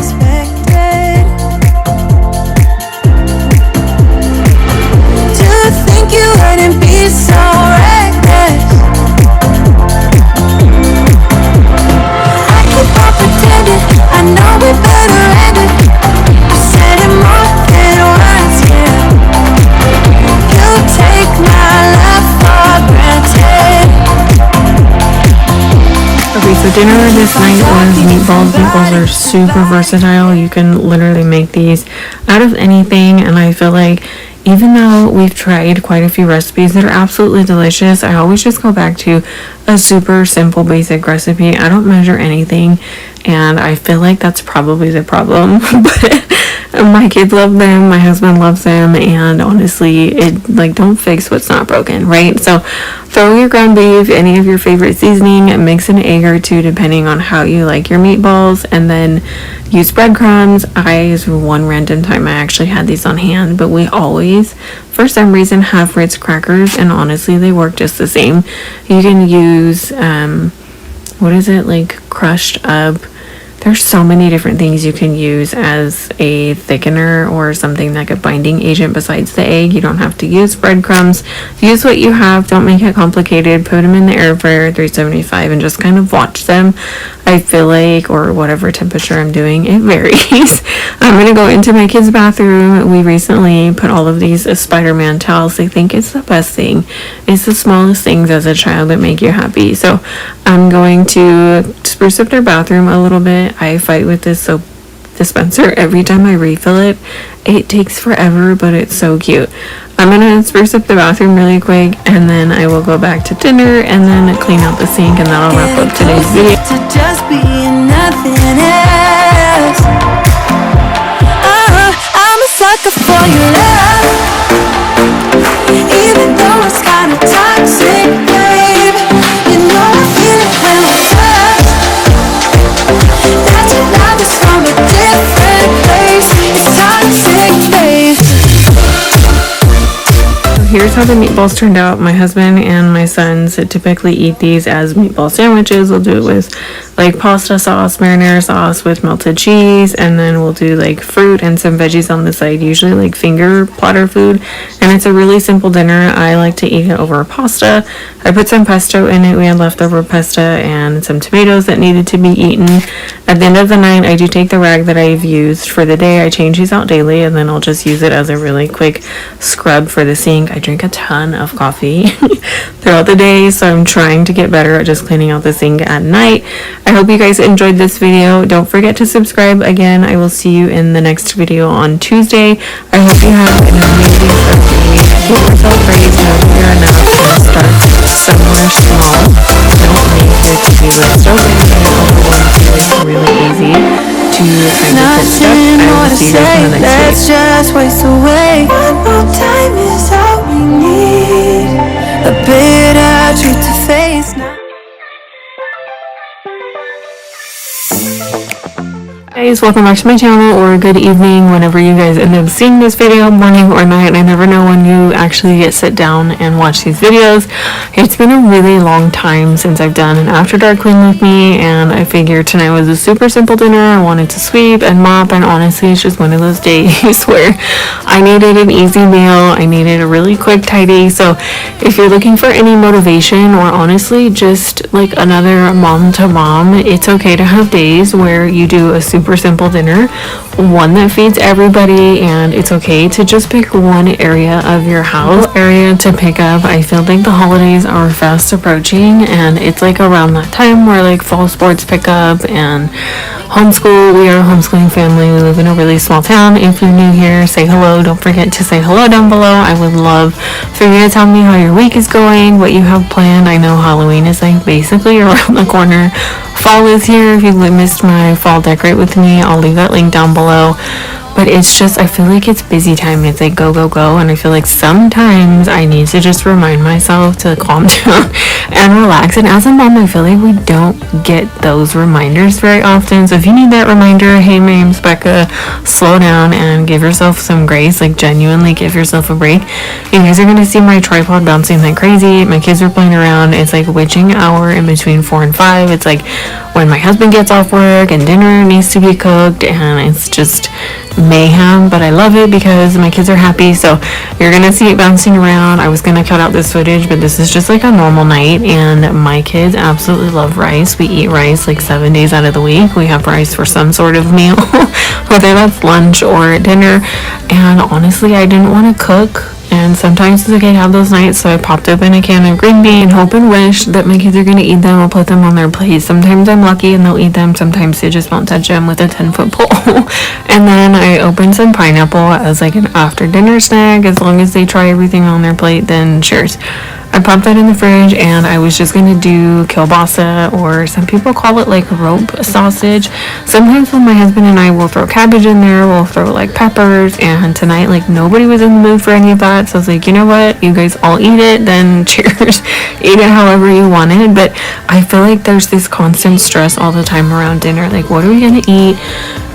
Do you think you wouldn't be so reckless? I keep on pretending I know we better end it. I said it more than once, yeah. You take my love for granted. Okay, so dinner this night was meatballs. Meatballs are super versatile. You can literally make these out of anything, and I feel like even though we've tried quite a few recipes that are absolutely delicious, I always just go back to a super simple basic recipe. I don't measure anything, and I feel like that's probably the problem. But my kids love them, my husband loves them, and honestly, it like don't fix what's not broken, right? So throw your ground beef, any of your favorite seasoning, mix an egg or two depending on how you like your meatballs, and then use breadcrumbs. One random time I actually had these on hand, but we always for some reason have Ritz crackers, and honestly they work just the same. You can use crushed up. There's so many different things you can use as a thickener or something like a binding agent besides the egg. You don't have to use breadcrumbs. Use what you have. Don't make it complicated. Put them in the air fryer 375 and just kind of watch them. I feel like, or whatever temperature I'm doing, it varies. I'm going to go into my kids' bathroom. We recently put all of these Spider-Man towels. I think it's the best thing. It's the smallest things as a child that make you happy. So I'm going to spruce up their bathroom a little bit. I fight with this soap dispenser every time I refill it. It takes forever, but it's so cute. I'm gonna spruce up the bathroom really quick, and then I will go back to dinner and then clean out the sink, and that'll wrap up today's video. To just be nothing else. I'm a sucker for your love, even though it's kind of toxic, babe. You know I feel it when we touch. That your love is from a different place. It's toxic, babe. Here's how the meatballs turned out. My husband and my sons typically eat these as meatball sandwiches. We'll do it with like pasta sauce, marinara sauce with melted cheese, and then we'll do like fruit and some veggies on the side, usually like finger platter food. And it's a really simple dinner. I like to eat it over pasta. I put some pesto in it. We had leftover pesto and some tomatoes that needed to be eaten. At the end of the night, I do take the rag that I've used for the day. I change these out daily, and then I'll just use it as a really quick scrub for the sink. I drink a ton of coffee throughout the day, so I'm trying to get better at just cleaning out the sink at night. I hope you guys enjoyed this video. Don't forget to subscribe. Again, I will see you in the next video on Tuesday. I hope you have an amazing day. Keep yourself praised. Know that you're enough, and start somewhere small. Don't make your to-do list so big and overwhelmed. It's really easy to kind of get stuck. I will see you guys in the next video. Let's just waste away. One more time is all we need. A bitter truth to face now. Guys, welcome back to my channel, or good evening whenever you guys end up seeing this video, morning or night. I never know when you actually sit down and watch these videos. It's been a really long time since I've done an after dark clean with me, and I figured tonight was a super simple dinner. I wanted to sweep and mop, and honestly it's just one of those days where I needed an easy meal. I needed a really quick tidy. So if you're looking for any motivation, or honestly just like another mom to mom, it's okay to have days where you do a super simple dinner, one that feeds everybody, and it's okay to just pick one area of your house to pick up. I feel like the holidays are fast approaching, and it's like around that time where like fall sports pick up and homeschool. We are a homeschooling family. We live in a really small town. If you're new here, say hello. Don't forget to say hello down below. I would love for you to tell me how your week is going, what you have planned. I know Halloween is like basically around the corner. Fall is here. If you missed my fall decorate with me, I'll leave that link down below. But it's just, I feel like it's busy time. It's like go, go, go. And I feel like sometimes I need to just remind myself to calm down and relax. And as a mom, I feel like we don't get those reminders very often. So if you need that reminder, hey, my name's Becca, slow down and give yourself some grace. Like genuinely give yourself a break. You guys are going to see my tripod bouncing like crazy. My kids are playing around. It's like witching hour in between 4 and 5. It's like when my husband gets off work and dinner needs to be cooked, and it's just mayhem, but I love it because my kids are happy. So you're gonna see it bouncing around. I was gonna cut out this footage, but this is just like a normal night, and my kids absolutely love rice. We eat rice like 7 days out of the week. We have rice for some sort of meal, whether that's lunch or dinner. And honestly, I didn't want to cook, and sometimes it's okay to have those nights, so I popped open a can of green bean and hope and wish that my kids are going to eat them. I'll put them on their plate. Sometimes I'm lucky and they'll eat them. Sometimes they just won't touch them with a 10-foot pole. And then I opened some pineapple as like an after dinner snack. As long as they try everything on their plate, then cheers. I popped that in the fridge, and I was just gonna do kielbasa, or some people call it like rope sausage. Sometimes when my husband and I will throw cabbage in there, we'll throw like peppers, and tonight like nobody was in the mood for any of that, so I was like, you know what, you guys all eat it, then cheers. Eat it however you want it. But I feel like there's this constant stress all the time around dinner, like what are we gonna eat?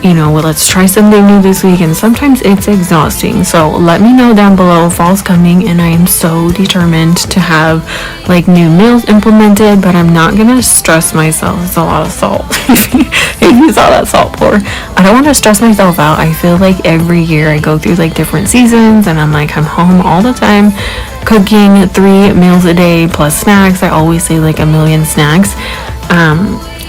You know, well, let's try something new this week, and sometimes it's exhausting. So let me know down below. Fall's coming, and I am so determined to have like new meals implemented, but I'm not gonna stress myself. It's a lot of salt. If you saw that salt pour, I don't want to stress myself out. I feel like every year I go through like different seasons, and I'm home all the time cooking 3 meals a day plus snacks. I always say like a million snacks.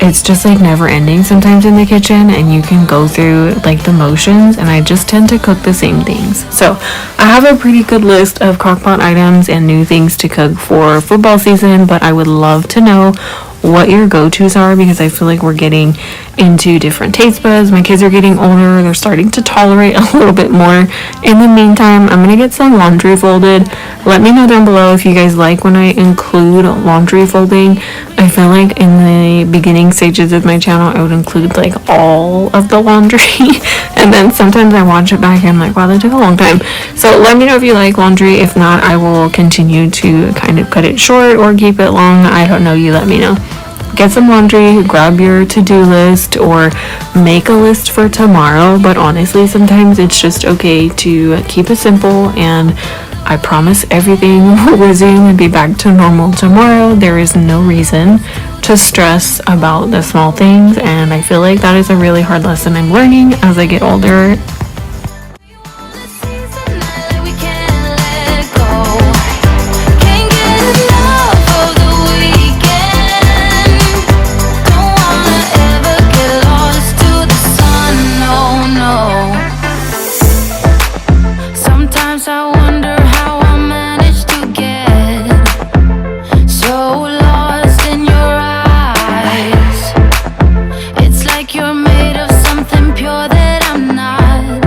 It's just like never ending sometimes in the kitchen, and you can go through like the motions, and I just tend to cook the same things. So I have a pretty good list of crockpot items and new things to cook for football season, but I would love to know what your go-tos are, because I feel like we're getting into different taste buds. My kids are getting older. They're starting to tolerate a little bit more. In the meantime, I'm gonna get some laundry folded. Let me know down below if you guys like when I include laundry folding. I feel like in the beginning stages of my channel, I would include like all of the laundry, and then sometimes I watch it back and I'm like, wow, that took a long time. So let me know if you like laundry. If not, I will continue to kind of cut it short or keep it long. I don't know, you let me know. Get some laundry, grab your to-do list, or make a list for tomorrow. But honestly, sometimes it's just okay to keep it simple, and I promise everything will resume and be back to normal tomorrow. There is no reason to stress about the small things, and I feel like that is a really hard lesson I'm learning as I get older. You're made of something pure that I'm not.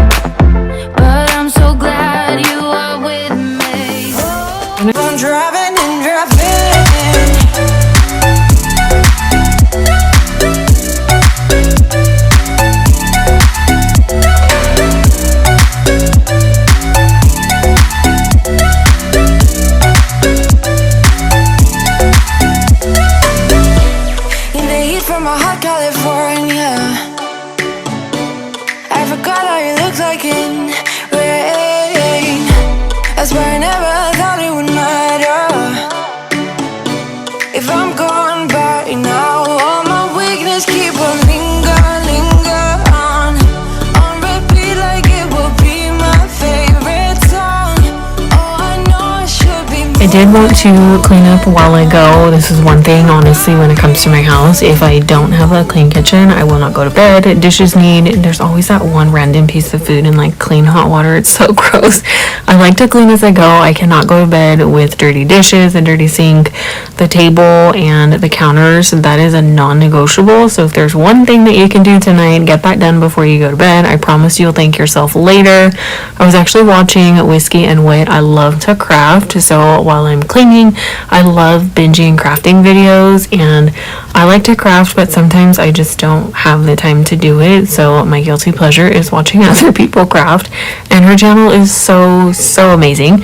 I did want to clean up while I go. This is one thing, honestly, when it comes to my house. If I don't have a clean kitchen, I will not go to bed. Dishes there's always that one random piece of food in like clean hot water. It's so gross. I like to clean as I go. I cannot go to bed with dirty dishes, a dirty sink, the table, and the counters. That is a non-negotiable. So if there's one thing that you can do tonight, get that done before you go to bed. I promise you'll thank yourself later. I was actually watching Whiskey and Wit. I love to craft, so while I'm cleaning, I love binging crafting videos, and I like to craft, but sometimes I just don't have the time to do it. So my guilty pleasure is watching other people craft, and her channel is so amazing.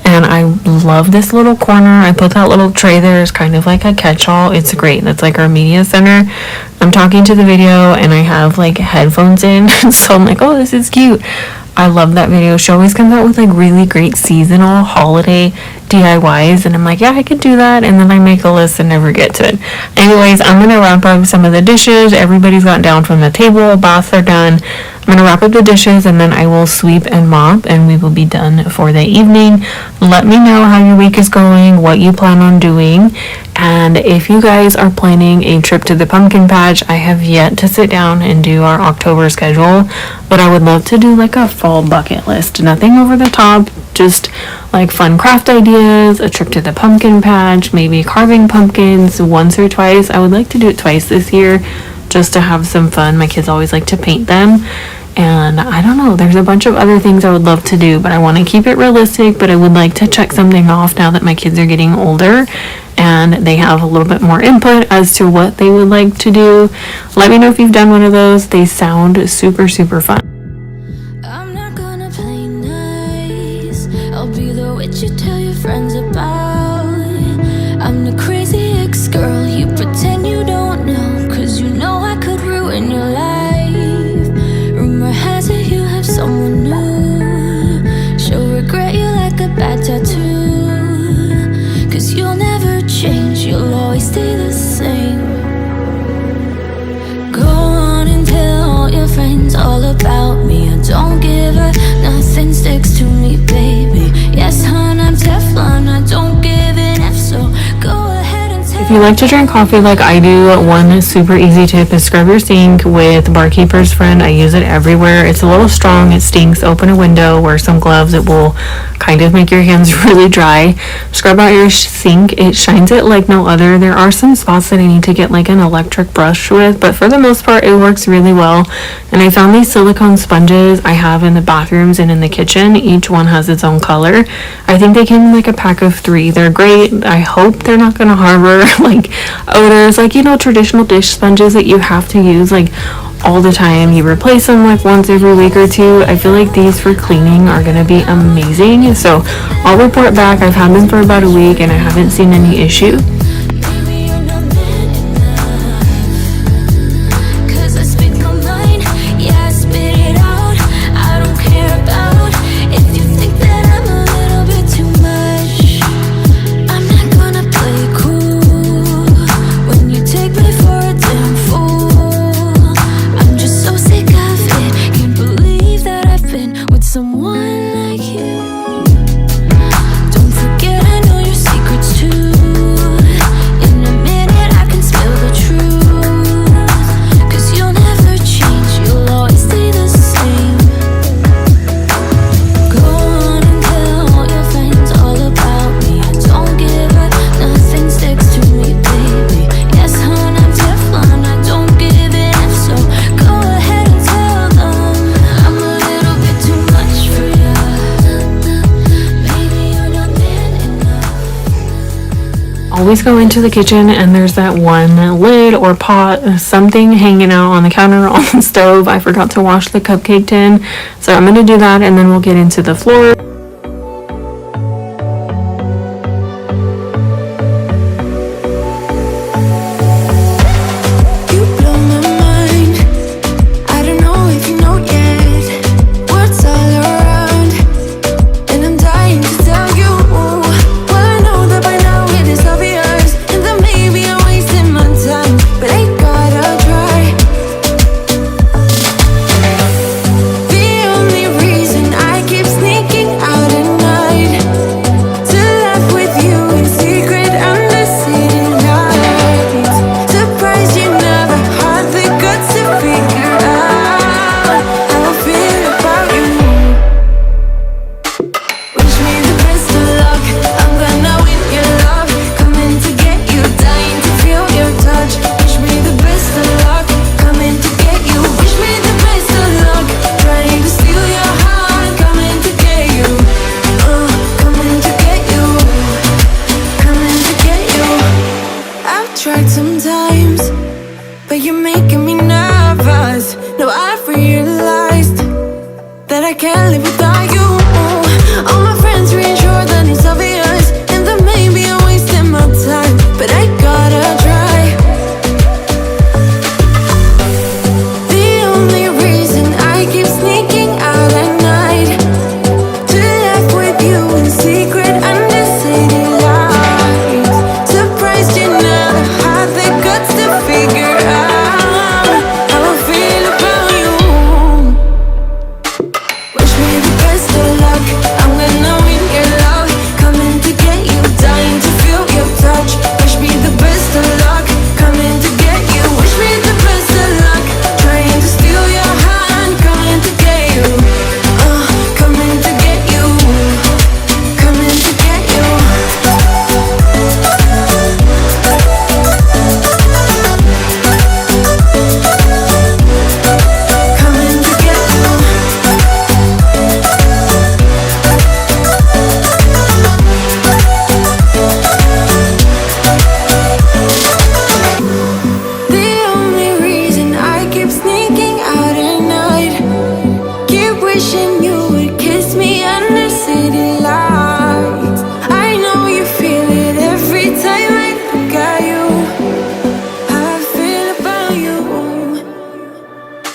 And I love this little corner. I put that little tray there as kind of like a catch-all. It's great. That's like our media center. I'm talking to the video and I have like headphones in, so I'm like, oh, this is cute. I love that video. She always comes out with like really great seasonal holiday DIYs, and I'm like, yeah, I could do that, and then I make a list and never get to it. Anyways, I'm gonna wrap up some of the dishes. Everybody's gotten down from the table, baths are done. I'm gonna wrap up the dishes and then I will sweep and mop, and we will be done for the evening. Let me know how your week is going, what you plan on doing, and if you guys are planning a trip to the pumpkin patch. I have yet to sit down and do our October schedule, but I would love to do like a fall bucket list. Nothing over the top, just like fun craft ideas, a trip to the pumpkin patch, maybe carving pumpkins once or twice. I would like to do it twice this year just to have some fun. My kids always like to paint them. And I don't know, there's a bunch of other things I would love to do, but I want to keep it realistic. But I would like to check something off now that my kids are getting older and they have a little bit more input as to what they would like to do. Let me know if you've done one of those. They sound super fun. I'm not gonna play nice. I'll be the witch you tell your friends about. I'm the crazy ex-girl you pretend you don't know, 'cause you know I could ruin your life. Rumor has it you have someone new. She'll regret you like a bad tattoo, 'cause you'll never change, you'll always stay the same. Go on and tell all your friends all about me. I don't give a nothing sticks to me, baby. Yes, hon, I'm Teflon, I don't give an F, so go ahead and tell. If you like to drink coffee like I do, one super easy tip is scrub your sink with Barkeeper's Friend. I use it everywhere. It's a little strong, it stinks. Open a window, wear some gloves. It will kind of make your hands really dry. Scrub out your sink. It shines it like no other. There are some spots that I need to get like an electric brush with, but for the most part it works really well. And I found these silicone sponges I have in the bathrooms and in the kitchen. Each one has its own color. I think they came in like a pack of 3. They're great. I hope they're not going to harbor like odors, like, you know, traditional dish sponges that you have to use like all the time. You replace them like once every week or two. I feel like these for cleaning are going to be amazing. So I'll report back. I've had them for about a week and I haven't seen any issue. Maybe you're not man enough, 'cause I speak my mind, yeah, I spit it out. I don't care about if you think that I'm a little bit too much. I'm not gonna play cool when you take me for a damn fool. I'm just so sick of it, can't believe that I've been with someone like you. Don't forget I know your secrets too. In a minute I can spill the truth, 'cause you'll never change, you'll always stay the same. Go on and tell all your friends all about me. I don't give a nothing sticks to me, baby. Yes, hon, I'm Teflon, I don't give an F, so go ahead and tell them I'm a little bit too much for ya. Maybe you're not man enough. Always go into the kitchen and there's that one lid or pot, something hanging out on the counter on the stove. I forgot to wash the cupcake tin, so I'm going to do that and then we'll get into the floor. You blow my mind. I don't know if you know yet. Words all around, and I'm dying to tell you. Well, I know that by now it is obvious, and that maybe I'm wasting my time, but I gotta try. The only reason I keep sneaking out can't live without you. All my friends reassure that it's obvious, and that maybe I'm wasting my time, but I gotta try. The only reason I keep sneaking out at night to laugh with you in secret under city lights. Surprised you never had the guts to figure out how I feel about you. Wish me the best of luck. I'm gonna win your love, coming to get you, dying to feel your touch. Wish me the best of luck, coming to get you. Wish me the best of luck, trying to steal your hand, coming to get you. Coming to get you, coming to get you. Coming to get you. The only reason I keep sneaking out at night, keep wishing you would kiss me under city lights. I know you feel it every time I look at you. How I feel about you.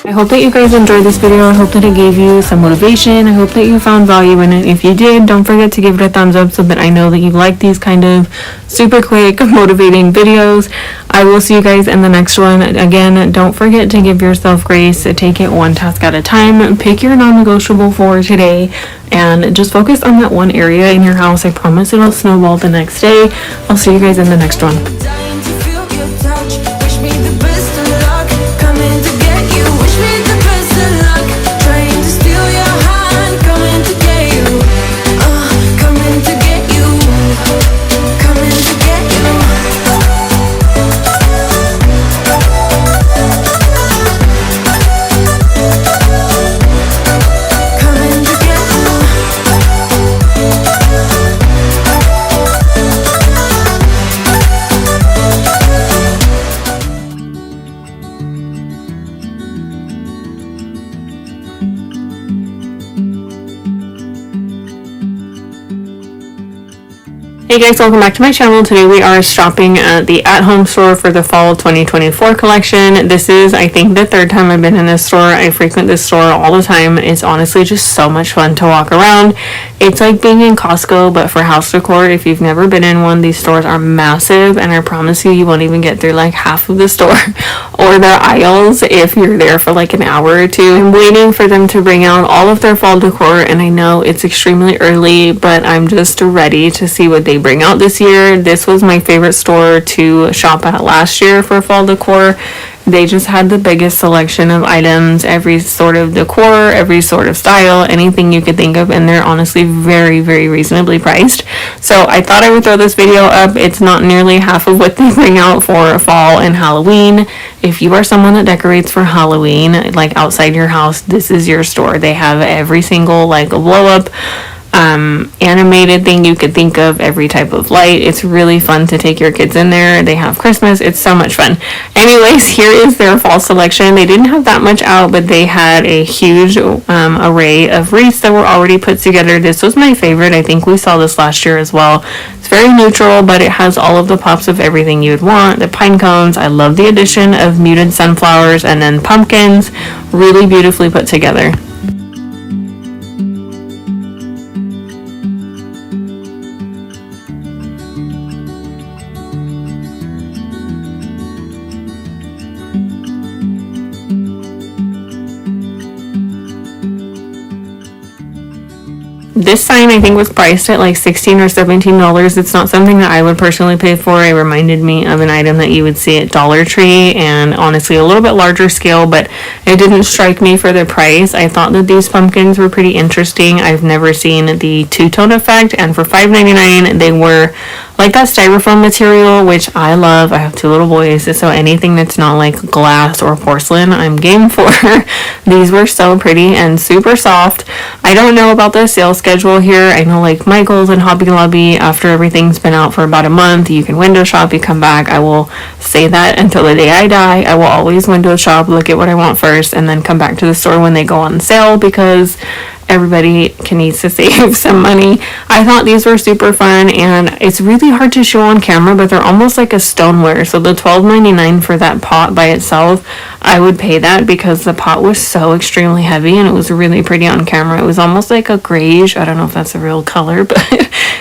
I hope that you guys enjoyed this video. I hope that it gave you some motivation. I hope that you found value in it. If you did, don't forget to give it a thumbs up so that I know that you like these kind of super quick, motivating videos. I will see you guys in the next one. Again, don't forget to give yourself grace. Take it one task at a time. Pick your non-negotiable for today and just focus on that one area in your house. I promise it'll snowball the next day. I'll see you guys in the next one. Dying to feel your touch. Wish me the best of luck, coming to get you. Wish me the best of luck, trying to steal your hand, coming to get you. Coming to get you, coming to get you. Coming to get you. Hey guys, welcome back to my channel. Today we are shopping at the at-home store for the fall 2024 collection. This is, I think, the third time I've been in this store. I frequent this store all the time. It's honestly just so much fun to walk around. It's like being in Costco, but for house decor. If you've never been in one, these stores are massive, and I promise you, you won't even get through like half of the store or their aisles if you're there for like an hour or two. I'm waiting for them to bring out all of their fall decor, and I know it's extremely early, but I'm just ready to see what they bring out this year. This was my favorite store to shop at last year for fall decor. They just had the biggest selection of items, every sort of decor, every sort of style, anything you could think of, and they're honestly very, very reasonably priced. So I thought I would throw this video up. It's not nearly half of what they bring out for fall and Halloween. If you are someone that decorates for Halloween, like outside your house, this is your store. They have every single like blow up animated thing you could think of, every type of light. It's really fun to take your kids in there. They have Christmas. It's so much fun. Anyways, here is their fall selection. They didn't have that much out, but they had a huge array of wreaths that were already put together. This was my favorite. I think we saw this last year as well. It's very neutral, but it has all of the pops of everything you would want. The pine cones. I love the addition of muted sunflowers and then pumpkins. Really beautifully put together. This sign I think was priced at like $16 or $17. It's not something that I would personally pay for. It reminded me of an item that you would see at Dollar Tree, and honestly a little bit larger scale, but it didn't strike me for the price. I thought that these pumpkins were pretty interesting. I've never seen the two-tone effect, and for $5.99 they were like that styrofoam material, which I love. I have two little boys, so anything that's not like glass or porcelain, I'm game for. These were so pretty and super soft. I don't know about the sales schedule here. I know like Michael's and Hobby Lobby, after everything's been out for about a month, you can window shop, you come back. I will say that until the day I die. I will always window shop, look at what I want first, and then come back to the store when they go on sale, because everybody needs to save some money. I thought these were super fun, and it's really hard to show on camera, but they're almost like a stoneware. So the $12.99 for that pot by itself, I would pay that because the pot was so extremely heavy and it was really pretty on camera. It was almost like a grayish, I don't know if that's a real color, but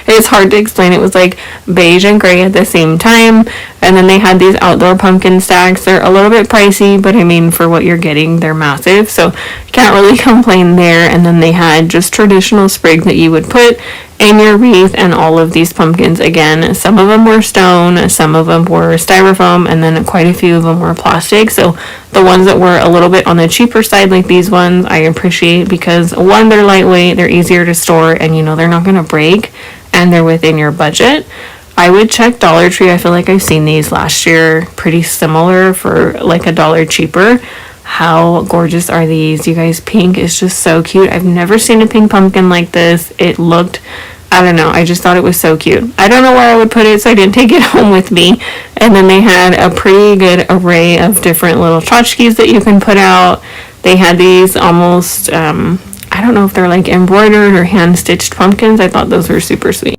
it's hard to explain. It was like beige and gray at the same time. And then they had these outdoor pumpkin stacks. They're a little bit pricey, but I mean, for what you're getting, they're massive. So can't really complain there. And then they had just traditional sprigs that you would put in your wreath, and all of these pumpkins, again, some of them were stone, some of them were styrofoam, and then quite a few of them were plastic. So the ones that were a little bit on the cheaper side, like these ones, I appreciate because one, they're lightweight, they're easier to store, and you know they're not going to break, and they're within your budget. I would check Dollar Tree. I feel like I've seen these last year, pretty similar for like $1 cheaper. How gorgeous are these? You guys, pink is just so cute. I've never seen a pink pumpkin like this. It looked, I don't know, I just thought it was so cute. I don't know where I would put it, so I didn't take it home with me. And then they had a pretty good array of different little tchotchkes that you can put out. They had these almost, I don't know if they're like embroidered or hand-stitched pumpkins. I thought those were super sweet.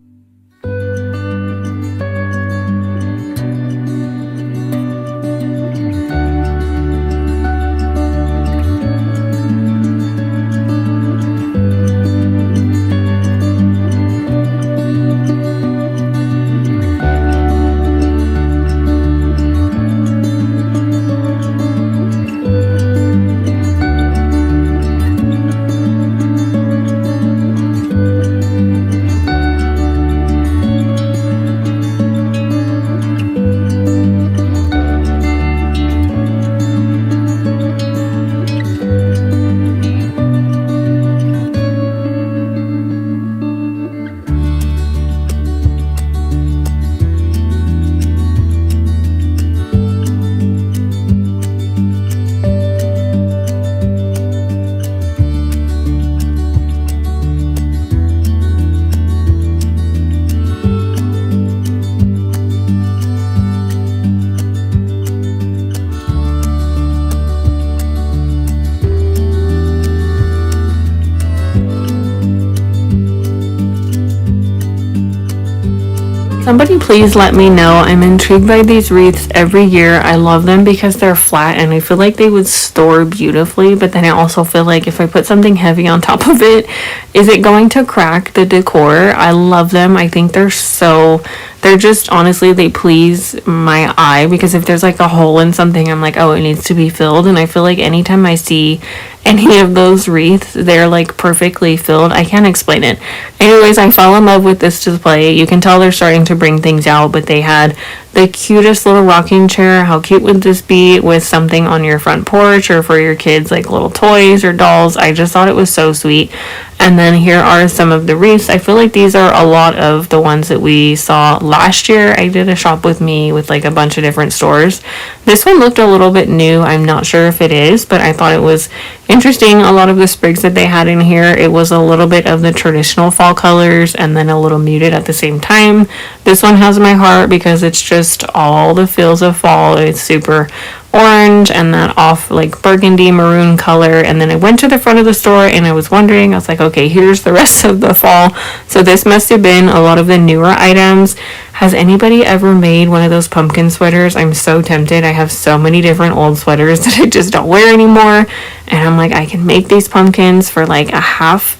Somebody please let me know. I'm intrigued by these wreaths every year. I love them because they're flat and I feel like they would store beautifully, but then I also feel like if I put something heavy on top of it, is it going to crack the decor? I love them. I think they're just, honestly, they please my eye because if there's like a hole in something, I'm like, oh, it needs to be filled. And I feel like anytime I see any of those wreaths, they're like perfectly filled. I can't explain it. Anyways, I fell in love with this display. You can tell they're starting to bring things out, but they had the cutest little rocking chair. How cute would this be with something on your front porch or for your kids, like little toys or dolls? I just thought it was so sweet. And then here are some of the wreaths. I feel like these are a lot of the ones that we saw last year. I did a shop with me with like a bunch of different stores. This one looked a little bit new. I'm not sure if it is, but I thought it was interesting. A lot of the sprigs that they had in here, it was a little bit of the traditional fall colors and then a little muted at the same time. This one has my heart because it's just all the feels of fall. It's super orange and that off like burgundy maroon color. And then I went to the front of the store and I was wondering, I was like, okay, here's the rest of the fall. So this must have been a lot of the newer items. Has anybody ever made one of those pumpkin sweaters? I'm so tempted. I have so many different old sweaters that I just don't wear anymore. And I'm like, I can make these pumpkins for like a half,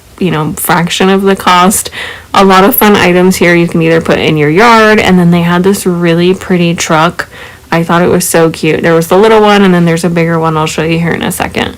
fraction of the cost. A lot of fun items here you can either put in your yard. And then they had this really pretty truck. I thought it was so cute. There was the little one and then there's a bigger one I'll show you here in a second.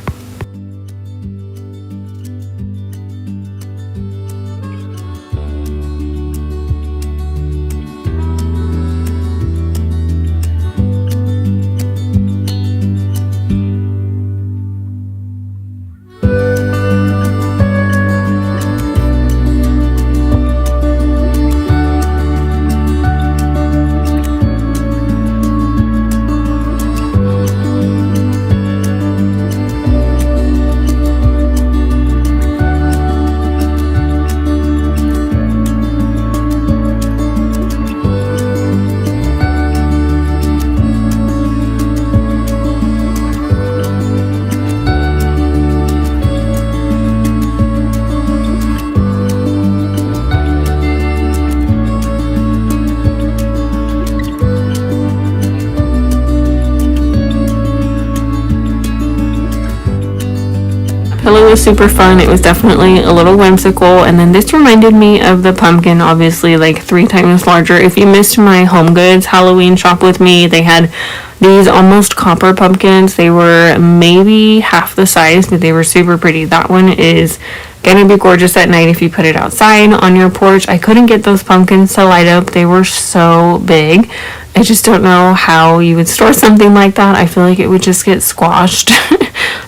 pillow was super fun. It was definitely a little whimsical. And then this reminded me of the pumpkin, obviously like 3 times larger. If you missed my Home Goods Halloween shop with me, they had these almost copper pumpkins. They were maybe half the size, but they were super pretty. That one is gonna be gorgeous at night if you put it outside on your porch. I couldn't get those pumpkins to light up. They were so big. I just don't know how you would store something like that. I feel like it would just get squashed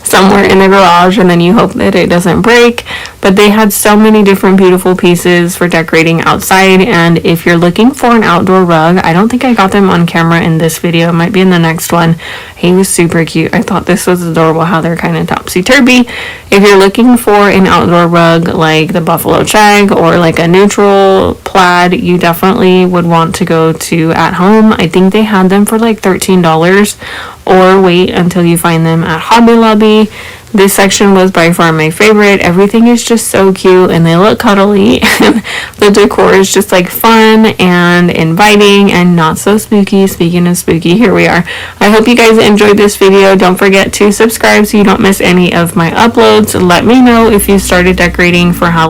somewhere in the garage, and then you hope that it doesn't break. But they had so many different beautiful pieces for decorating outside. And if you're looking for an outdoor rug, I don't think I got them on camera in this video. It might be in the next one. He was super cute. I thought this was adorable how they're kind of topsy-turvy. If you're looking for an outdoor rug like the buffalo check or like a neutral plaid, you definitely would want to go to At Home. I think they had them for like $13, or wait until you find them at Hobby Lobby. This section was by far my favorite. Everything is just so cute and they look cuddly, and the decor is just like fun and inviting and not so spooky. Speaking of spooky, here we are. I hope you guys enjoyed this video. Don't forget to subscribe so you don't miss any of my uploads. Let me know if you started decorating for Halloween.